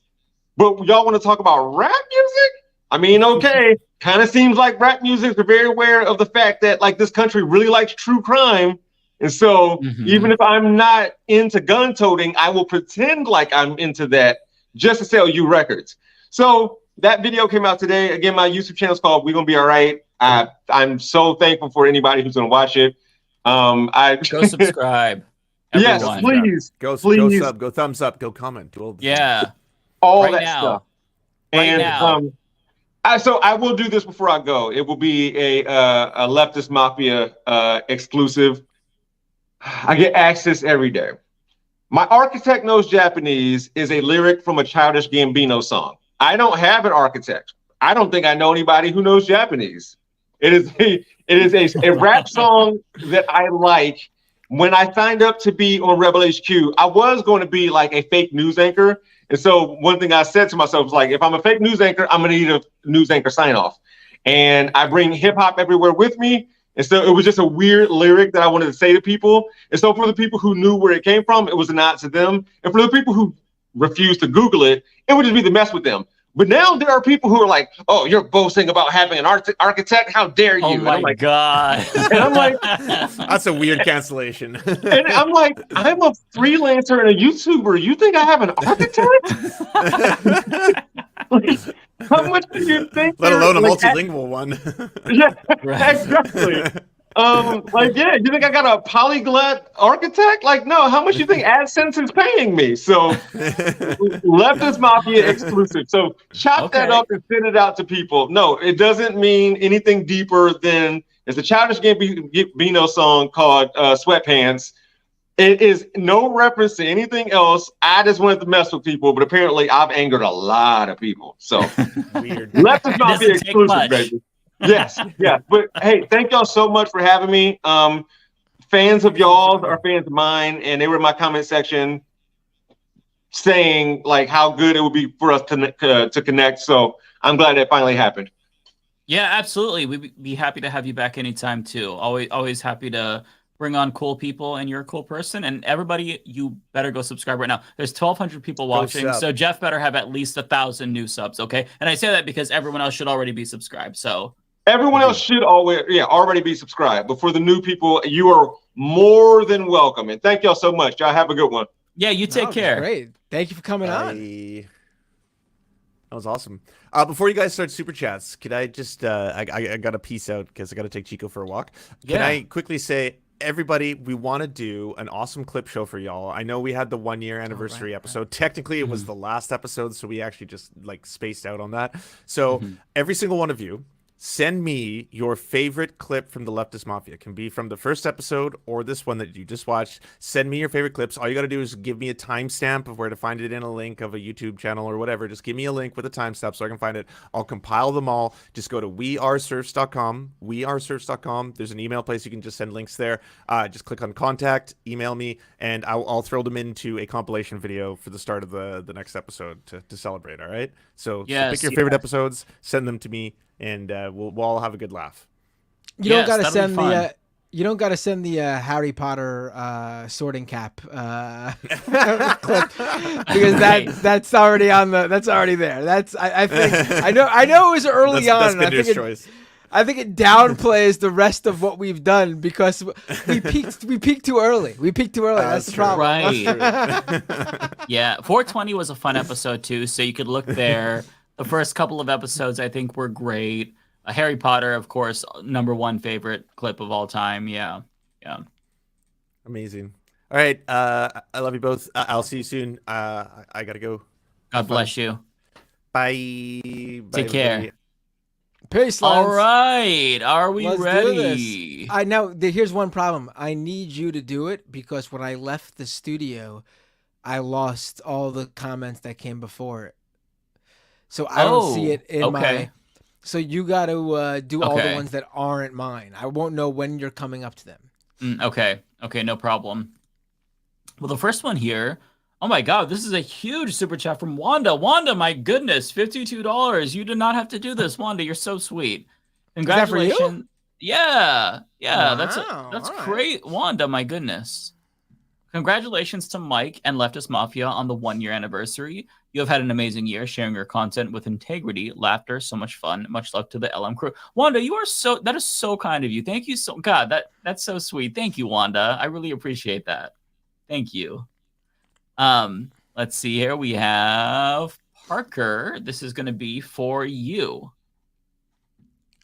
but y'all want to talk about rap music? I mean, okay, kind of seems like rap music are very aware of the fact that like this country really likes true crime. And so even if I'm not into gun toting, I will pretend like I'm into that just to sell you records. So that video came out today. Again, my YouTube channel is called We Gonna Be All Right. I'm so thankful for anybody who's gonna watch it. Go subscribe. Yes, everyone. please. Go please. sub, go thumbs up, go comment. Do all the Yeah. all Right that now. stuff. Right And now. so I will do this before I go. It will be a Leftist Mafia exclusive. I get access every day. My architect knows Japanese is a lyric from a Childish Gambino song. I don't have an architect. I don't think I know anybody who knows Japanese. It is a rap song that I like. When I signed up to be on Rebel HQ, I was going to be like a fake news anchor. And so one thing I said to myself was like, if I'm a fake news anchor, I'm going to need a news anchor sign off. And I bring hip hop everywhere with me. And so it was just a weird lyric that I wanted to say to people. And so for the people who knew where it came from, it was a nod to them. And for the people who refused to Google it, it would just be the mess with them. But now there are people who are like, oh, you're boasting about having an architect. How dare you? Oh my like, God. And I'm like, that's a weird cancellation. And I'm like, I'm a freelancer and a YouTuber. You think I have an architect? Like, how much do you think? Let alone a like, multilingual one. Yeah, exactly. Like, yeah, you think I got a polyglot architect? Like, no, how much do you think AdSense is paying me? So, Leftist Mafia exclusive. So, chop that up and send it out to people. No, it doesn't mean anything deeper than it's a Childish Gambino song called Sweatpants. It is no reference to anything else. I just wanted to mess with people, but apparently I've angered a lot of people. So, weird. Leftist Mafia exclusive, baby. Yes, yeah. But hey, thank y'all so much for having me. Fans of y'all are fans of mine, and they were in my comment section saying like how good it would be for us to connect. So I'm glad that finally happened. Yeah, absolutely. We'd be happy to have you back anytime too. Always happy to bring on cool people, and you're a cool person. And everybody, you better go subscribe right now. There's 1,200 people watching, so Jeff better have at least 1,000 new subs, okay? And I say that because everyone else should already be subscribed. So everyone else should already be subscribed. But for the new people, you are more than welcome. And thank y'all so much. Y'all have a good one. Yeah, you take care. Great. Thank you for coming on. That was awesome. Before you guys start super chats, could I just I got to peace out because I got to take Chico for a walk. Can I quickly say, everybody, we want to do an awesome clip show for y'all. I know we had the 1 year anniversary episode. Technically, it was the last episode, so we actually just like spaced out on that. So every single one of you, send me your favorite clip from the Leftist Mafia. It can be from the first episode or this one that you just watched. Send me your favorite clips. All you got to do is give me a timestamp of where to find it in a link of a YouTube channel or whatever. Just give me a link with a timestamp so I can find it. I'll compile them all. Just go to wearesurfs.com. Wearesurfs.com. There's an email place you can just send links there. Just click on contact, email me, and I'll throw them into a compilation video for the start of the next episode to celebrate. All right. So pick your favorite episodes, send them to me, and we'll all have a good laugh. You don't gotta send the you don't gotta send the Harry Potter sorting cap clip because that's already on that's already there. That's I think I know it was early on. I think it downplays the rest of what we've done because we peaked too early. That's the problem. Right. Yeah, 420 was a fun episode too, so you could look there. The first couple of episodes, I think, were great. Harry Potter, of course, #1 favorite clip of all time. Yeah. Amazing. All right. I love you both. I'll see you soon. I got to go. God bless you. Bye. Take care. Peace, all right. Are we Let's ready? I know. Here's one problem. I need you to do it because when I left the studio, I lost all the comments that came before it. So I don't see it in my. So you got to do all the ones that aren't mine. I won't know when you're coming up to them. Okay, no problem. Well, the first one here. Oh my God, this is a huge super chat from Wanda. Wanda, my goodness, $52. You did not have to do this, Wanda. You're so sweet. Congratulations. Yeah, that's Wow, great, Wanda. My goodness. Congratulations to Mike and Leftist Mafia on the 1-year anniversary. You have had an amazing year sharing your content with integrity, laughter, so much fun. Much love to the LM crew. Wanda, that is so kind of you. Thank you so God, that's so sweet. Thank you, Wanda. I really appreciate that. Thank you. Let's see here. We have Parker. This is gonna be for you.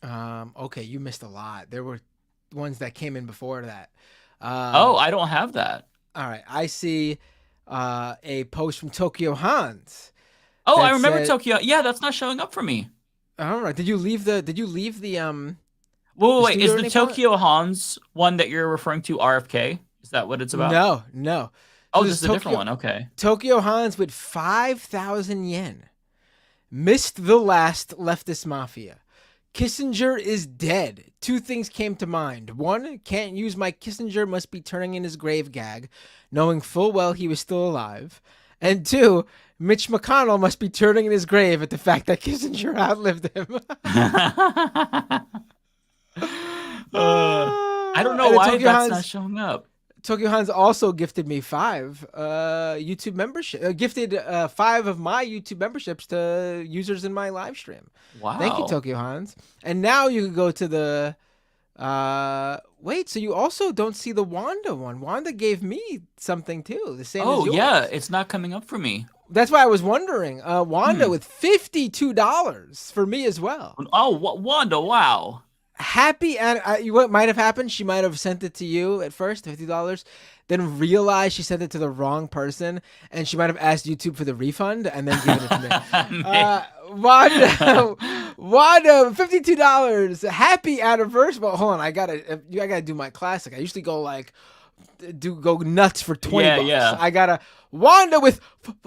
Okay, you missed a lot. There were ones that came in before that. I don't have that. All right, I see a post from Tokyo Hans. Oh, I remember Tokyo. Yeah, that's not showing up for me. All right, did you leave the Wait, is the Tokyo Hans one that you're referring to RFK? Is that what it's about? No. Oh, this is a different one. Okay. Tokyo Hans with 5,000 yen. Missed the last Leftist Mafia. Kissinger is dead. 2 things came to mind. 1, can't use my Kissinger must be turning in his grave gag, knowing full well he was still alive. And 2, Mitch McConnell must be turning in his grave at the fact that Kissinger outlived him. I don't know why that's not showing up. Tokyo Hans also gifted me 5 YouTube membership. Gifted 5 of my YouTube memberships to users in my live stream. Wow! Thank you, Tokyo Hans. And now you can go to the. Wait, so you also don't see the Wanda one? Wanda gave me something too, the same as yours. Oh yeah, it's not coming up for me. That's why I was wondering. Wanda with $52 for me as well. Oh, Wanda! Wow. Happy, and what might have happened? She might have sent it to you at first, $50, then realized she sent it to the wrong person, and she might have asked YouTube for the refund and then given it to me. Wanda, $52. Happy anniversary! Well, hold on, I gotta do my classic. I usually go go nuts for $20. Yeah. I gotta Wanda with $52.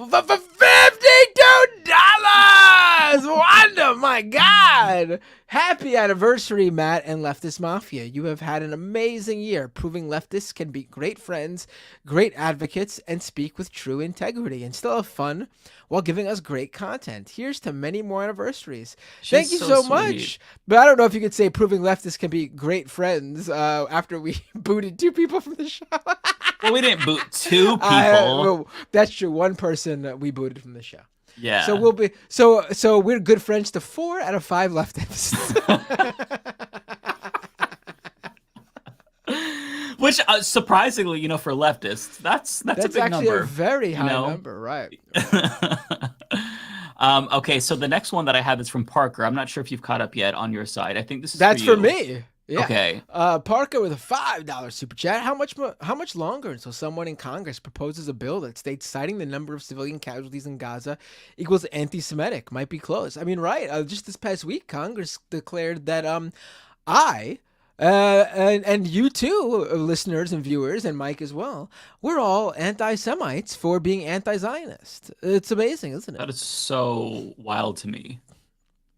Wanda, my God! Happy anniversary, Matt and Leftist Mafia. You have had an amazing year, proving leftists can be great friends, great advocates, and speak with true integrity, and still have fun while giving us great content. Here's to many more anniversaries. Thank you so much. But I don't know if you could say proving leftists can be great friends after we booted 2 people from the show. Well, we didn't boot 2 people. That's true. 1 person we booted from the show. Yeah. So we'll be so we're good friends to 4 out of 5 leftists. Which surprisingly, for leftists, that's a big actually number. A very high number, right? Okay, so the next one that I have is from Parker. I'm not sure if you've caught up yet on your side. I think this is that's for for me. Yeah. Okay. Parker with a $5 super chat. How much longer until someone in Congress proposes a bill that states citing the number of civilian casualties in Gaza equals anti-Semitic? Might be close. I mean, right? Just this past week, Congress declared that I and you too, listeners and viewers, and Mike as well, we're all anti-Semites for being anti-Zionist. It's amazing, isn't it? That is so wild to me.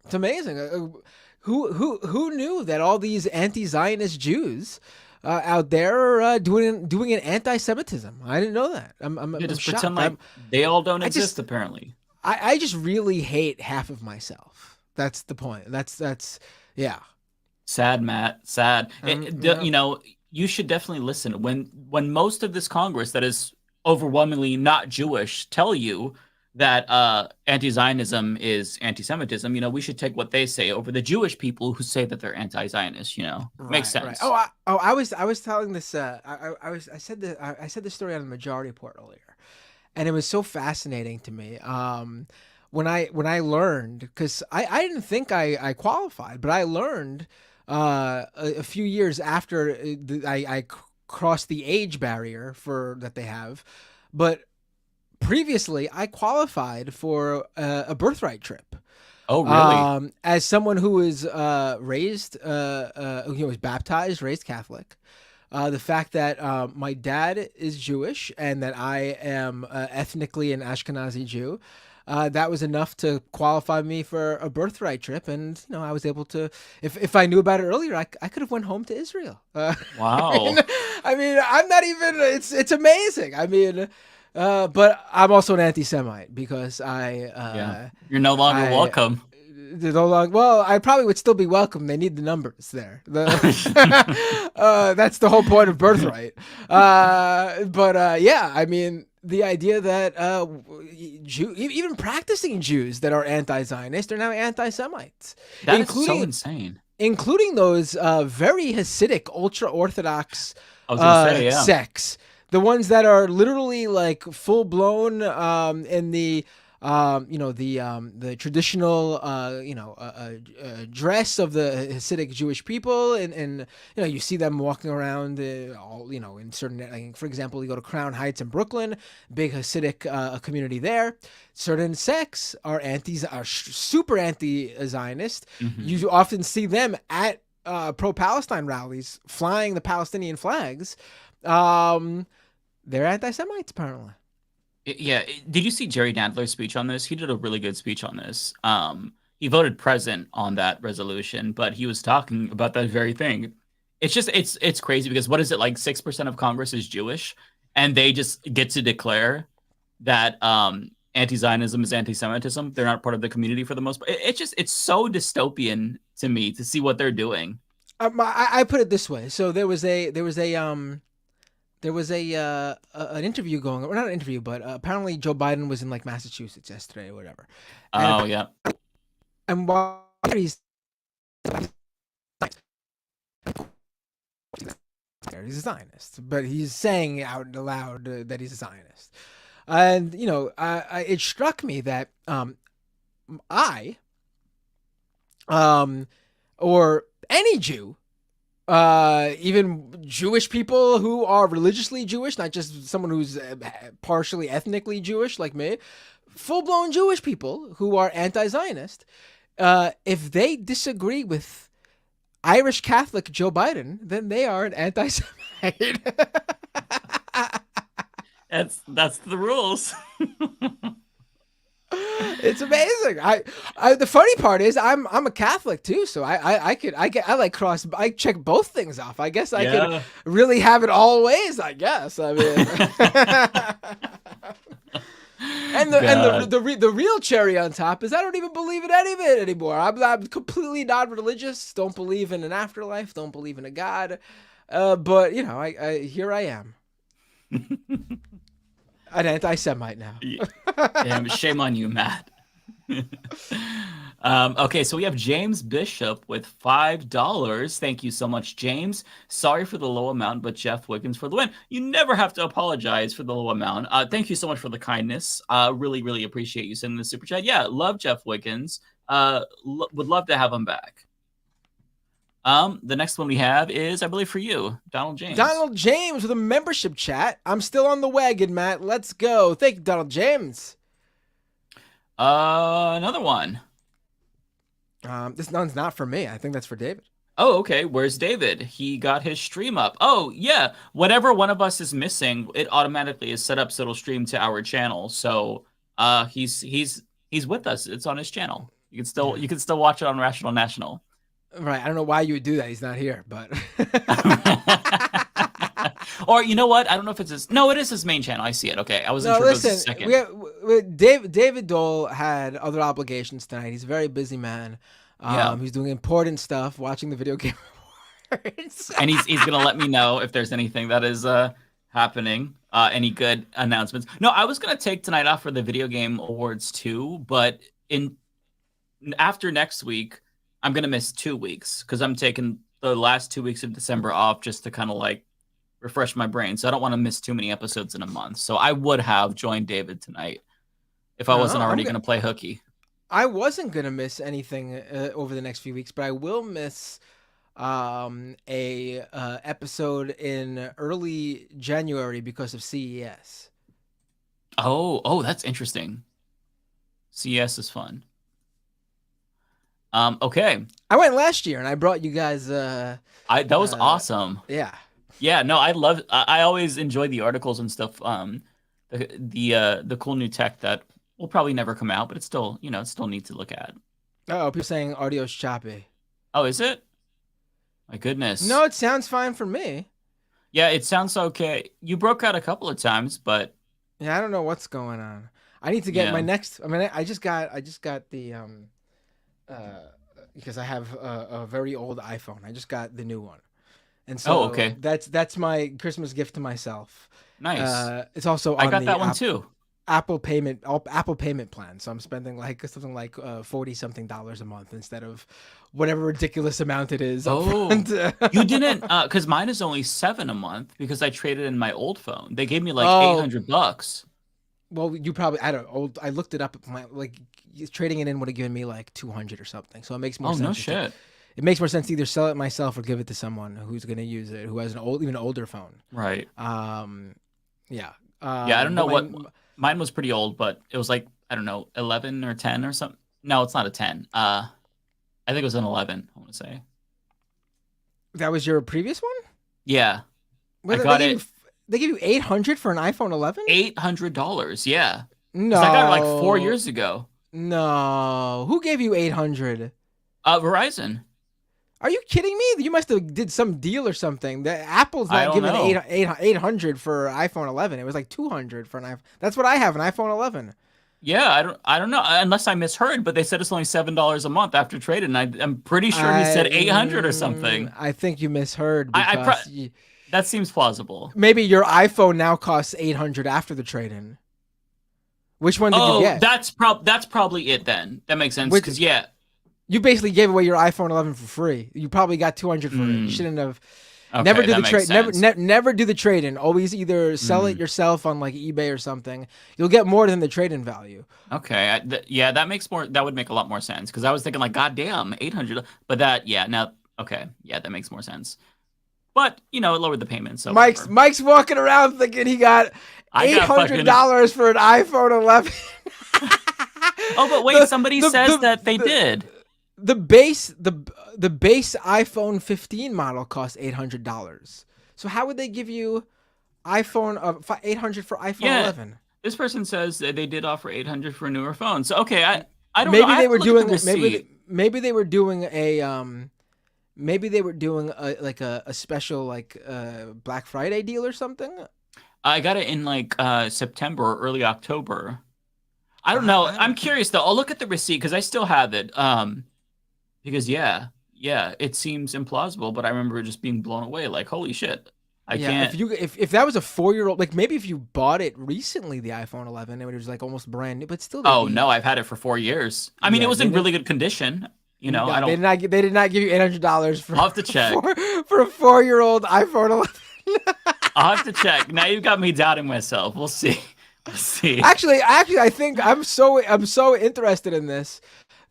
It's amazing. Who knew that all these anti-Zionist Jews out there are doing an anti-Semitism? I didn't know that. I'm just shocked. pretend like they all don't exist. Apparently, I just really hate half of myself. That's the point. That's yeah. Sad, Matt. Sad. You should definitely listen when most of this Congress that is overwhelmingly not Jewish tell you that anti-Zionism is anti-Semitism. We should take what they say over the Jewish people who say that they're anti-Zionist. Makes sense. Right. I was telling this. I said this story on the Majority Report earlier, and it was so fascinating to me. When I learned, because I didn't think I qualified, but I learned a few years after I crossed the age barrier that they have, but previously I qualified for a birthright trip. Oh, really? As someone who was raised, was baptized, raised Catholic, the fact that my dad is Jewish and that I am ethnically an Ashkenazi Jew, that was enough to qualify me for a birthright trip. And, I was able to, if I knew about it earlier, I could have went home to Israel. Wow. I mean, I'm not even, it's amazing. I mean, but I'm also an anti-Semite because you're no longer welcome. Well, I probably would still be welcome. They need the numbers there. That's the whole point of birthright. Yeah, I mean, the idea that even practicing Jews that are anti-Zionist are now anti-Semites. That is so insane. Including those very Hasidic, ultra-Orthodox sects. The ones that are literally like full-blown in the the traditional dress of the Hasidic Jewish people, and you see them walking around in certain, like, for example, you go to Crown Heights in Brooklyn, big Hasidic community there. Certain sects are super anti-Zionist. Mm-hmm. You often see them at pro-Palestine rallies flying the Palestinian flags. They're anti-Semites apparently. Yeah. Did you see Jerry Nadler's speech on this? He did a really good speech on this. He voted present on that resolution, but he was talking about that very thing. It's just, it's crazy because what is it, like 6% of Congress is Jewish, and they just get to declare that anti-Zionism is anti-Semitism. They're not part of the community for the most part. It's so dystopian to me to see what they're doing. I put it this way. So there was an interview going on, or not an interview, but apparently Joe Biden was in like Massachusetts yesterday or whatever. Yeah. And while he's a Zionist, but he's saying out loud that he's a Zionist. And, it struck me that or any Jew, even Jewish people who are religiously Jewish, not just someone who's partially ethnically Jewish like me, full-blown Jewish people who are anti-Zionist, if they disagree with Irish Catholic Joe Biden, then they are an anti-Semite. That's the rules. It's amazing. The funny part is I'm a Catholic too, so I check both things off. I guess I could really have it all ways. I guess. I mean, and the real cherry on top is I don't even believe in any of it anymore. I'm completely non-religious. Don't believe in an afterlife. Don't believe in a God. But here I am. An anti-Semite now. Yeah, shame on you, Matt. Okay, so we have James Bishop with $5. Thank you so much, James. Sorry for the low amount, but Jeff Wiggins for the win. You never have to apologize for the low amount. Thank you so much for the kindness. Really, really appreciate you sending the super chat. Yeah, love Jeff Wiggins. Would love to have him back. The next one we have is, I believe, for you, Donald James. Donald James with a membership chat. I'm still on the wagon, Matt. Let's go. Thank you, Donald James. Another one. This one's not for me. I think that's for David. Oh, okay. Where's David? He got his stream up. Oh, yeah. Whatever one of us is missing, it automatically is set up so it'll stream to our channel. So he's with us. It's on his channel. You can still watch it on Rational National. Right. I don't know why you would do that. He's not here, but. Or you know what? I don't know if it's his. No, it is his main channel. I see it. Okay, I wasn't sure if it was his second. David Dole had other obligations tonight. He's a very busy man. He's doing important stuff, watching the video game awards. And he's gonna let me know if there's anything that is happening. Any good announcements? No, I was gonna take tonight off for the video game awards too, but after next week, I'm gonna miss 2 weeks because I'm taking the last 2 weeks of December off just to kind of like refresh my brain. So I don't want to miss too many episodes in a month. So I would have joined David tonight if I wasn't already going to play hooky. I wasn't going to miss anything over the next few weeks, but I will miss a episode in early January because of CES. Oh, that's interesting. CES is fun. Okay. I went last year and I brought you guys. That was awesome. Yeah. Yeah. No, I always enjoy the articles and stuff. The cool new tech that will probably never come out, but it's still neat to look at. Oh, people saying audio's choppy. Oh, is it? My goodness. No, it sounds fine for me. Yeah, it sounds okay. You broke out a couple of times, but yeah, I don't know what's going on. I need to get my next. I mean, I just got the because I have a very old iPhone. I just got the new one, and so okay. that's my Christmas gift to myself. Nice. It's also I on got the that one too. Apple payment plan, so I'm spending like something like $40-something a month instead of whatever ridiculous amount it is. You didn't, because mine is only $7 a month because I traded in my old phone. They gave me like $800. Well, you probably I looked it up. Trading it in would have given me like 200 or something. So it makes more sense. No shit. It makes more sense to either sell it myself or give it to someone who's going to use it, who has even older phone. Right. Yeah. I don't know what. Mine was pretty old, but it was like, I don't know, 11 or 10 or something. No, it's not a 10. I think it was an 11, I want to say. That was your previous one? Yeah. I got it. They give you $800 for an iPhone 11? $800, yeah. No. I got it like 4 years ago. No. Who gave you $800? Verizon. Are you kidding me? You must have did some deal or something. Apple's not giving $800 for iPhone 11. It was like $200 for an iPhone. That's what I have, an iPhone 11. Yeah, I don't know, unless I misheard, but they said it's only $7 a month after trading. I'm pretty sure he said $800 or something. I think you misheard. That seems plausible. Maybe your iPhone now costs $800 after the trade-in. Which one did you get? That's probably it then. That makes sense. Because you basically gave away your iPhone 11 for free. You probably got $200 for it. You shouldn't have. Never do the trade. Never do the trade-in. Always either sell it yourself on like eBay or something. You'll get more than the trade-in value. Okay. That would make a lot more sense because I was thinking like, goddamn, $800. But that that makes more sense. But it lowered the payment. So Mike's walking around thinking he got $800 for an iPhone 11. But wait, somebody says that they did. The base iPhone 15 model costs $800. So how would they give you $800 for iPhone 11? This person says that they did offer $800 for a newer phone. So okay, I don't maybe know. They were doing maybe they were doing a special like Black Friday deal or something. I got it in like September or early October. I don't know. I'm curious though. I'll look at the receipt because I still have it. Because it seems implausible, but I remember just being blown away. Like, holy shit, I can't. If that was a 4-year-old, like maybe if you bought it recently, the iPhone 11, it was like almost brand new, but still. No, I've had it for 4 years. I mean, it was in really good condition. I don't. They did not give you $800 for. I'll have to check for a 4-year-old iPhone 11. I'll have to check. Now you've got me doubting myself. We'll see. Actually, I think I'm so interested in this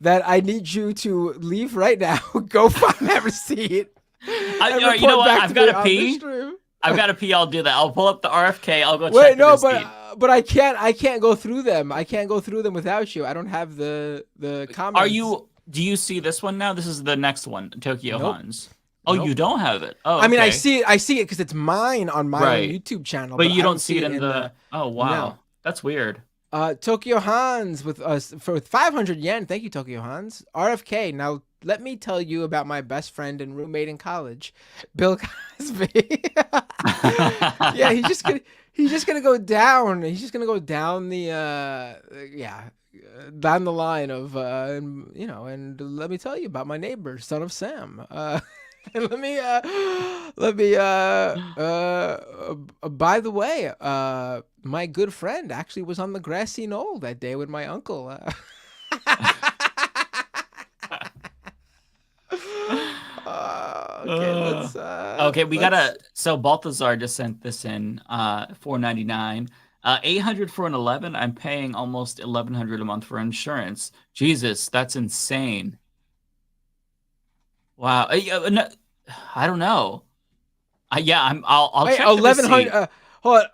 that I need you to leave right now. Go find that receipt. You know what? I've got to pee. I've got to pee. I'll do that. I'll pull up the RFK. I'll go check the receipt. But I can't go through them. I can't go through them without you. I don't have the comments. Do you see this one now? This is the next one, Tokyo Hans. Oh, Nope. You don't have it. Oh, okay. I mean, I see it because it's mine on my own YouTube channel. But you don't see it in the. Oh wow, No. That's weird. Tokyo Hans with us for 500 yen. Thank you, Tokyo Hans. RFK. Now let me tell you about my best friend and roommate in college, Bill Cosby. Yeah, he's just gonna go down. He's just gonna go down the down the line of and let me tell you about my neighbor, son of Sam. Let me by the way, my good friend actually was on the grassy knoll that day with my uncle. Okay, we gotta. So Balthazar just sent this in, $4.99, $800 for an 11. I'm paying almost $1,100 a month for insurance. Jesus, that's insane. Wow, I don't know. I'll check the receipt. Hold on.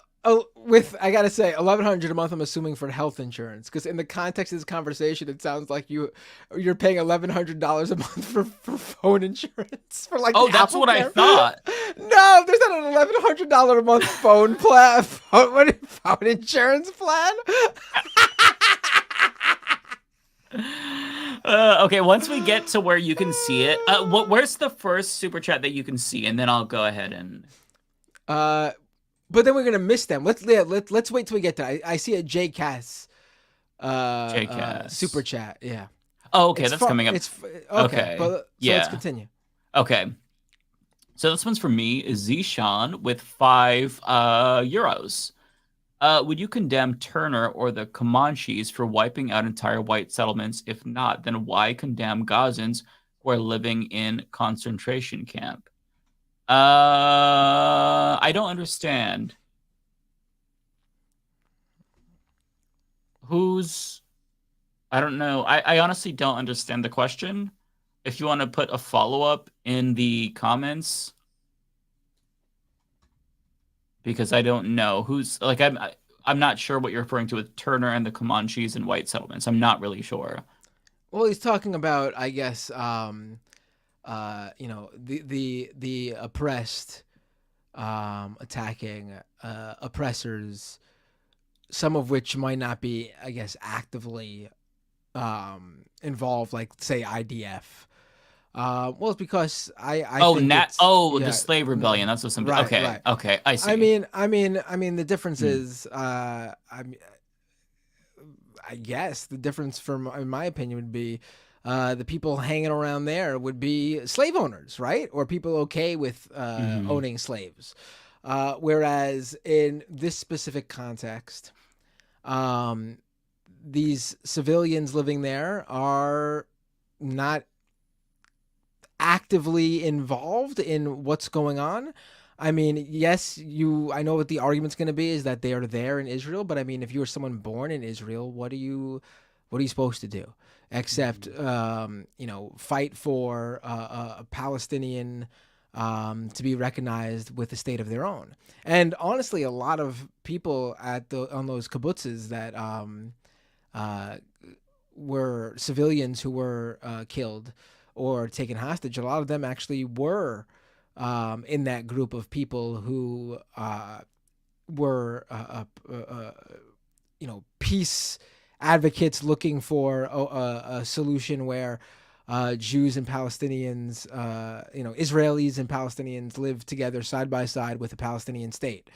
I gotta say, $1,100 a month. I'm assuming for health insurance, because in the context of this conversation, it sounds like you're paying $1,100 a month for phone insurance for like. Oh, that's Apple what Care. I thought. No, there's not an $1,100 a month phone plan. Phone insurance plan. Okay, once we get to where you can see it, where's the first super chat that you can see, and then I'll go ahead and. But then we're gonna miss them. Let's wait till we get to. I see a J Cass. J Cass super chat. Yeah. Oh, okay, It's that's fu- coming up. It's okay, but so yeah. let's continue. Okay. So this one's for me, Zishan with 5 euros. Would you condemn Turner or the Comanches for wiping out entire white settlements? If not, then why condemn Gazans who are living in concentration camp? I don't understand. I don't know. I honestly don't understand the question. If you want to put a follow-up in the comments, because I don't know who's like I'm not sure what you're referring to with Turner and the Comanches and white settlements. I'm not really sure. Well, he's talking about, I guess, the oppressed attacking oppressors, some of which might not be, I guess, actively involved, like say IDF. Well, it's because I think the slave rebellion. That's what something. Right, okay, right. okay, I see. I mean, the difference is, I guess the difference in my opinion would be, the people hanging around there would be slave owners, right? Or people okay with owning slaves. Whereas in this specific context, these civilians living there are not actively involved in what's going on. I mean, yes, I know what the argument's going to be is that they are there in Israel, but I mean, if you were someone born in Israel, what are you supposed to do except fight for a Palestinian to be recognized with a state of their own? And honestly, a lot of people on those kibbutzes that were civilians who were killed or taken hostage, a lot of them actually were in that group of people who were peace advocates looking for a solution where Jews and Palestinians, Israelis and Palestinians live together side by side with a Palestinian state.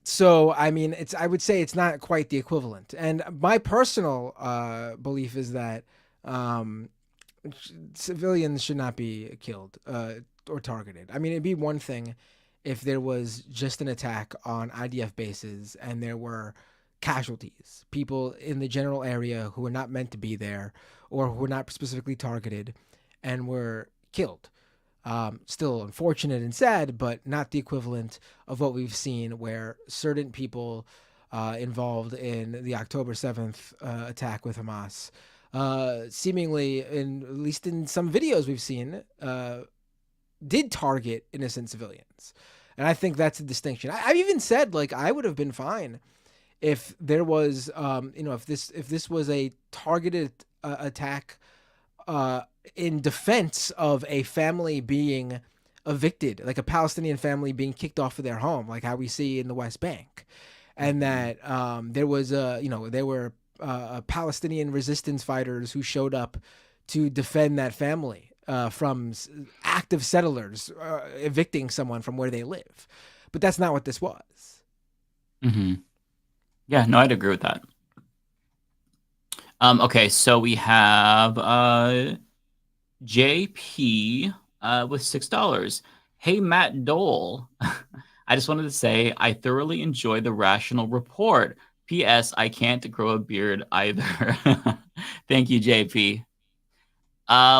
So, I mean, I would say it's not quite the equivalent. And my personal belief is that civilians should not be killed or targeted. I mean, it'd be one thing if there was just an attack on IDF bases and there were casualties, people in the general area who were not meant to be there or who were not specifically targeted and were killed. Still unfortunate and sad, but not the equivalent of what we've seen where certain people involved in the October 7th attack with Hamas, seemingly, at least in some videos we've seen, did target innocent civilians. And I think that's a distinction. I've even said, like, I would have been fine if there was, if this was a targeted attack in defense of a family being evicted, like a Palestinian family being kicked off of their home, like how we see in the West Bank, and that there were Palestinian resistance fighters who showed up to defend that family from active settlers evicting someone from where they live. But that's not what this was. Mm-hmm. Yeah, no, I'd agree with that. Okay, so we have JP with $6. Hey, Matt Dole. I just wanted to say I thoroughly enjoy the Rational Report. P.S. I can't grow a beard either. Thank you, JP.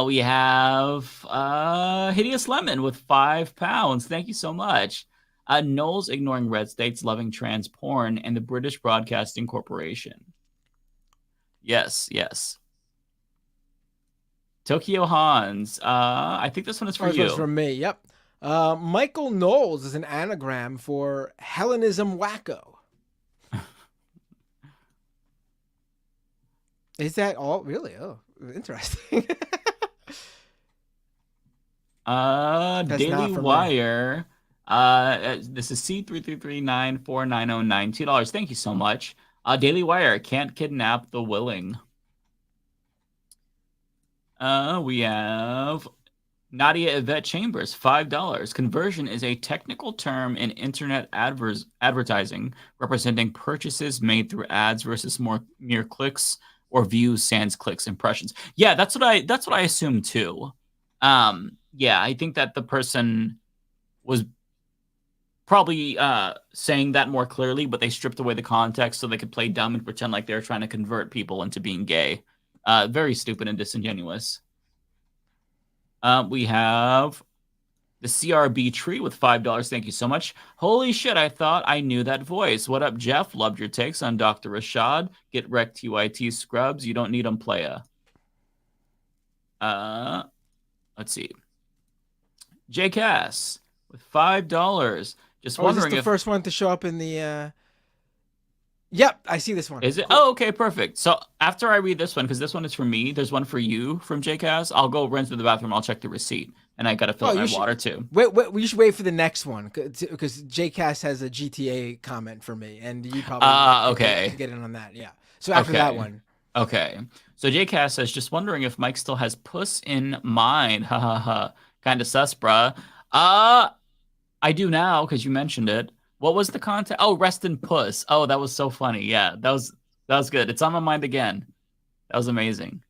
We have Hideous Lemon with £5. Thank you so much. Knowles ignoring red states, loving trans porn, and the British Broadcasting Corporation. Yes, yes. Tokyo Hans. I think this one is for This you. one's from me. Yep. Michael Knowles is an anagram for Hellenism wacko. Is that all? Really? Oh, interesting. Daily Wire. This is C333949092 $2. Thank you so much. Daily Wire can't kidnap the willing. We have Nadia Yvette Chambers, $5. Conversion is a technical term in internet advertising representing purchases made through ads versus mere clicks or views, sans, clicks, impressions. Yeah, that's what I assume too. Yeah, I think that the person was probably saying that more clearly, but they stripped away the context so they could play dumb and pretend like they're trying to convert people into being gay. Very stupid and disingenuous. We have the CRB tree with $5. Thank you so much. Holy shit, I thought I knew that voice. What up, Jeff? Loved your takes on Dr. Rashad. Get wrecked, UIT scrubs. You don't need them, playa. Let's see. J Cass with $5. Just wondering is this the first one to show up in the Yep, I see this one. Is it? Cool. Oh, okay, perfect. So after I read this one, because this one is for me, there's one for you from JCast. I'll go run to the bathroom. I'll check the receipt, and I gotta fill up my water too. Wait, you should wait for the next one because JCast has a GTA comment for me, and you probably okay get in on that. Yeah. So after that one. Okay. So JCast says, just wondering if Mike still has puss in mind. Ha ha ha. Kind of sus, bruh. I do now because you mentioned it. What was the content? Oh, rest in puss. Oh, that was so funny. Yeah, that was good. It's on my mind again. That was amazing.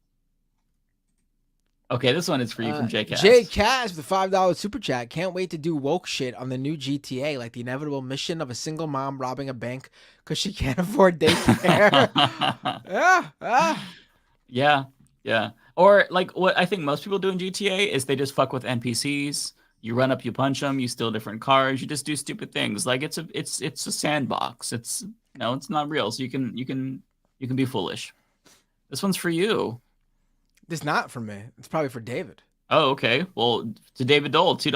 Okay, this one is for you from JCast. JCast with $5 super chat. Can't wait to do woke shit on the new GTA, like the inevitable mission of a single mom robbing a bank because she can't afford daycare. Yeah. Or like what I think most people do in GTA is they just fuck with NPCs. You run up, you punch them, you steal different cars, you just do stupid things. Like it's a sandbox. It's it's not real, so you can be foolish. This one's for you. This not for me. It's probably for David. Oh, okay. Well, to David Dole, $2.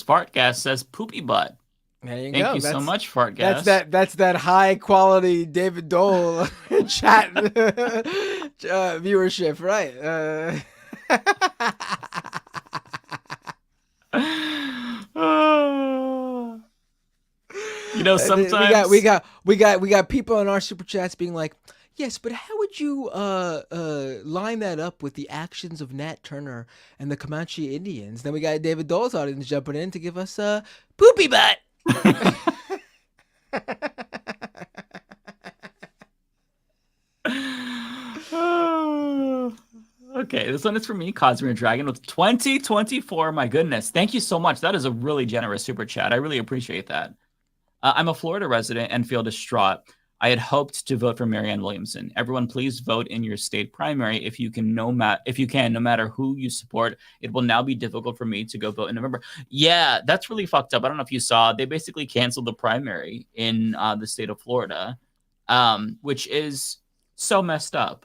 Fartgas says poopy butt. There you Thank go. you so much, Fartgas. That's that high quality David Dole chat viewership, right? Sometimes we got people in our super chats being like, yes, but how would you line that up with the actions of Nat Turner and the Comanche Indians? Then we got David Dole's audience jumping in to give us a poopy butt. Okay, this one is for me, Cosmere Dragon with 2024. My goodness, thank you so much. That is a really generous super chat. I really appreciate that. I'm a Florida resident and feel distraught. I had hoped to vote for Marianne Williamson. Everyone, please vote in your state primary if you can. No matter who you support. It will now be difficult for me to go vote in November. Yeah, that's really fucked up. I don't know if you saw. They basically canceled the primary in the state of Florida, which is so messed up.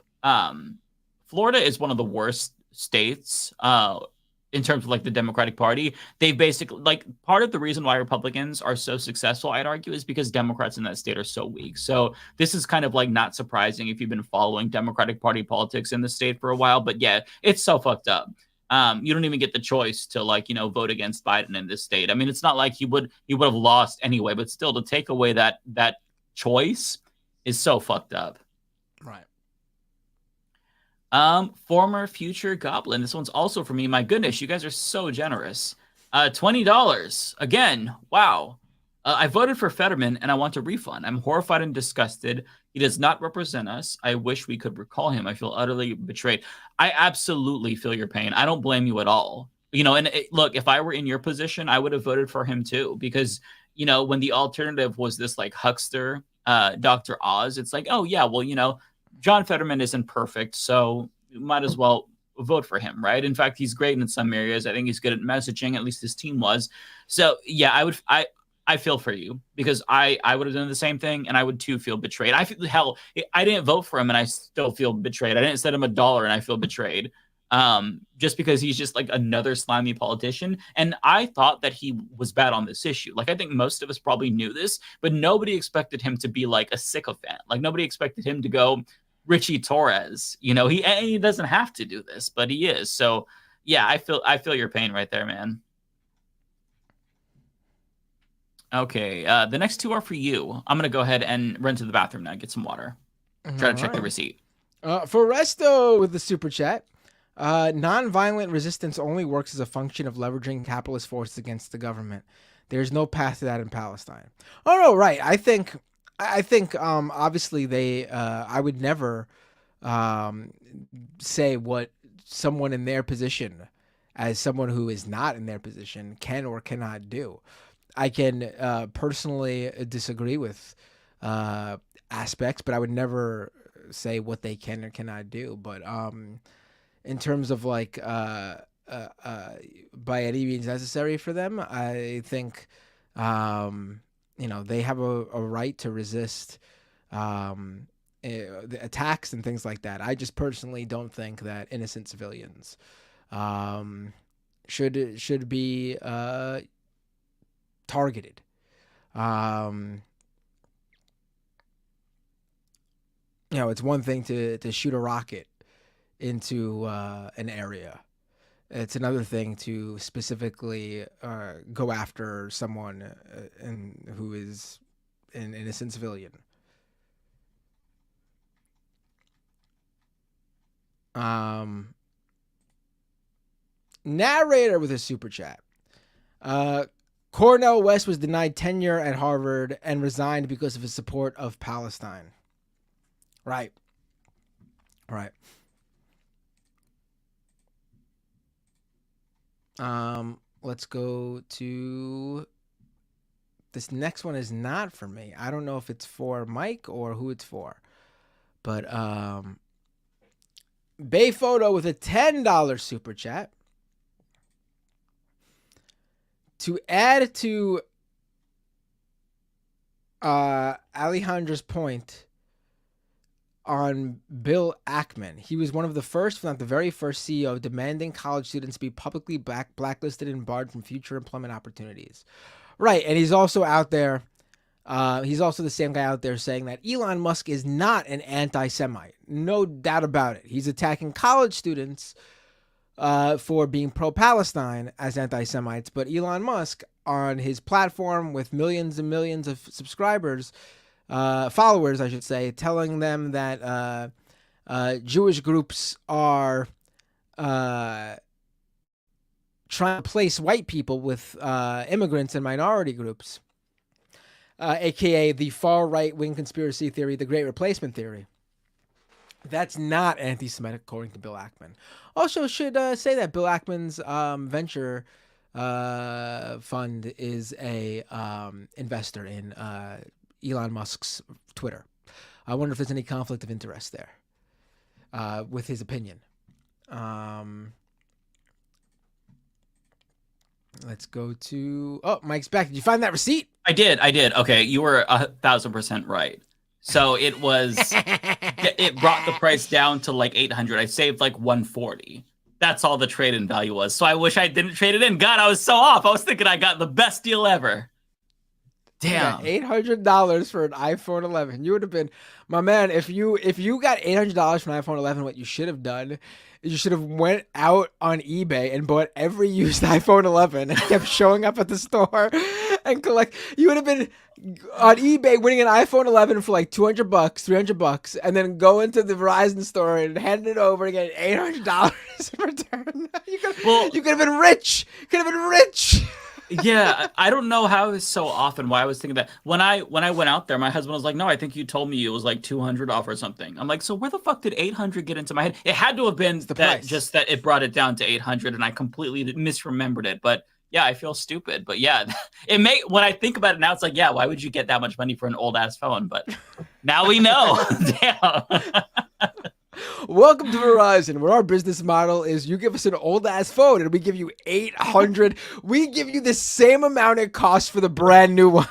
Florida is one of the worst states in terms of like the Democratic Party. They basically like part of the reason why Republicans are so successful, I'd argue, is because Democrats in that state are so weak. So this is kind of like not surprising if you've been following Democratic Party politics in the state for a while. But yeah, it's so fucked up. You don't even get the choice to vote against Biden in this state. I mean, it's not like he would have lost anyway, but still to take away that choice is so fucked up. Right. Former future goblin. This one's also for me. My goodness, you guys are so generous. $20 again. Wow. I voted for Fetterman and I want a refund. I'm horrified and disgusted. He does not represent us. I wish we could recall him. I feel utterly betrayed. I absolutely feel your pain. I don't blame you at all. Look, if I were in your position, I would have voted for him too, because when the alternative was this like huckster, Dr. Oz, it's like, oh yeah, well, John Fetterman isn't perfect, so you might as well vote for him, right? In fact, he's great in some areas. I think he's good at messaging. At least his team was. So yeah, I feel for you because I would have done the same thing, and I would too feel betrayed. I didn't vote for him, and I still feel betrayed. I didn't send him $1, and I feel betrayed. Just because he's just like another slimy politician. And I thought that he was bad on this issue. Like, I think most of us probably knew this, but nobody expected him to be like a sycophant. Like, nobody expected him to go Richie Torres. He doesn't have to do this, but he is. So yeah, I feel your pain right there, man. Okay, the next two are for you. I'm gonna go ahead and run to the bathroom now and get some water. Try to check the receipt. For Resto with the super chat. Non-violent resistance only works as a function of leveraging capitalist forces against the government. There's no path to that in Palestine. Oh no, right. I think obviously I would never say what someone in their position, as someone who is not in their position, can or cannot do. I can personally disagree with aspects, but I would never say what they can or cannot do. But in terms of like by any means necessary for them, I think they have a right to resist the attacks and things like that. I just personally don't think that innocent civilians should be targeted. It's one thing to shoot a rocket into an area. It's another thing to specifically go after someone who is an innocent civilian. Narrator with a super chat. Cornel West was denied tenure at Harvard and resigned because of his support of Palestine. Right. Let's go to this next one. Is not for me. I don't know if it's for Mike or who it's for. But Bay Photo with a $10 super chat. To add to Alejandra's point on Bill Ackman, he was one of the first, if not the very first CEO demanding college students be publicly blacklisted and barred from future employment opportunities. Right, and he's also out there, he's also the same guy out there saying that Elon Musk is not an anti-Semite. No doubt about it. He's attacking college students for being pro-Palestine as anti-Semites, but Elon Musk on his platform with millions and millions of subscribers, followers, I should say, telling them that Jewish groups are trying to place white people with immigrants and minority groups, aka the far right-wing conspiracy theory, the Great Replacement theory. That's not anti-Semitic, according to Bill Ackman. Also, should say that Bill Ackman's venture fund is a investor in Elon Musk's Twitter. I wonder if there's any conflict of interest there with his opinion. Let's go to... Oh, Mike's back. Did you find that receipt? I did. Okay, you were 1,000% right. So it was, it brought the price down to like 800. I saved like 140. That's all the trade-in value was. So I wish I didn't trade it in. God, I was so off. I was thinking I got the best deal ever. Damn. $800 for an iPhone 11. You would have been, my man, if you got $800 for an iPhone 11, what you should have done is you should have went out on eBay and bought every used iPhone 11 and kept showing up at the store and collect. You would have been on eBay winning an iPhone 11 for like $200, $300, and then go into the Verizon store and hand it over and get $800 in return. You could have been rich. Yeah, I don't know how it's so off and why I was thinking that. When I went out there, my husband was like, no, I think you told me it was like 200 off or something. I'm like, so where the fuck did 800 get into my head? It had to have been just that it brought it down to 800 and I completely misremembered it. But yeah, I feel stupid. But yeah, when I think about it now, it's like, yeah, why would you get that much money for an old ass phone? But now we know. Damn. Welcome to Verizon, where our business model is you give us an old-ass phone and we give you 800. We give you the same amount it costs for the brand new one.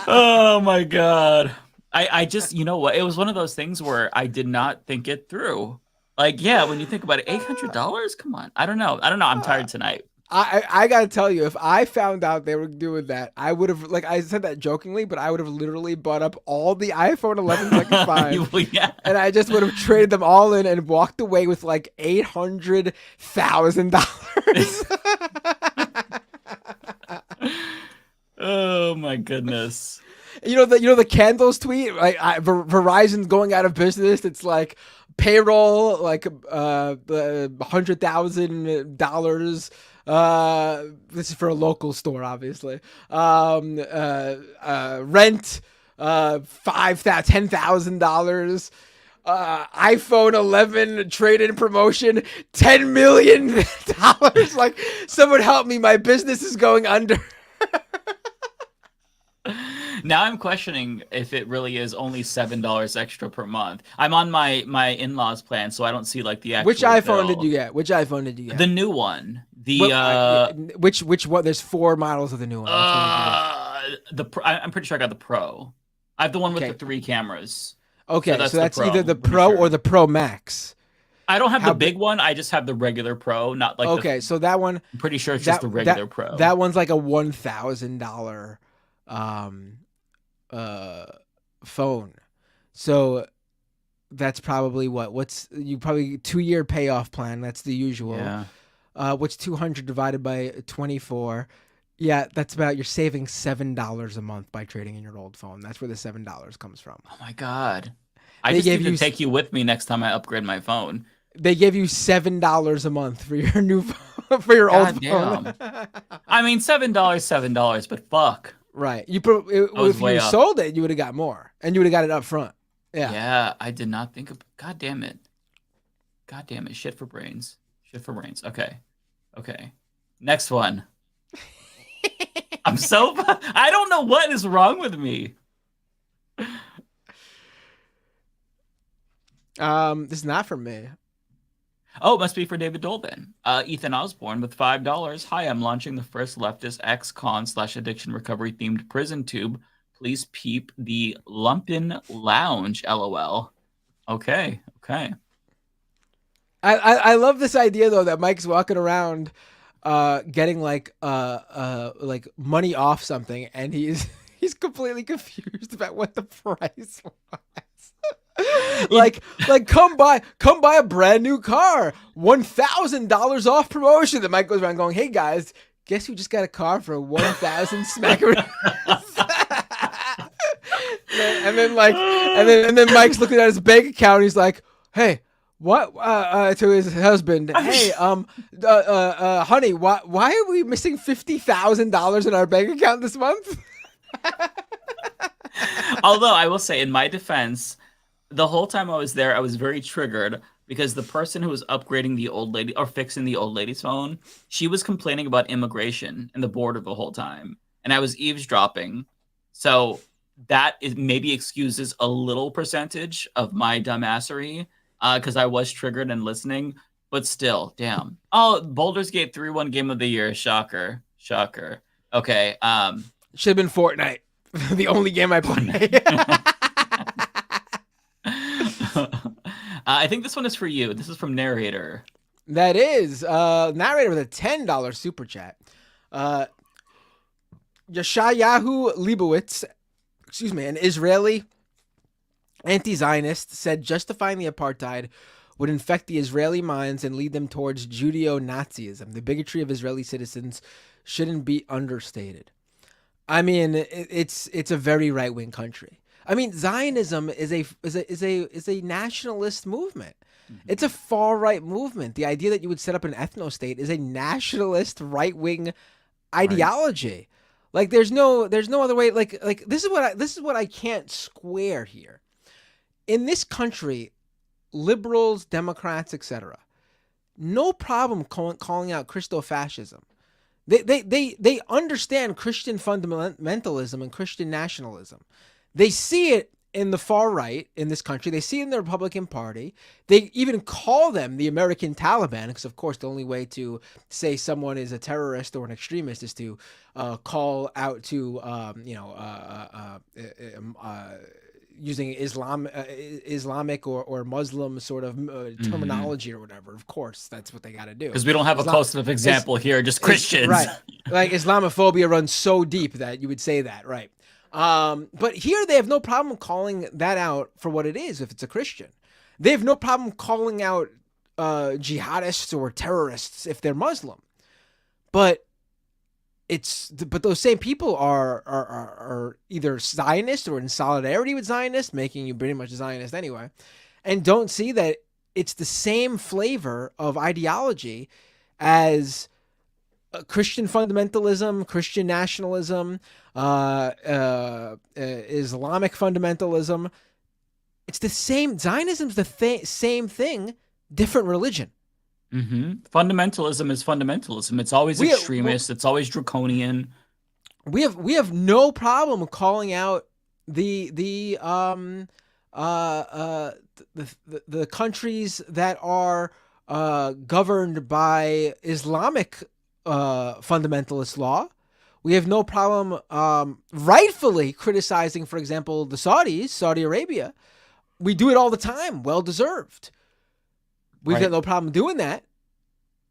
Oh, my God. I just, you know what? It was one of those things where I did not think it through. Like, yeah, when you think about it, $800? Come on. I don't know. I'm tired tonight. I gotta tell you, if I found out they were doing that, I would have, like, I said that jokingly, but I would have literally bought up all the iPhone 11s I could find, yeah. And I just would have traded them all in and walked away with like $800,000. Oh my goodness! You know the candles tweet, like Verizon's going out of business. It's like payroll, like $100,000. This is for a local store, obviously. Rent, $10,000. iPhone 11 trade-in promotion, $10 million. Like, someone help me. My business is going under. Now I'm questioning if it really is only $7 extra per month. I'm on my in-laws plan, so I don't see like the actual Which iPhone bill. did you get? Which iPhone did you get? The new one. The which one? There's 4 models of the new one. I'm pretty sure I got the Pro. I have the one with the 3 cameras. Okay, so that's either the Pro or the Pro Max. I don't have the big one. I just have the regular Pro, not like. Okay, so that one. I'm pretty sure it's just the regular Pro. That one's like a $1,000 phone. So that's probably what's you probably 2-year payoff plan. That's the usual. Yeah. What's 200 divided by 24? Yeah, that's about, you're saving $7 a month by trading in your old phone. That's where the $7 comes from. Oh my God. I just need to take you with me next time I upgrade my phone. They give you $7 a month for your new phone, for your old phone. I mean, $7, but fuck. Right. If you sold it, you would have got more, and you would have got it up front. Yeah. Yeah, I did not think of. God damn it. God damn it. Shit for brains. Shit for brains. Okay. Okay. Next one. I don't know what is wrong with me. This is not from me. Oh, it must be for David Dole then. Ethan Osborne with $5. Hi, I'm launching the first leftist ex-con/addiction recovery themed prison tube. Please peep the Lumpen Lounge, LOL. Okay, okay. I love this idea though that Mike's walking around getting like money off something, and he's completely confused about what the price was. like come buy a brand new car, $1,000 off promotion. That Mike goes around going, hey guys, guess who just got a car for 1,000 smackaroos? and then Mike's looking at his bank account. He's like, hey, what? To his husband, hey, honey, why are we missing $50,000 in our bank account this month? Although I will say, in my defense, the whole time I was there, I was very triggered because the person who was upgrading the old lady or fixing the old lady's phone, she was complaining about immigration and the border the whole time, and I was eavesdropping. So that maybe excuses a little percentage of my dumbassery because I was triggered and listening. But still, damn. Oh, Baldur's Gate 3 won Game of the Year. Shocker. Shocker. Okay. Should have been Fortnite. The only game I played. I think this one is for you. This is from Narrator. That is. Narrator with a $10 super chat. Yeshayahu Leibowitz, an Israeli anti-Zionist, said justifying the apartheid would infect the Israeli minds and lead them towards Judeo-Nazism. The bigotry of Israeli citizens shouldn't be understated. I mean, it's a very right-wing country. I mean, Zionism is a nationalist movement. Mm-hmm. It's a far-right movement. The idea that you would set up an ethno-state is a nationalist right-wing ideology. Right. Like there's no other way. Like this is what I can't square here. In this country, liberals, Democrats, etc., no problem calling out Christo-fascism. They understand Christian fundamentalism and Christian nationalism. They see it in the far right in this country. They see it in the Republican Party. They even call them the American Taliban because, of course, the only way to say someone is a terrorist or an extremist is to call out to, using Islamic or Muslim sort of terminology or whatever. Of course, that's what they got to do. Because we don't have a close enough example here, just Christians. Right. Like Islamophobia runs so deep that you would say that, right? But here they have no problem calling that out for what it is if it's a Christian. They have no problem calling out jihadists or terrorists if they're Muslim. But those same people are either Zionist or in solidarity with Zionists, making you pretty much a Zionist anyway, and don't see that it's the same flavor of ideology as Christian fundamentalism, Christian nationalism, Islamic fundamentalism. It's the same. Zionism's the same thing, different religion. Fundamentalism is fundamentalism. It's always extremist. It's always draconian. We have no problem calling out the countries that are governed by Islamic fundamentalist law. We have no problem rightfully criticizing, for example, the Saudis, Saudi Arabia. We do it all the time. Well deserved. We've got no problem doing that.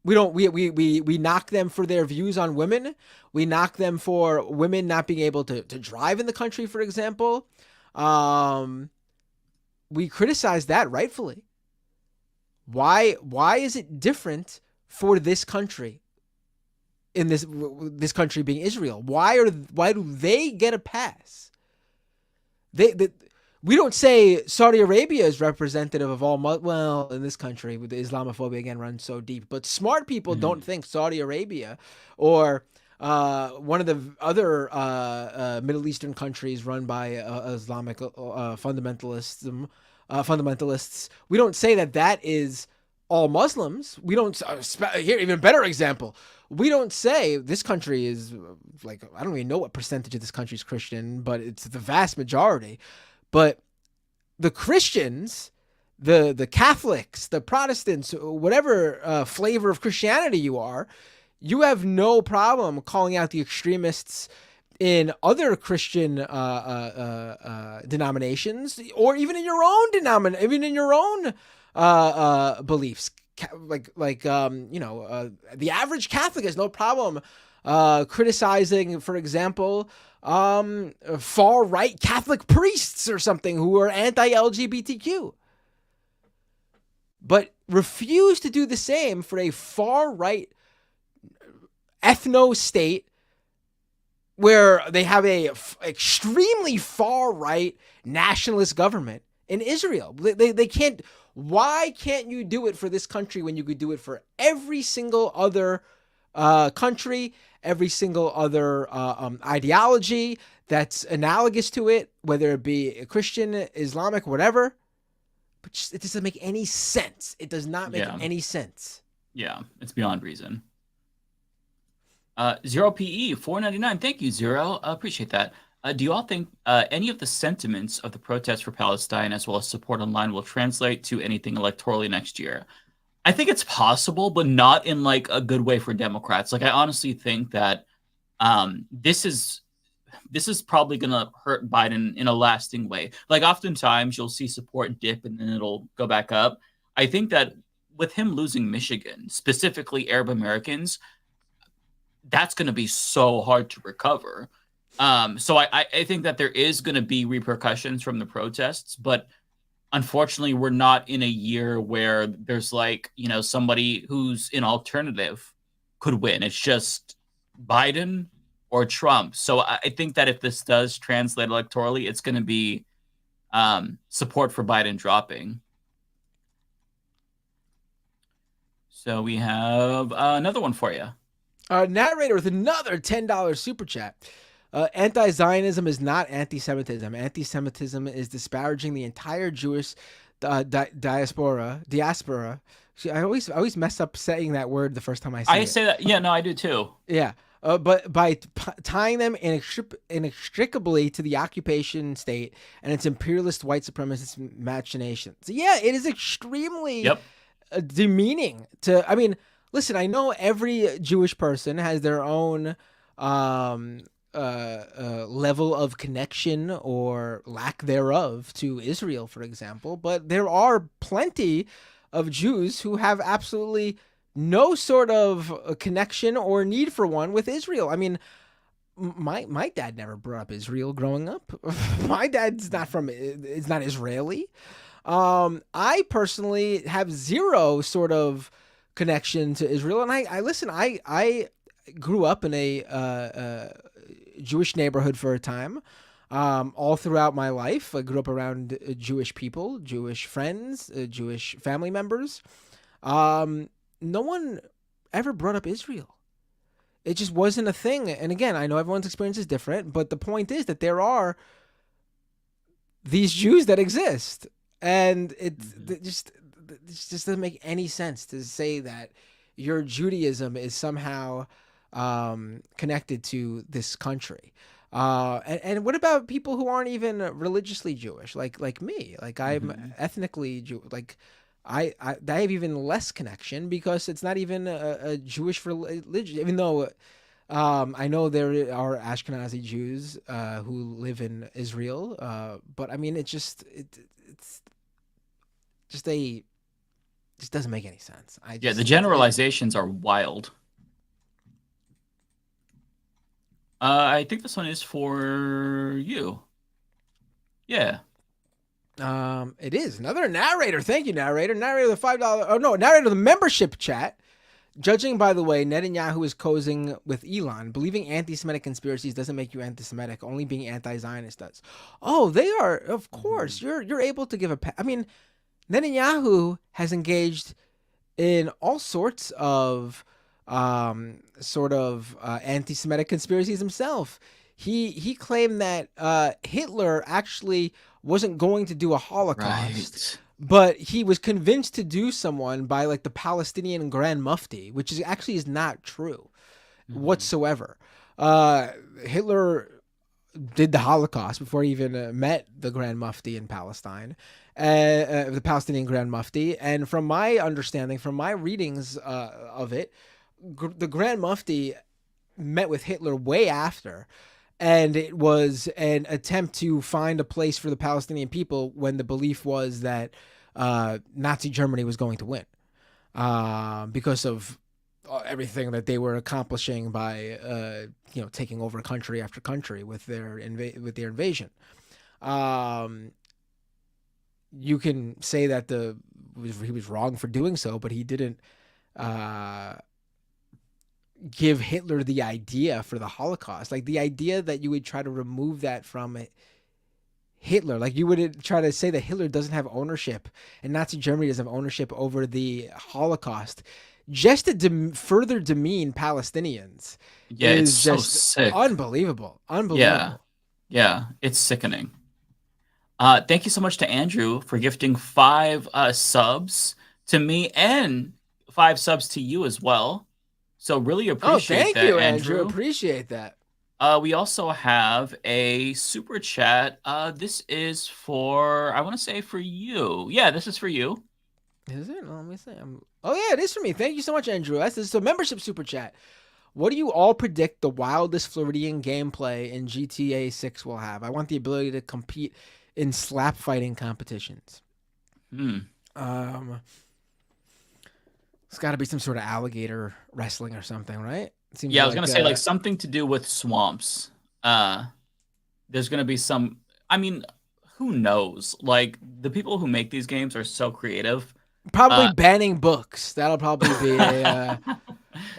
We don't. We knock them for their views on women. We knock them for women not being able to drive in the country, for example. We criticize that rightfully. Why is it different for this country? In this country being Israel, why do they get a pass? We don't say Saudi Arabia is representative of all. Well, in this country, with the Islamophobia again runs so deep, but smart people don't think Saudi Arabia or one of the other Middle Eastern countries run by Islamic fundamentalists. We don't say that is all Muslims. We don't. Here, even better example. We don't say this country is like, I don't even know what percentage of this country is Christian, but it's the vast majority. But the Christians, the Catholics, the Protestants, whatever flavor of Christianity you are, you have no problem calling out the extremists in other Christian denominations, or even in your own even in your own beliefs. The average Catholic has no problem criticizing, for example, far-right Catholic priests or something who are anti-LGBTQ, but refuse to do the same for a far-right ethno-state where they have a extremely far-right nationalist government in Israel. They can't. Why can't you do it for this country when you could do it for every single other country, every single other ideology that's analogous to it, whether it be Christian, Islamic, whatever? But it doesn't make any sense. It does not make any sense. Yeah, it's beyond reason. Zero PE 4.99. Thank you, Zero. Appreciate that. Do you all think any of the sentiments of the protests for Palestine, as well as support online, will translate to anything electorally next year? I think it's possible, but not in like a good way for Democrats. Like, I honestly think that this is probably going to hurt Biden in a lasting way. Like, oftentimes you'll see support dip and then it'll go back up. I think that with him losing Michigan, specifically Arab Americans, that's going to be so hard to recover. So I think that there is going to be repercussions from the protests, but unfortunately, we're not in a year where there's like, somebody who's an alternative could win. It's just Biden or Trump. So I think that if this does translate electorally, it's going to be support for Biden dropping. So we have another one for you. Narrator with another $10 super chat. Anti-Zionism is not anti-Semitism. Anti-Semitism is disparaging the entire Jewish diaspora. I always mess up saying that word the first time I say it. I say that. Yeah, no, I do too. Yeah. But by tying them inextricably to the occupation state and its imperialist white supremacist machinations. Yeah, it is extremely demeaning to, I mean, listen, I know every Jewish person has their own level of connection or lack thereof to Israel, for example, but there are plenty of Jews who have absolutely no sort of connection or need for one with Israel. I mean, my dad never brought up Israel growing up. My dad's is not Israeli. I personally have zero sort of connection to Israel, and I grew up in a Jewish neighborhood for a time. All throughout my life, I grew up around Jewish people, Jewish friends, Jewish family members. No one ever brought up Israel. It just wasn't a thing. And again, I know everyone's experience is different, but the point is that there are these Jews that exist. and it just doesn't make any sense to say that your Judaism is somehow connected to this country. And what about people who aren't even religiously Jewish, like me? Like I'm ethnically Jew. Like I have even less connection because it's not even a Jewish religion. Even though I know there are Ashkenazi Jews who live in Israel, but I mean it's just doesn't make any sense. The generalizations are wild. I think this one is for you. Yeah. It is another narrator. Thank you, narrator. Narrator the $5. Oh no, narrator the membership chat. Judging by the way Netanyahu is cozying with Elon, believing anti-Semitic conspiracies doesn't make you anti-Semitic. Only being anti-Zionist does. Oh, they are. Of course, you're able to give a. I mean, Netanyahu has engaged in all sorts of anti-Semitic conspiracies himself. He claimed that Hitler actually wasn't going to do a Holocaust, but he was convinced to do someone by like the Palestinian Grand Mufti, which is not true whatsoever. Hitler did the Holocaust before he even met the Grand Mufti in Palestine, the Palestinian Grand Mufti. And from my understanding, from my readings of it, the Grand Mufti met with Hitler way after, and it was an attempt to find a place for the Palestinian people when the belief was that Nazi Germany was going to win because of everything that they were accomplishing by taking over country after country with their invasion. You can say that he was wrong for doing so, but he didn't give Hitler the idea for the Holocaust. Like the idea that you would try to remove that from Hitler, like you would try to say that Hitler doesn't have ownership and Nazi Germany doesn't have ownership over the Holocaust, just to further demean Palestinians. Yeah, is it's so just sick. Unbelievable. Yeah, it's sickening. Thank you so much to Andrew for gifting 5 subs to me and 5 subs to you as well. So really appreciate that, thank you, Andrew. Appreciate that. We also have a super chat. This is for, I want to say for you. Yeah, this is for you. Is it? Let me see. Oh yeah, it is for me. Thank you so much, Andrew. This is a membership super chat. What do you all predict the wildest Floridian gameplay in GTA 6 will have? I want the ability to compete in slap fighting competitions. It's got to be some sort of alligator wrestling or something, right? I was gonna say like something to do with swamps. There's gonna be some. I mean, who knows? Like the people who make these games are so creative. Probably banning books. That'll probably be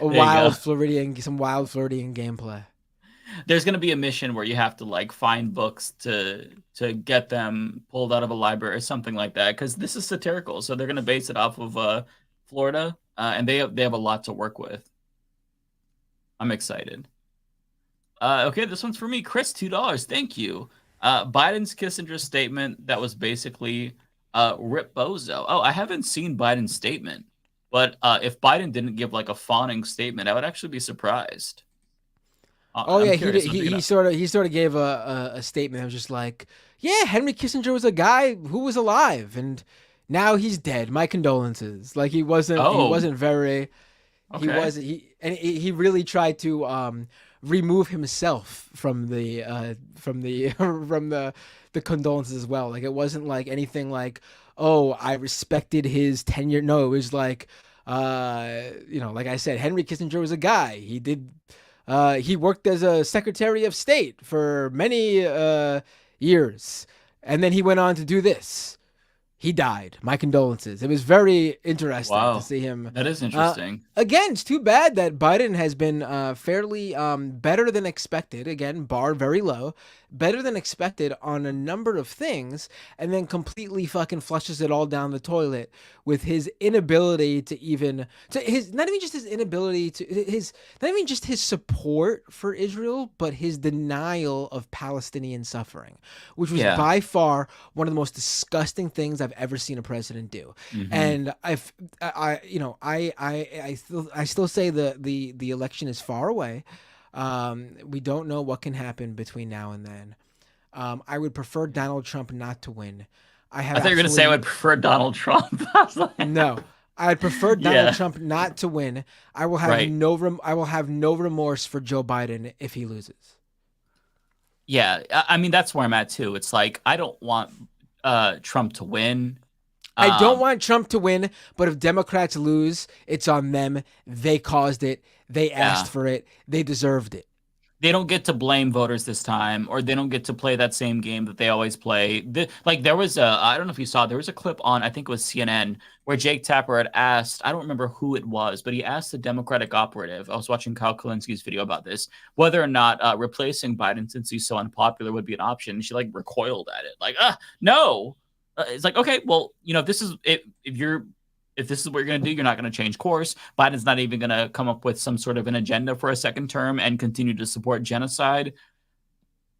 some wild Floridian gameplay. There's gonna be a mission where you have to like find books to get them pulled out of a library or something like that. Because this is satirical, so they're gonna base it off of Florida, and they have a lot to work with. I'm excited. Okay, this one's for me. Chris, $2. Thank you. Biden's Kissinger statement that was basically Rip Bozo. Oh, I haven't seen Biden's statement, but if Biden didn't give like a fawning statement, I would actually be surprised. He sort of gave a statement that was just like, yeah, Henry Kissinger was a guy who was alive and now he's dead. My condolences. Like he wasn't very. Okay. He really tried to remove himself from the condolences as well. Like it wasn't like anything like, oh, I respected his tenure. No, it was like, like I said, Henry Kissinger was a guy. He worked as a Secretary of State for many years, and then he went on to do this. He died. My condolences. It was very interesting to see him. That is interesting. Again, it's too bad that Biden has been fairly better than expected. Again, bar very low. Better than expected on a number of things, and then completely fucking flushes it all down the toilet with his inability to even not even just his support for Israel, but his denial of Palestinian suffering, which was by far one of the most disgusting things I've ever seen a president do. Mhm. And I still say the election is far away. We don't know what can happen between now and then. I would prefer Donald Trump not to win. I thought you were going to say I would prefer Donald Trump. I was like, no. I'd prefer Donald Yeah. Trump not to win. I will have Right. no remorse for Joe Biden if he loses. Yeah, I mean that's where I'm at too. It's like I don't want Trump to win. I don't want Trump to win, but if Democrats lose, it's on them. They caused it. They asked for it. They deserved it. They don't get to blame voters this time, or they don't get to play that same game that they always play. There was I don't know if you saw, there was a clip on, I think it was CNN, where Jake Tapper had asked, I don't remember who it was, but he asked the Democratic operative, I was watching Kyle Kalinski's video about this, whether or not replacing Biden, since he's so unpopular, would be an option. And she like recoiled at it, like, no. It's like, okay, well, if this is if this is what you're going to do, you're not going to change course. Biden's not even going to come up with some sort of an agenda for a second term and continue to support genocide.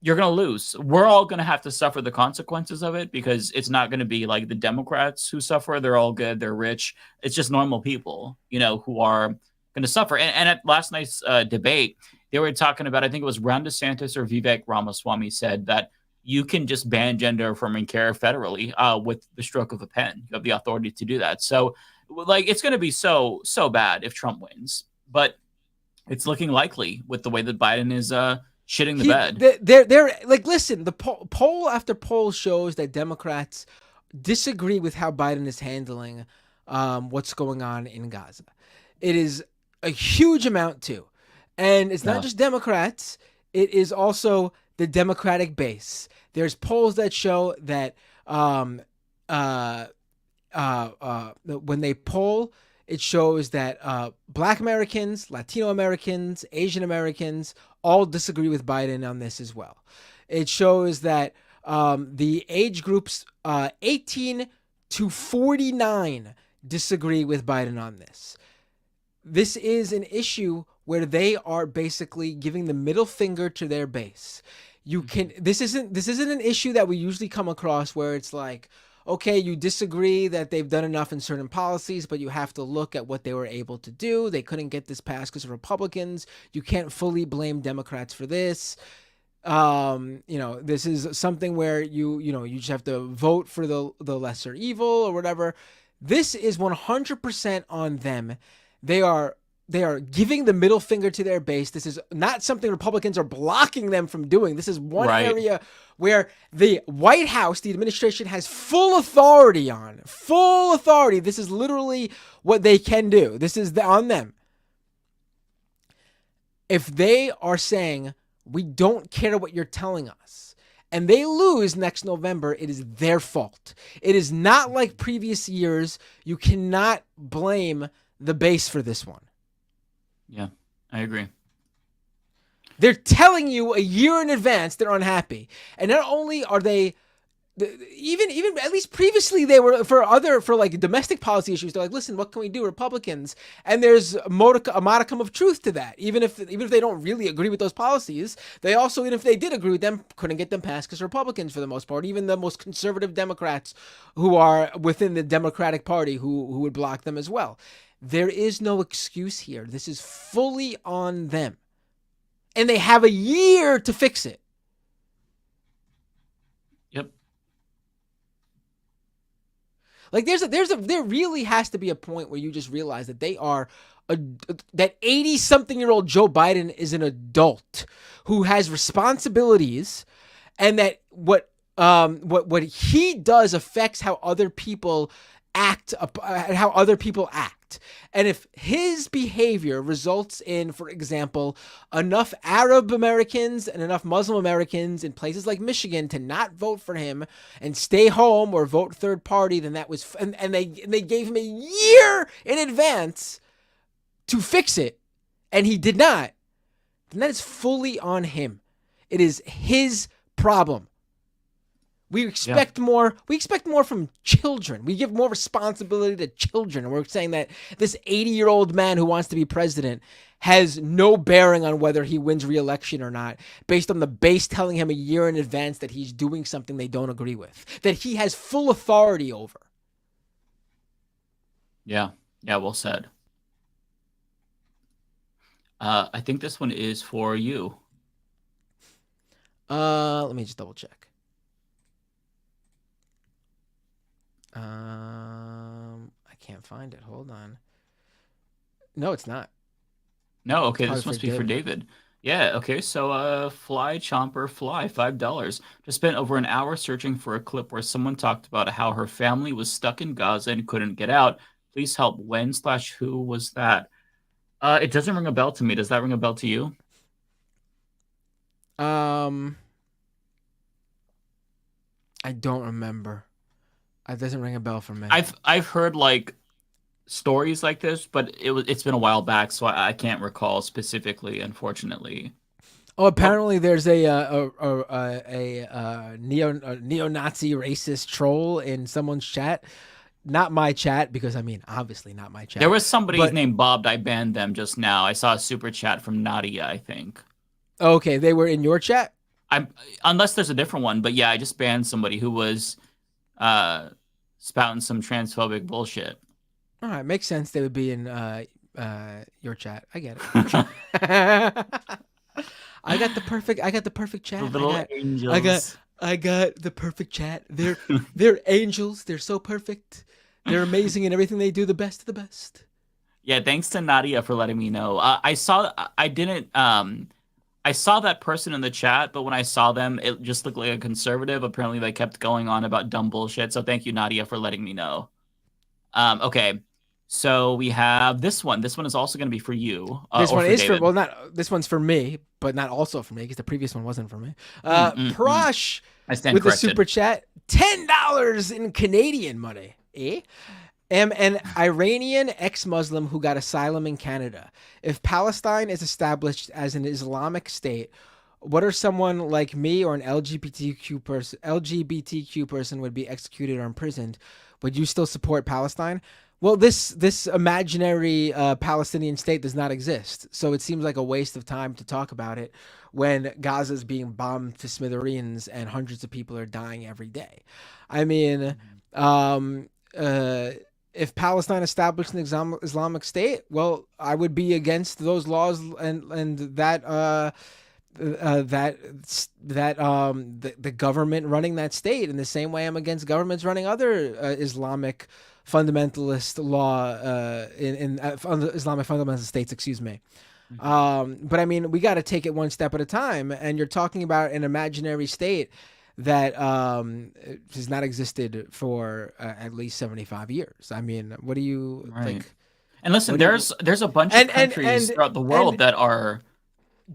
You're going to lose. We're all going to have to suffer the consequences of it, because it's not going to be like the Democrats who suffer. They're all good. They're rich. It's just normal people, who are going to suffer. And at last night's debate, they were talking about, I think it was Ron DeSantis or Vivek Ramaswamy said that you can just ban gender affirming care federally with the stroke of a pen. You have the authority to do that. So, it's going to be so bad if Trump wins, but it's looking likely with the way that Biden is shitting the bed. They're like, listen, the poll after poll shows that Democrats disagree with how Biden is handling what's going on in Gaza. It is a huge amount too. And it's not just Democrats. It is also the Democratic base. There's polls that show that when they poll, it shows that Black Americans, Latino Americans, Asian Americans all disagree with Biden on this as well. It shows that the age groups 18 to 49 disagree with Biden on this. This is an issue where they are basically giving the middle finger to their base. This isn't an issue that we usually come across where it's like, okay, you disagree that they've done enough in certain policies, but you have to look at what they were able to do. They couldn't get this passed because of Republicans. You can't fully blame Democrats for this. This is something where you just have to vote for the lesser evil or whatever. This is 100% on them. They are giving the middle finger to their base. This is not something Republicans are blocking them from doing. This is one area where the White House, the administration, has full authority on. Full authority. This is literally what they can do. This is on them. If they are saying, we don't care what you're telling us, and they lose next November, it is their fault. It is not like previous years. You cannot blame the base for this one. Yeah, I agree. They're telling you a year in advance they're unhappy. And not only are they, even at least previously they were, for like domestic policy issues, they're like, listen, what can we do, Republicans? And there's a modicum of truth to that. Even if they don't really agree with those policies, they also, even if they did agree with them, couldn't get them passed because Republicans, for the most part, even the most conservative Democrats who are within the Democratic Party who would block them as well. There is no excuse here. This is fully on them. And they have a year to fix it. Yep. Like there really has to be a point where you just realize that that 80-something-year-old Joe Biden is an adult who has responsibilities, and that what he does affects how other people act. And if his behavior results in, for example, enough Arab Americans and enough Muslim Americans in places like Michigan to not vote for him and stay home or vote third party, then that was, and they gave him a year in advance to fix it, and he did not, then that is fully on him. It is his problem. We expect more. We expect more from children. We give more responsibility to children. And we're saying that this 80-year-old man who wants to be president has no bearing on whether he wins re-election or not, based on the base telling him a year in advance that he's doing something they don't agree with, that he has full authority over. Yeah. Yeah. Well said. I think this one is for you. Let me just double check. I can't find it. Hold on. No, it's not. No, okay, Probably this must be for David. Yeah, okay, so Fly Chomper Fly, $5. Just spent over an hour searching for a clip where someone talked about how her family was stuck in Gaza and couldn't get out. Please help. When/who was that? It doesn't ring a bell to me. Does that ring a bell to you? I don't remember. It doesn't ring a bell for me. I've heard like stories like this, but it's been a while back, so I can't recall specifically, unfortunately. Oh, apparently there's a neo-Nazi racist troll in someone's chat. Not my chat, because I mean, obviously not my chat. There was somebody named Bob. I banned them just now. I saw a super chat from Nadia, I think. Okay, they were in your chat? Unless there's a different one, but yeah, I just banned somebody who was spouting some transphobic bullshit. All right, makes sense. They would be in your chat. I get it. I got the perfect chat. Little angels. I got the perfect chat. They're angels. They're so perfect. They're amazing in everything they do. The best of the best. Yeah, thanks to Nadia for letting me know. I saw that person in the chat, but when I saw them, it just looked like a conservative. Apparently, they kept going on about dumb bullshit. So thank you, Nadia, for letting me know. Okay. So we have this one. This one is also going to be for you. This one is David. this one's for me, but not also for me because the previous one wasn't for me. Prosh with the super chat, $10 in Canadian money. Am an Iranian ex-Muslim who got asylum in Canada. If Palestine is established as an Islamic state, what are someone like me or an LGBTQ person would be executed or imprisoned? Would you still support Palestine? Well, this imaginary Palestinian state does not exist, so it seems like a waste of time to talk about it when Gaza is being bombed to smithereens and hundreds of people are dying every day. I mean, if Palestine established an Islamic state, well, I would be against those laws and the government running that state in the same way I'm against governments running other Islamic fundamentalist law in Islamic fundamentalist states, excuse me. But I mean, we got to take it one step at a time. And you're talking about an imaginary state that has not existed for at least 75 years. I mean, what do you think? And listen, there's a bunch of countries throughout the world that are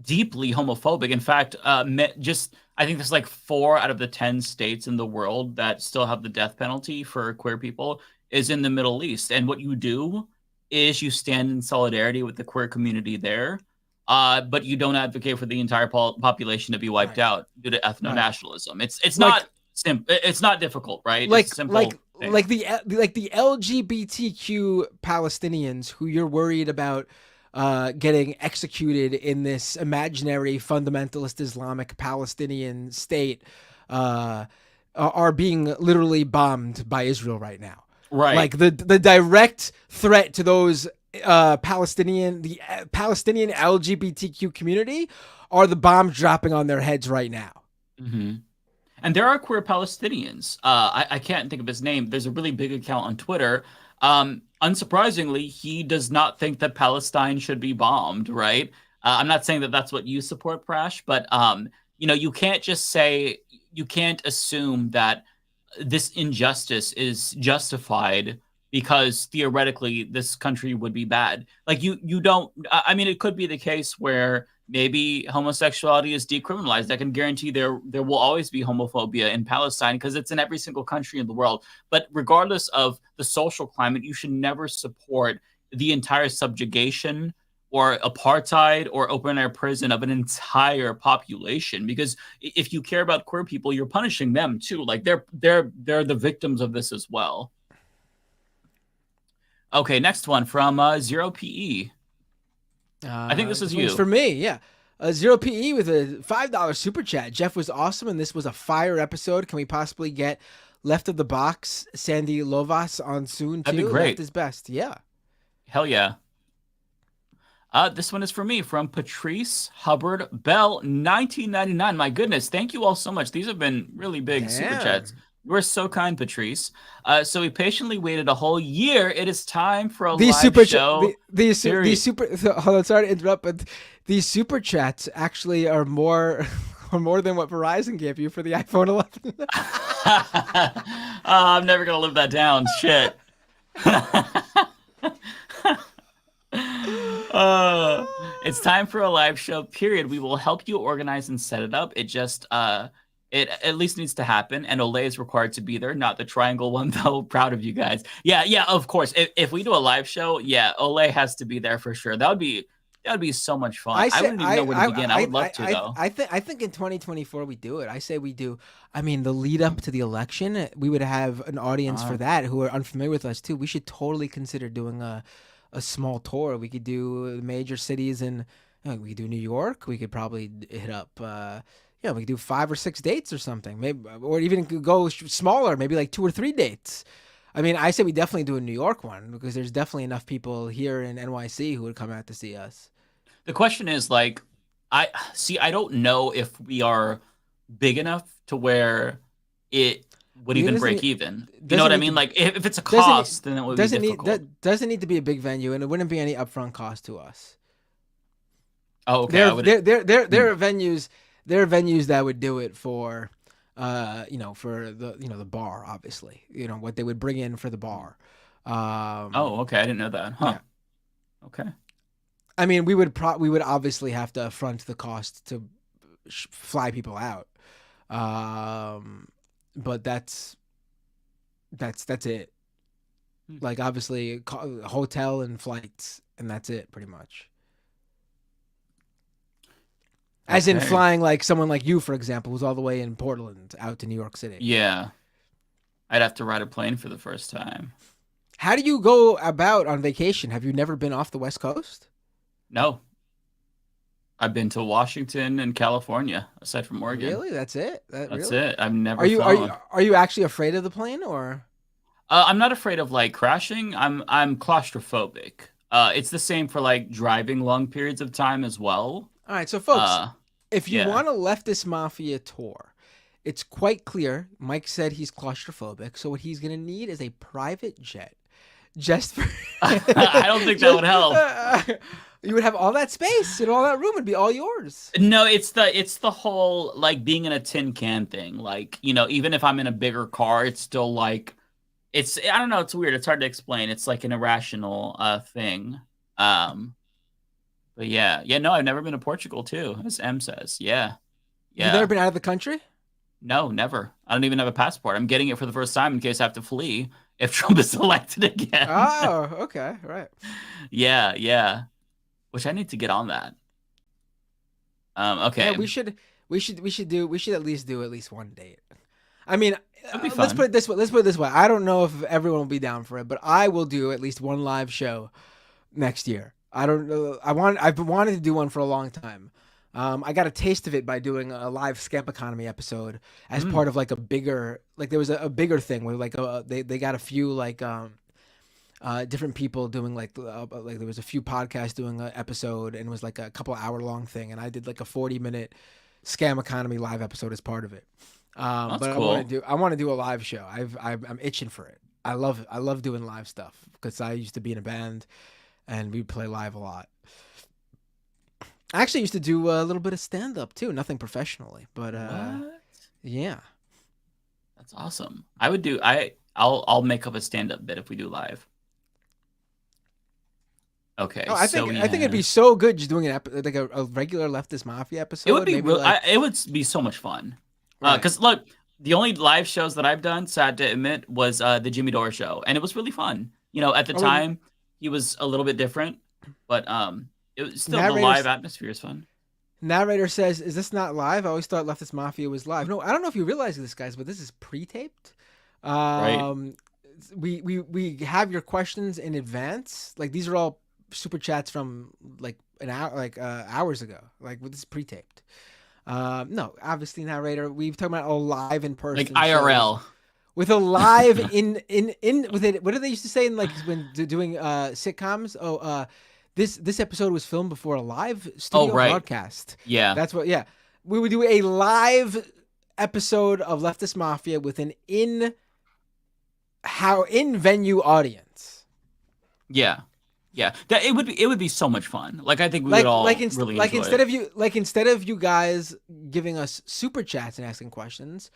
deeply homophobic. In fact, I think there's like 4 out of the 10 states in the world that still have the death penalty for queer people is in the Middle East. And what you do is you stand in solidarity with the queer community there, but you don't advocate for the entire population to be wiped out due to ethno-nationalism. It's not simple. It's not difficult, right? It's simple. Like the LGBTQ Palestinians who you're worried about getting executed in this imaginary fundamentalist Islamic Palestinian state are being literally bombed by Israel right now. Right. Like the direct threat to those Palestinian LGBTQ community are the bombs dropping on their heads right now. Mm-hmm. And there are queer Palestinians. I can't think of his name. There's a really big account on Twitter. Unsurprisingly, he does not think that Palestine should be bombed, right? I'm not saying that that's what you support, Prash, but you can't assume that this injustice is justified because theoretically this country would be bad. Like you don't, I mean, it could be the case where maybe homosexuality is decriminalized. I can guarantee there will always be homophobia in Palestine because it's in every single country in the world. But regardless of the social climate, you should never support the entire subjugation or apartheid or open air prison of an entire population. Because if you care about queer people, you're punishing them too. Like they're the victims of this as well. Okay, next one from Zero PE. I think this is you. For me, yeah. Zero PE with a $5 super chat. Jeff was awesome, and this was a fire episode. Can we possibly get Left of the Box, Sandy Lovas on soon too. That'd be great. Left is best. Yeah. Hell yeah. This one is for me from Patrice Hubbard Bell, 1999. My goodness, thank you all so much. These have been really big super chats. You are so kind, Patrice. So we patiently waited a whole year. It is time for a live show. These super. Hold on, sorry to interrupt, but these super chats actually are more than what Verizon gave you for the iPhone 11. I'm never gonna live that down. Shit. It's time for a live show, period. We will help you organize and set it up. It just it at least needs to happen, and Olay is required to be there, not the triangle one, though. Proud of you guys. Yeah, of course. If we do a live show, yeah, Olay has to be there for sure. That would be so much fun. I wouldn't even know where to begin. I would love to, though. I think in 2024 we do it. I say we do. I mean, the lead up to the election, we would have an audience for that who are unfamiliar with us too. We should totally consider doing a small tour. We could do major cities, and we could do New York. We could probably hit up. We could do 5 or 6 dates or something, maybe, or even go smaller, maybe like 2 or 3 dates. I mean, I say we definitely do a New York one because there's definitely enough people here in NYC who would come out to see us. The question is, like, I don't know if we are big enough to where it would even break even. You know what I mean? Like, if it's a cost, then it would be difficult. Doesn't need to be a big venue, and it wouldn't be any upfront cost to us. Oh, okay. There are venues. There are venues that would do it for, for the bar, obviously. What they would bring in for the bar. Okay. I didn't know that. Huh. Yeah. Okay. I mean, we would obviously have to front the cost to fly people out. But that's it. Like, obviously, hotel and flights, and that's it, pretty much. As in flying, like, someone like you, for example, who's all the way in Portland out to New York City. Yeah. I'd have to ride a plane for the first time. How do you go about on vacation? Have you never been off the West Coast? No. I've been to Washington and California, aside from Oregon. Really? That's it? That's it. I've never Are you actually afraid of the plane, or? I'm not afraid of, like, crashing. I'm claustrophobic. It's the same for, like, driving long periods of time as well. All right, so folks, if you want a Leftist Mafia tour, it's quite clear. Mike said he's claustrophobic, so what he's going to need is a private jet. Just for I don't think that would help. You would have all that space and all that room would be all yours. No, it's the whole, like, being in a tin can thing. Like, even if I'm in a bigger car, it's still like, I don't know, it's weird. It's hard to explain. It's like an irrational thing. But no, I've never been to Portugal too, as M says. Yeah. You've never been out of the country? No, never. I don't even have a passport. I'm getting it for the first time in case I have to flee if Trump is elected again. Oh, okay, right. Yeah. Which I need to get on that. Okay. Yeah, we should at least do at least one date. I mean, let's put it this way. I don't know if everyone will be down for it, but I will do at least one live show next year. I don't know. I've been wanting to do one for a long time. I got a taste of it by doing a live Scamp Economy episode as part of, like, a bigger, like, there was a bigger thing where, like, they got a few, like, different people doing, like there was a few podcasts doing an episode, and it was like a couple hour long thing, and I did like a 40-minute Scam Economy live episode as part of it. That's but cool. I want to do a live show. I'm itching for it. I love doing live stuff because I used to be in a band and we play live a lot. I actually used to do a little bit of stand up too, nothing professionally, but yeah. That's awesome. I'll make up a stand up bit if we do live. Okay. I think it'd be so good just doing like a regular Leftist Mafia episode. It would be it would be so much fun. Because look, the only live shows that I've done, sad to admit, was the Jimmy Dore show, and it was really fun. At the time, he was a little bit different, but it was still the live atmosphere is fun. Narrator says, "Is this not live? I always thought Leftist Mafia was live." No, I don't know if you realize this, guys, but this is pre-taped. Right. We have your questions in advance. Like, these are all super chats from like an hour, hours ago. Like, this is pre-taped. No, obviously, narrator. We've talked about all live in person, like IRL. with a live in with it. What did they used to say in like when doing sitcoms? This episode was filmed before a live studio broadcast. Yeah, that's what. Yeah, we would do a live episode of Leftist Mafia with an in venue audience. Yeah. That it would be so much fun. Like I think we would all really enjoy instead of you guys giving us super chats and asking questions,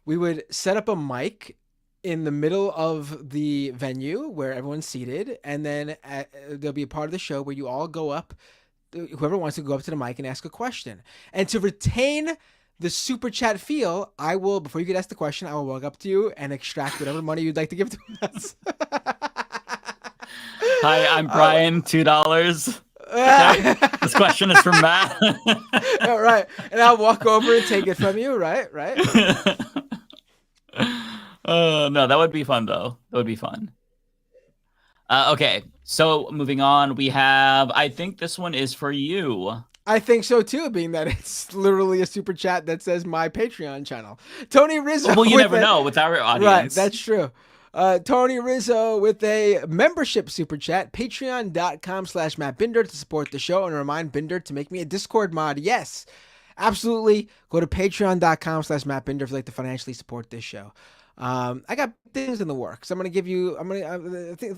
we would set up a mic in the middle of the venue where everyone's seated, and then there'll be a part of the show where you all go up, whoever wants to go up to the mic and ask a question. And to retain the super chat feel, I will, before you could ask the question, I will walk up to you and extract whatever money you'd like to give to us. Hi, I'm Brian, $2. Okay. This question is from Matt. All right. And I'll walk over and take it from you, right? No, that would be fun, though. That would be fun. Okay, so moving on, we have, I think this one is for you. I think so, too, being that it's literally a super chat that says my Patreon channel. Tony Rizzo. Well, you never know with our audience. Right, that's true. Tony Rizzo with a membership super chat, patreon.com/MattBinder to support the show and remind Binder to make me a Discord mod. Yes, absolutely. Go to patreon.com/MattBinder if you'd like to financially support this show. I got things in the works. I think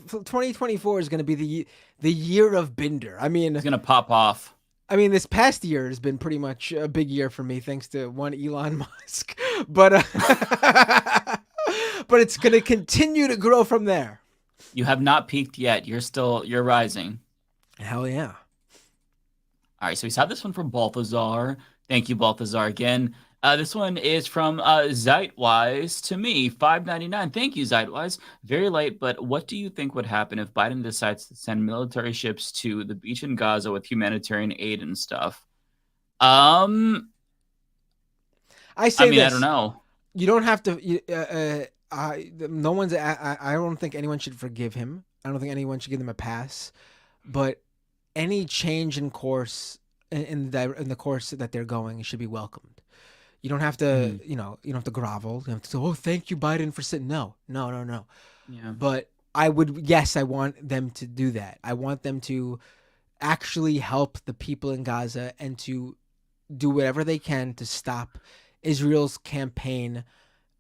2024 is going to be the year of Binder. I mean, it's going to pop off. I mean, this past year has been pretty much a big year for me, thanks to one Elon Musk. But but it's going to continue to grow from there. You have not peaked yet. You're rising. Hell yeah. All right, so we saw this one from Balthazar. Thank you, Balthazar, again. This one is from Zeitwise to me, $5.99. Thank you, Zeitwise. Very late, but what do you think would happen if Biden decides to send military ships to the beach in Gaza with humanitarian aid and stuff? I don't know. You don't have to. No one's. I don't think anyone should forgive him. I don't think anyone should give them a pass. But any change in course in the course that they're going should be welcomed. You don't have to, you don't have to grovel. You don't have to say, "Oh, thank you, Biden, for sitting." No. Yeah. But I want them to do that. I want them to actually help the people in Gaza and to do whatever they can to stop Israel's campaign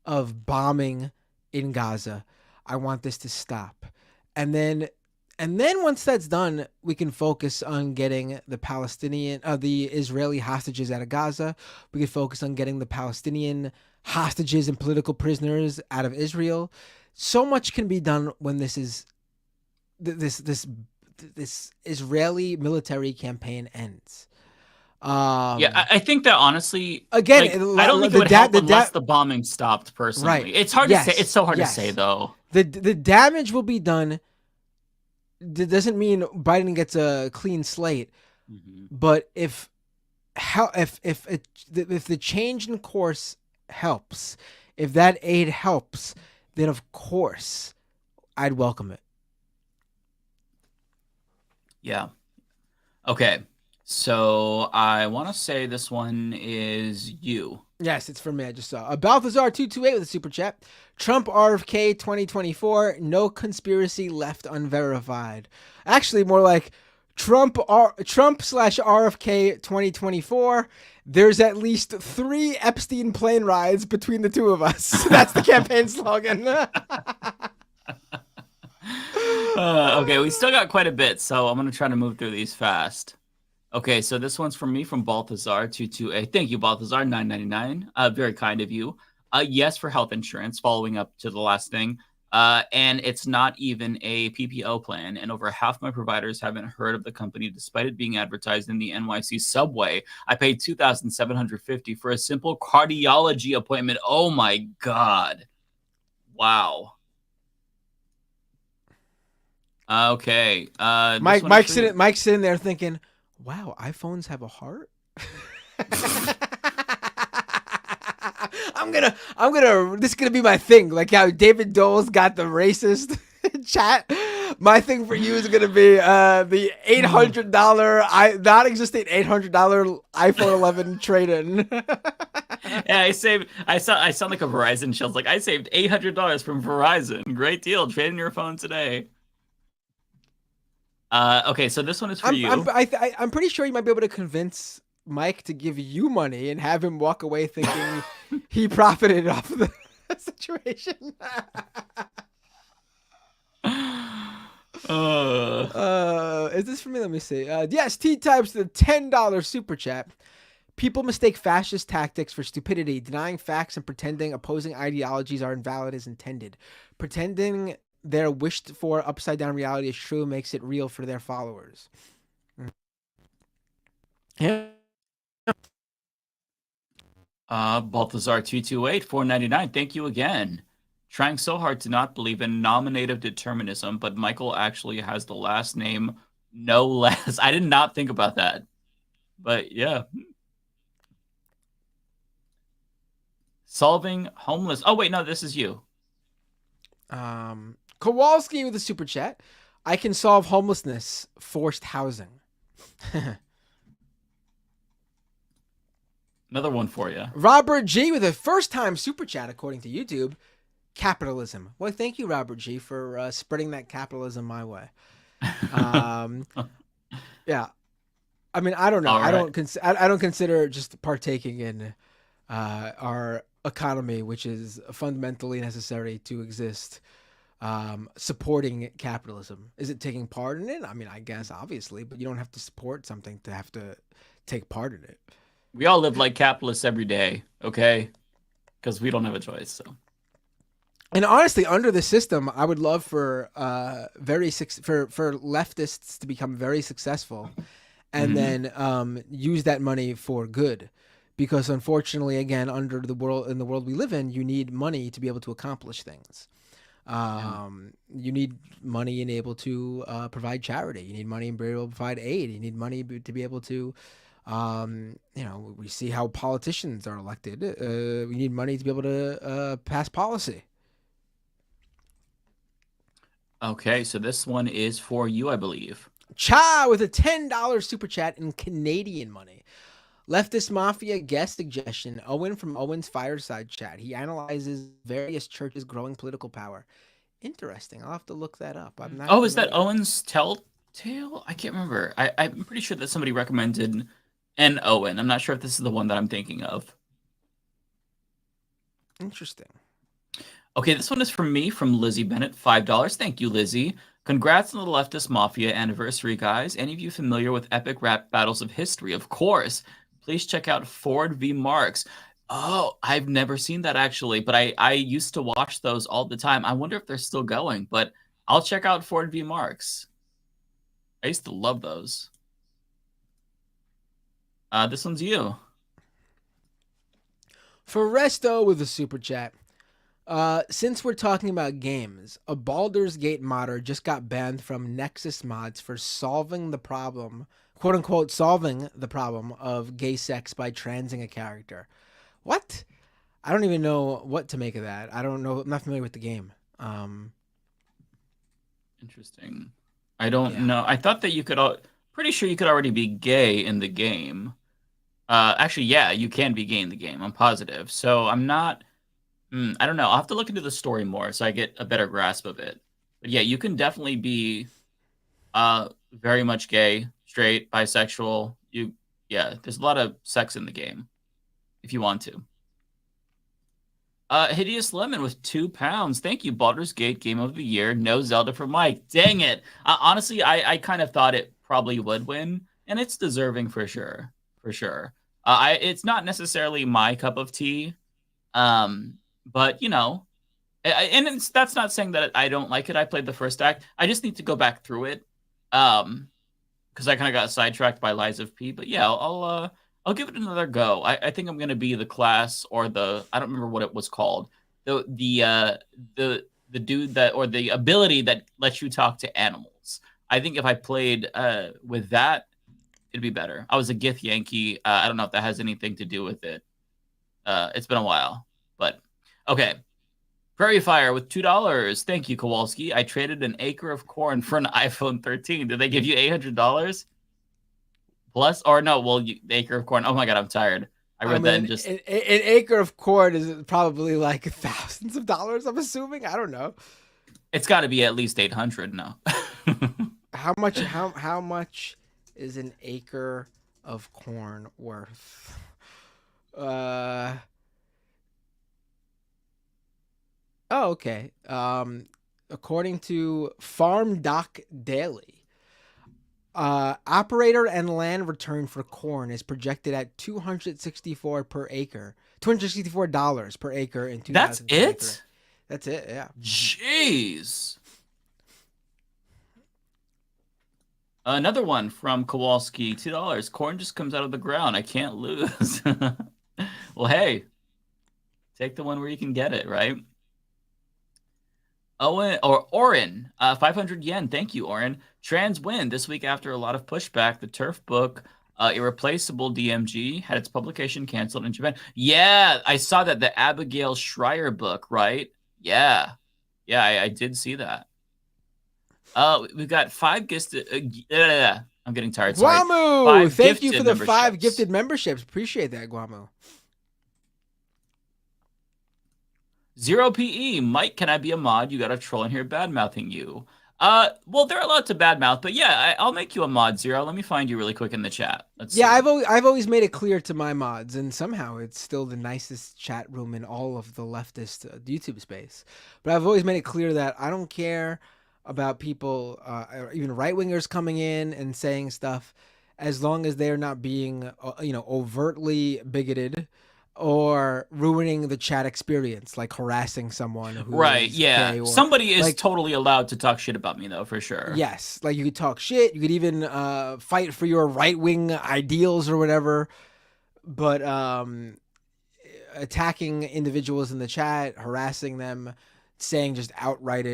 of bombing in Gaza. I want this to stop. And then once that's done, we can focus on getting the Israeli hostages out of Gaza. We can focus on getting the Palestinian hostages and political prisoners out of Israel. So much can be done when this Israeli military campaign ends. I think that honestly, again, I don't think it would help unless the bombing stopped. Personally, right? It's hard to say. It's so hard to say, though. The damage will be done. That doesn't mean Biden gets a clean slate, but if the change in course helps, if that aid helps, then of course I'd welcome it. Yeah. Okay. So I want to say this one is you. Yes, it's for me. I just saw. Balthazar228 with a super chat. Trump RFK 2024. No conspiracy left unverified. Actually, more like Trump/RFK 2024. There's at least 3 Epstein plane rides between the two of us. That's the campaign slogan. Okay, we still got quite a bit, so I'm going to try to move through these fast. Okay, so this one's from me, from Balthazar22A. Thank you, Balthazar, $9.99. Very kind of you. Yes, for health insurance, following up to the last thing. And it's not even a PPO plan. And over half my providers haven't heard of the company, despite it being advertised in the NYC subway. I paid $2,750 for a simple cardiology appointment. Oh, my God. Wow. Okay. Mike's sitting there thinking, wow, iPhones have a heart? this is gonna be my thing. Like how David Dole's got the racist chat. My thing for you is going to be the $800 non-existent $800 iPhone 11 trade-in. Yeah, I sound like a Verizon shell. Like, I saved $800 from Verizon. Great deal. Trade in your phone today. Okay, so this one is for you. I'm pretty sure you might be able to convince Mike to give you money and have him walk away thinking he profited off of the situation. Is this for me? Let me see. Yes, T-Types the $10 super chat. People mistake fascist tactics for stupidity. Denying facts and pretending opposing ideologies are invalid is intended. Pretending their wished for upside down reality is true makes it real for their followers. Yeah. Balthazar 228 $4.99. Thank you again. Trying so hard to not believe in nominative determinism, but Michael actually has the last name no less. I did not think about that. But yeah. Solving homeless. Oh wait, no, this is you. Kowalski with a super chat. I can solve homelessness, forced housing. Another one for you. Robert G with a first-time super chat, according to YouTube. Capitalism. Well, thank you, Robert G, for spreading that capitalism my way. Yeah. I mean, I don't know. Right. I don't consider just partaking in our economy, which is fundamentally necessary to exist, supporting capitalism. Is it taking part in it? I mean, I guess obviously, but you don't have to support something to have to take part in it. We all live like capitalists every day, okay? Because we don't have a choice. So. And honestly, under the system, I would love for for leftists to become very successful, and then use that money for good, because unfortunately, again, in the world we live in, you need money to be able to accomplish things. You need money and able to provide charity. You need money and be able to provide aid. You need money to be able to. We see how politicians are elected. We need money to be able to pass policy. Okay, so this one is for you, I believe. Cha with a $10 super chat in Canadian money. Leftist Mafia guest suggestion. Owen from Owen's Fireside Chat. He analyzes various churches' growing political power. Interesting. I'll have to look that up. I'm not. Is that Owen's Telltale? I can't remember. I'm pretty sure that somebody recommended an Owen. I'm not sure if this is the one that I'm thinking of. Interesting. Okay, this one is from me, from Lizzie Bennett, $5. Thank you, Lizzie. Congrats on the Leftist Mafia anniversary, guys. Any of you familiar with epic rap battles of history? Of course. Please check out Ford v. Marx. Oh, I've never seen that actually, but I used to watch those all the time. I wonder if they're still going, but I'll check out Ford v. Marx. I used to love those. This one's you. For Resto with a super chat. Since we're talking about games, a Baldur's Gate modder just got banned from Nexus Mods for solving the problem, quote unquote, solving the problem of gay sex by transing a character. What? I don't even know what to make of that. I don't know. I'm not familiar with the game. Interesting. I don't know. I thought that you could. Pretty sure you could already be gay in the game. Actually, yeah, you can be gay in the game. I'm positive. So I'm not. I don't know. I'll have to look into the story more so I get a better grasp of it. But yeah, you can definitely be very much gay, straight, bisexual. There's a lot of sex in the game if you want to. Hideous Lemon with £2. Thank you, Baldur's Gate Game of the Year. No Zelda for Mike. Dang it. Honestly, I kind of thought it probably would win, and it's deserving for sure. For sure. It's not necessarily my cup of tea. But, and that's not saying that I don't like it. I played the first act. I just need to go back through it because I kind of got sidetracked by Lies of P. But yeah, I'll give it another go. I think I'm going to be the class or I don't remember what it was called. The dude that, or the ability that lets you talk to animals. I think if I played with that, it'd be better. I was a Gith Yankee. I don't know if that has anything to do with it. It's been a while, but okay. Prairie Fire with $2. Thank you, Kowalski. I traded an acre of corn for an iPhone 13. Did they give you $800 plus? Or no? Well, the acre of corn. Oh my god, I'm tired. I read that and just an acre of corn is probably like thousands of dollars. I'm assuming. I don't know. It's got to be at least 800. No. How much? How much is an acre of corn worth? Oh, okay. According to Farm Doc Daily, operator and land return for corn is projected at $264 per acre. $264 per acre in 2000. That's it? That's it, yeah. Jeez. Another one from Kowalski, $2. Corn just comes out of the ground. I can't lose. Well, hey, take the one where you can get it, right? Oren, 500 yen. Thank you, Oren. Trans win this week after a lot of pushback. The turf book, Irreplaceable DMG, had its publication canceled in Japan. Yeah, I saw that. The Abigail Schreier book, right? Yeah. Yeah, I did see that. We've got 5 gifted. I'm getting tired. Sorry. Guamu! Thank you for the 5 gifted memberships. Appreciate that, Guamu. 0PE, Mike, can I be a mod? You got a troll in here bad-mouthing you. Well, they're allowed to badmouth, but yeah, I'll make you a mod, Zero. Let me find you really quick in the chat. Let's see. I've always made it clear to my mods, and somehow it's still the nicest chat room in all of the leftist YouTube space. But I've always made it clear that I don't care about people, even right-wingers coming in and saying stuff, as long as they're not being, overtly bigoted or ruining the chat experience, like harassing someone who right, is yeah. gay or, somebody is totally allowed to talk shit about me, though, for sure. Yes, like you could talk shit, you could even fight for your right-wing ideals or whatever, but attacking individuals in the chat, harassing them, saying just outright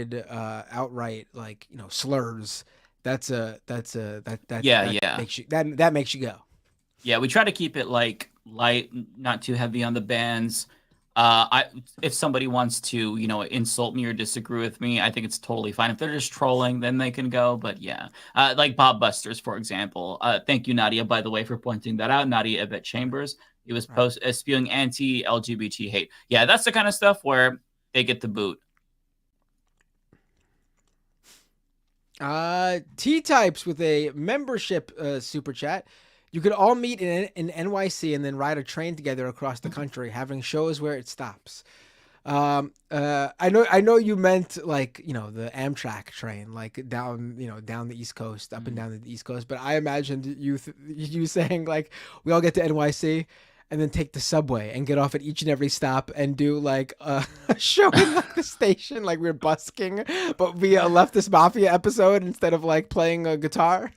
slurs, that makes you go. Yeah, we try to keep it light, not too heavy on the bans. If somebody wants to, insult me or disagree with me, I think it's totally fine. If they're just trolling, then they can go. But yeah, like Bob Busters, for example. Thank you, Nadia, by the way, for pointing that out. Nadia Yvette Chambers. It was spewing anti-LGBT hate. Yeah, that's the kind of stuff where they get the boot. T-Types with a membership super chat. You could all meet in NYC and then ride a train together across the country, having shows where it stops. I know you meant the Amtrak train, like down the East Coast, up and down the East Coast. But I imagined you saying like we all get to NYC and then take the subway and get off at each and every stop and do like a show in like the station, like we're busking, but be a Leftist Mafia episode instead of like playing a guitar.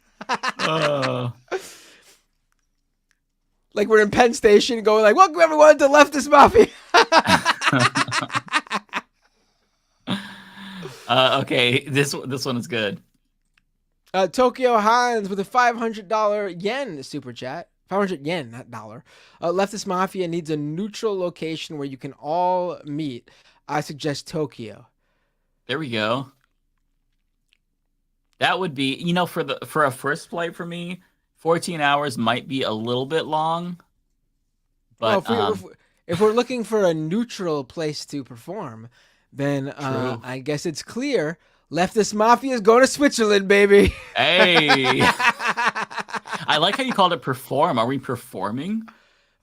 Like we're in Penn Station going like, welcome everyone to Leftist Mafia. Okay, this one is good. Tokyo Hans with a $500 yen super chat. 500 yen, not dollar. Leftist Mafia needs a neutral location where you can all meet. I suggest Tokyo. There we go. That would be, for a first flight for me, 14 hours might be a little bit long. But if we're looking for a neutral place to perform, then I guess it's clear Leftist Mafia is going to Switzerland, baby. Hey. I like how you called it perform. Are we performing?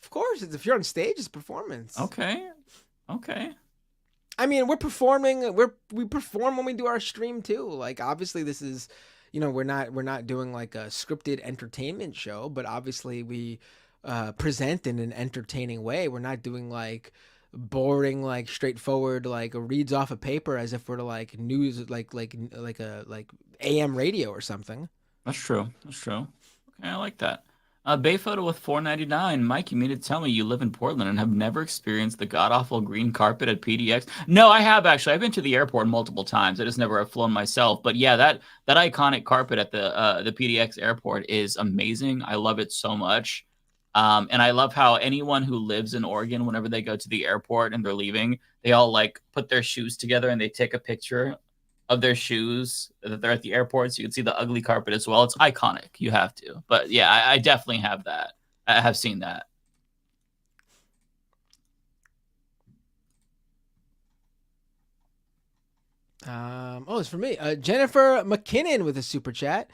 Of course. If you're on stage, it's performance. Okay. I mean, we're performing. We perform when we do our stream too. Like, obviously, this is, we're not doing like a scripted entertainment show, but obviously we present in an entertaining way. We're not doing like boring, like straightforward, like reads off a paper as if we're like news, like AM radio or something. That's true. Okay, I like that. Bay Photo with $4.99. Mike, you mean to tell me you live in Portland and have never experienced the god-awful green carpet at PDX? No, I have actually. I've been to the airport multiple times. I just never have flown myself. But yeah, that iconic carpet at the PDX airport is amazing. I love it so much. And I love how anyone who lives in Oregon, whenever they go to the airport and they're leaving, they all like put their shoes together and they take a picture of their shoes that they're at the airport, so you can see the ugly carpet as well. It's iconic. You have to. But yeah, I definitely have that. I have seen that. It's for me. Jennifer McKinnon with a super chat.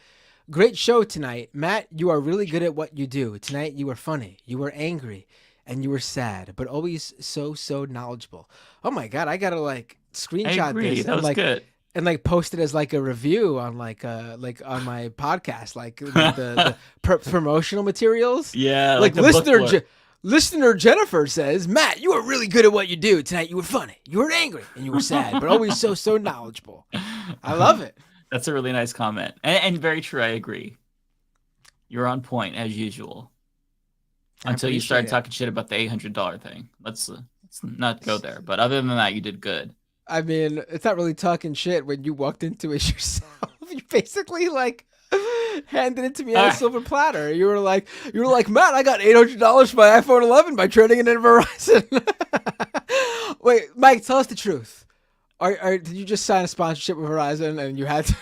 Great show tonight. Matt, you are really good at what you do. Tonight you were funny, you were angry, and you were sad, but always so knowledgeable. Oh my God, I gotta like screenshot this that was like good. and like post it as like a review on like on my podcast, like the promotional materials. Yeah, like the listener Jennifer says, Matt, you are really good at what you do. Tonight you were funny, you were angry, and you were sad, but always so knowledgeable. I love it. That's a really nice comment. And very true. I agree. You're on point as usual. Until you started talking shit about the $800 thing. Let's not go there. But other than that, you did good. I mean, it's not really talking shit when you walked into it yourself. You basically like handed it to me on a silver platter. You were like, Matt, I got $800 for my iPhone 11 by trading it in Verizon. Wait, Mike, tell us the truth. Did you just sign a sponsorship with Verizon and you had to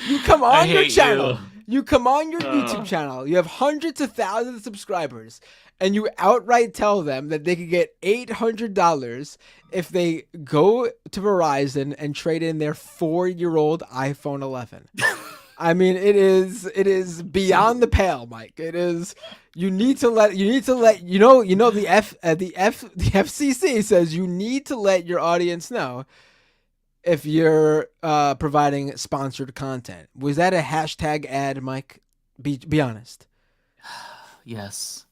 you come on your channel. You come on your YouTube channel. You have hundreds of thousands of subscribers and you outright tell them that they could get $800 if they go to Verizon and trade in their 4-year-old iPhone 11. I mean, it is beyond the pale, Mike. It is. You need to let the FCC says you need to let your audience know if you're providing sponsored content. Was that a hashtag ad, Mike? Be honest. Yes,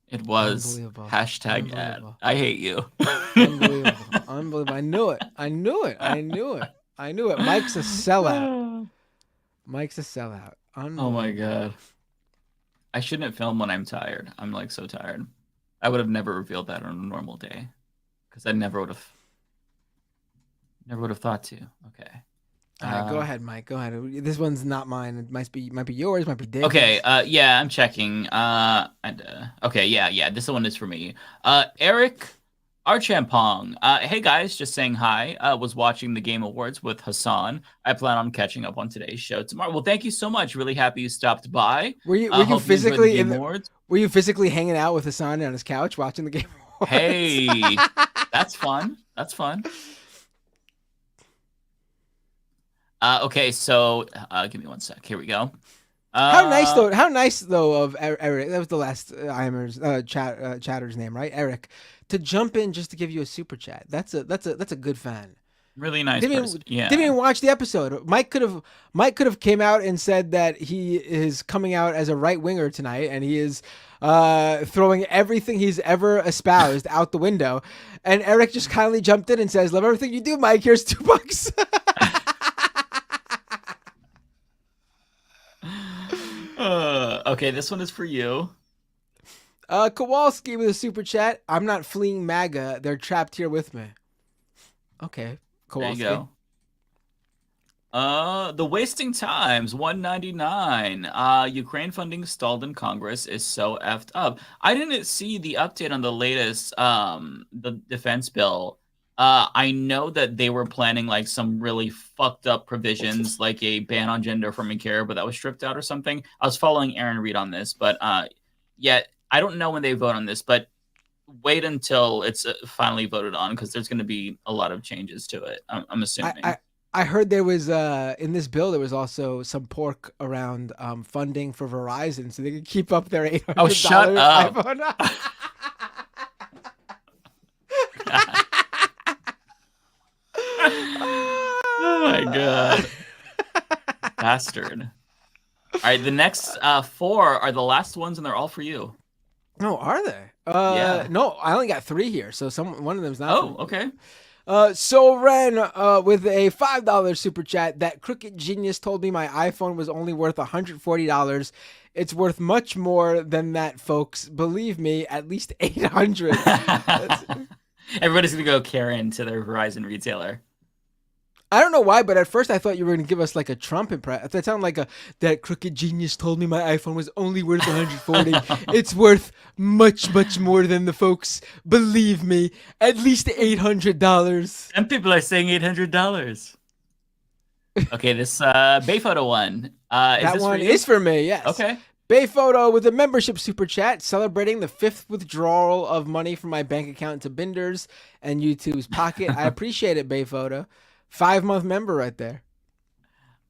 it was. Hashtag ad. I hate you. Unbelievable. I knew it. Mike's a sellout. Oh my God. I shouldn't film when I'm tired. I'm like so tired. I would have never revealed that on a normal day because I never would have thought to. Okay. All right, go ahead, Mike. Go ahead. This one's not mine. It might be yours. Might be Dave's. Okay. Yeah, I'm checking. Okay. Yeah. This one is for me. Eric Archampong. Hey guys, just saying hi. Was watching the Game Awards with Hassan. I plan on catching up on today's show tomorrow. Well, thank you so much. Really happy you stopped by. Were you physically Were you physically hanging out with Hassan on his couch watching the Game Awards? Hey, that's fun. Okay, so give me one sec. Here we go. How nice though of Eric. That was the last chatter's name, right? Eric, to jump in just to give you a super chat. That's a good fan. Really nice person. Yeah. Didn't even watch the episode. Mike could have came out and said that he is coming out as a right winger tonight, and he is throwing everything he's ever espoused out the window. And Eric just kindly jumped in and says, "Love everything you do, Mike. Here's $2." Okay, this one is for you. Kowalski with a super chat. I'm not fleeing MAGA. They're trapped here with me. Okay, Kowalski. There you go. The Wasting Times, $1.99. Ukraine funding stalled in Congress is so effed up. I didn't see the update on the latest the defense bill. I know that they were planning like some really fucked up provisions, like a ban on gender affirming care, but that was stripped out or something. I was following Aaron Reed on this, but yet I don't know when they vote on this, but wait until it's finally voted on because there's going to be a lot of changes to it. I'm assuming. I heard there was in this bill there was also some pork around funding for Verizon so they could keep up their $800 Oh, shut up. iPhone. Oh my God. Bastard. All right, the next 4 are the last ones and they're all for you. No, are they? Yeah. No, I only got 3 here, so one of them's not. Oh, okay. So Ren with a $5 super chat. That crooked genius told me my iPhone was only worth $140. It's worth much more than that, folks. Believe me, at least $800. Everybody's gonna go Karen to their Verizon retailer. I don't know why, but at first I thought you were going to give us like a Trump impression. That sounded like that crooked genius told me my iPhone was only worth 140. It's worth much, much more than the folks believe me. At least $800. And people are saying $800. Okay, this Bay Photo one. That one is for me, yes. Okay. Bay Photo with a membership super chat celebrating the 5th withdrawal of money from my bank account to Binder's and YouTube's pocket. I appreciate it, Bay Photo. 5-month member right there.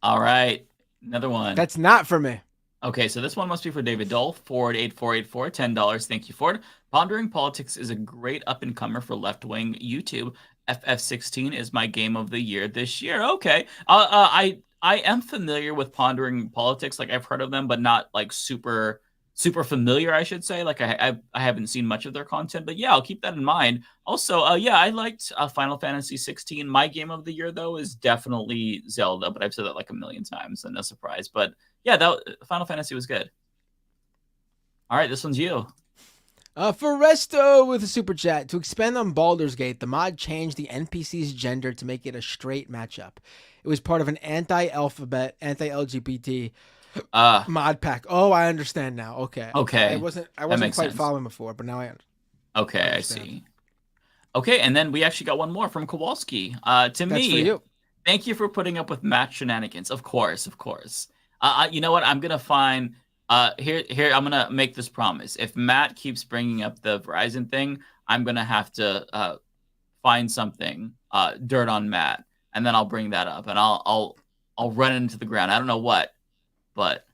All right. Another one. That's not for me. Okay, so this one must be for David Dole. Ford8484, $10. Thank you, Ford. Pondering Politics is a great up-and-comer for left-wing YouTube. FF16 is my game of the year this year. Okay. I am familiar with Pondering Politics. Like, I've heard of them, but not like super familiar, I should say. Like, I haven't seen much of their content, but yeah, I'll keep that in mind. Also, yeah, I liked Final Fantasy 16. My game of the year, though, is definitely Zelda, but I've said that like a million times, so no surprise. But yeah, Final Fantasy was good. All right, this one's you. For Resto with a super chat. To expand on Baldur's Gate, the mod changed the NPC's gender to make it a straight matchup. It was part of an anti-alphabet, anti-LGBT mod pack. Oh, I understand now. Okay. Okay. I wasn't quite sense. following before, but now I understand. Okay, I see. Okay, and then we actually got one more from Kowalski. To That's me, for you. Thank you for putting up with Matt shenanigans. Of course. You know what? I'm gonna find. Here. I'm gonna make this promise. If Matt keeps bringing up the Verizon thing, I'm gonna have to find something, dirt on Matt, and then I'll bring that up, and I'll run it into the ground. I don't know what, but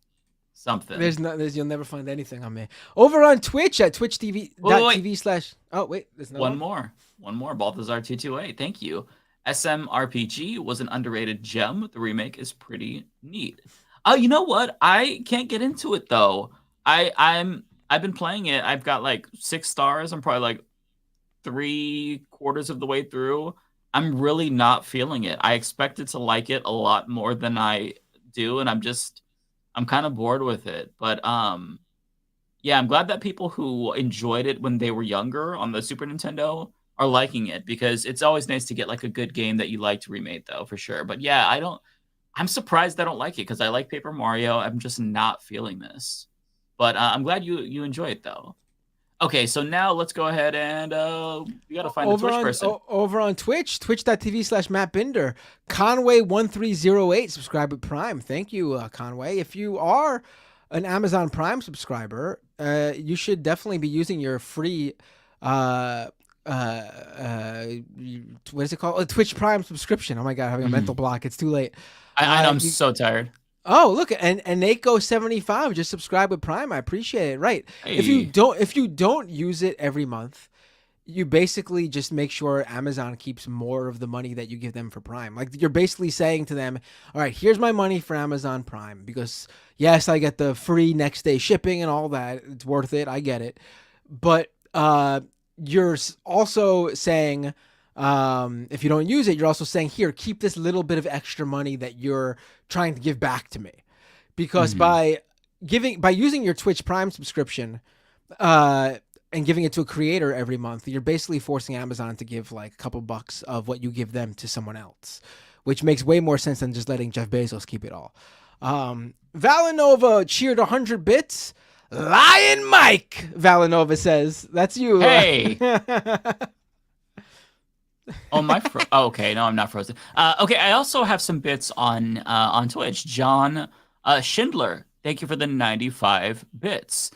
something. You'll never find anything on me. Over on Twitch at twitch.tv/. Oh wait, there's no one more. Balthazar228. Thank you. SMRPG was an underrated gem. The remake is pretty neat. You know what? I can't get into it though. I've been playing it. I've got like 6 stars. I'm probably like 3/4 of the way through. I'm really not feeling it. I expected to like it a lot more than I do, and I'm kind of bored with it. But yeah, I'm glad that people who enjoyed it when they were younger on the Super Nintendo are liking it, because it's always nice to get like a good game that you liked remade though, for sure. But yeah, I'm surprised I don't like it, because I like Paper Mario. I'm just not feeling this. But I'm glad you enjoy it though. Okay, so now let's go ahead and we got to find the Twitch person. Over on Twitch, twitch.tv/MattBinder. Conway1308, subscribe with Prime. Thank you, Conway. If you are an Amazon Prime subscriber, you should definitely be using your free what is it called? A Twitch Prime subscription. Oh my God, having a mental block. It's too late. I know, I'm so tired. Oh, look, and Nako75 just subscribe with Prime. I appreciate it. Right. Hey. If you don't use it every month, you basically just make sure Amazon keeps more of the money that you give them for Prime. Like, you're basically saying to them, all right, here's my money for Amazon Prime, because yes, I get the free next day shipping and all that. It's worth it. I get it. But you're also saying, if you don't use it, you're also saying, here, keep this little bit of extra money that you're trying to give back to me. Because by using your Twitch Prime subscription and giving it to a creator every month, you're basically forcing Amazon to give like a couple bucks of what you give them to someone else, which makes way more sense than just letting Jeff Bezos keep it all. Valinova cheered 100 bits. Lion Mike, Valinova says. That's you. Hey. Okay, no, I'm not frozen. Okay, I also have some bits on Twitch. John Schindler, thank you for the 95 bits.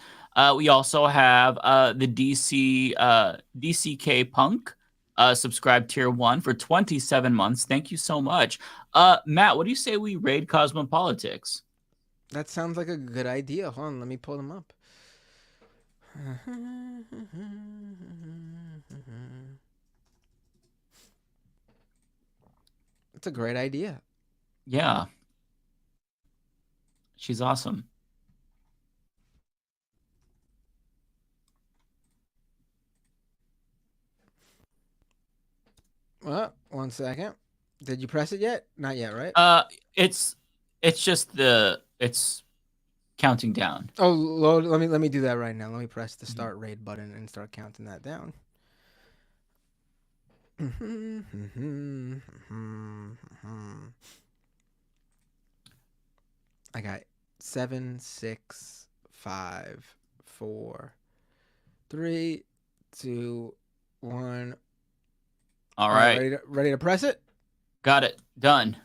We also have the DCK Punk, subscribe tier 1 for 27 months. Thank you so much. Matt, what do you say we raid Cosmopolitics? That sounds like a good idea. Hold on, let me pull them up. It's a great idea. Yeah. She's awesome. Well, 1 second. Did you press it yet? Not yet, right? It's just it's counting down. Oh, Lord, let me do that right now. Let me press the start raid button and start counting that down. I got 7, 6, 5, 4, 3, 2, 1. All right. Ready to press it? Got it. Done.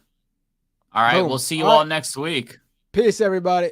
All right. Boom. We'll see you All all right. next week. Peace, everybody.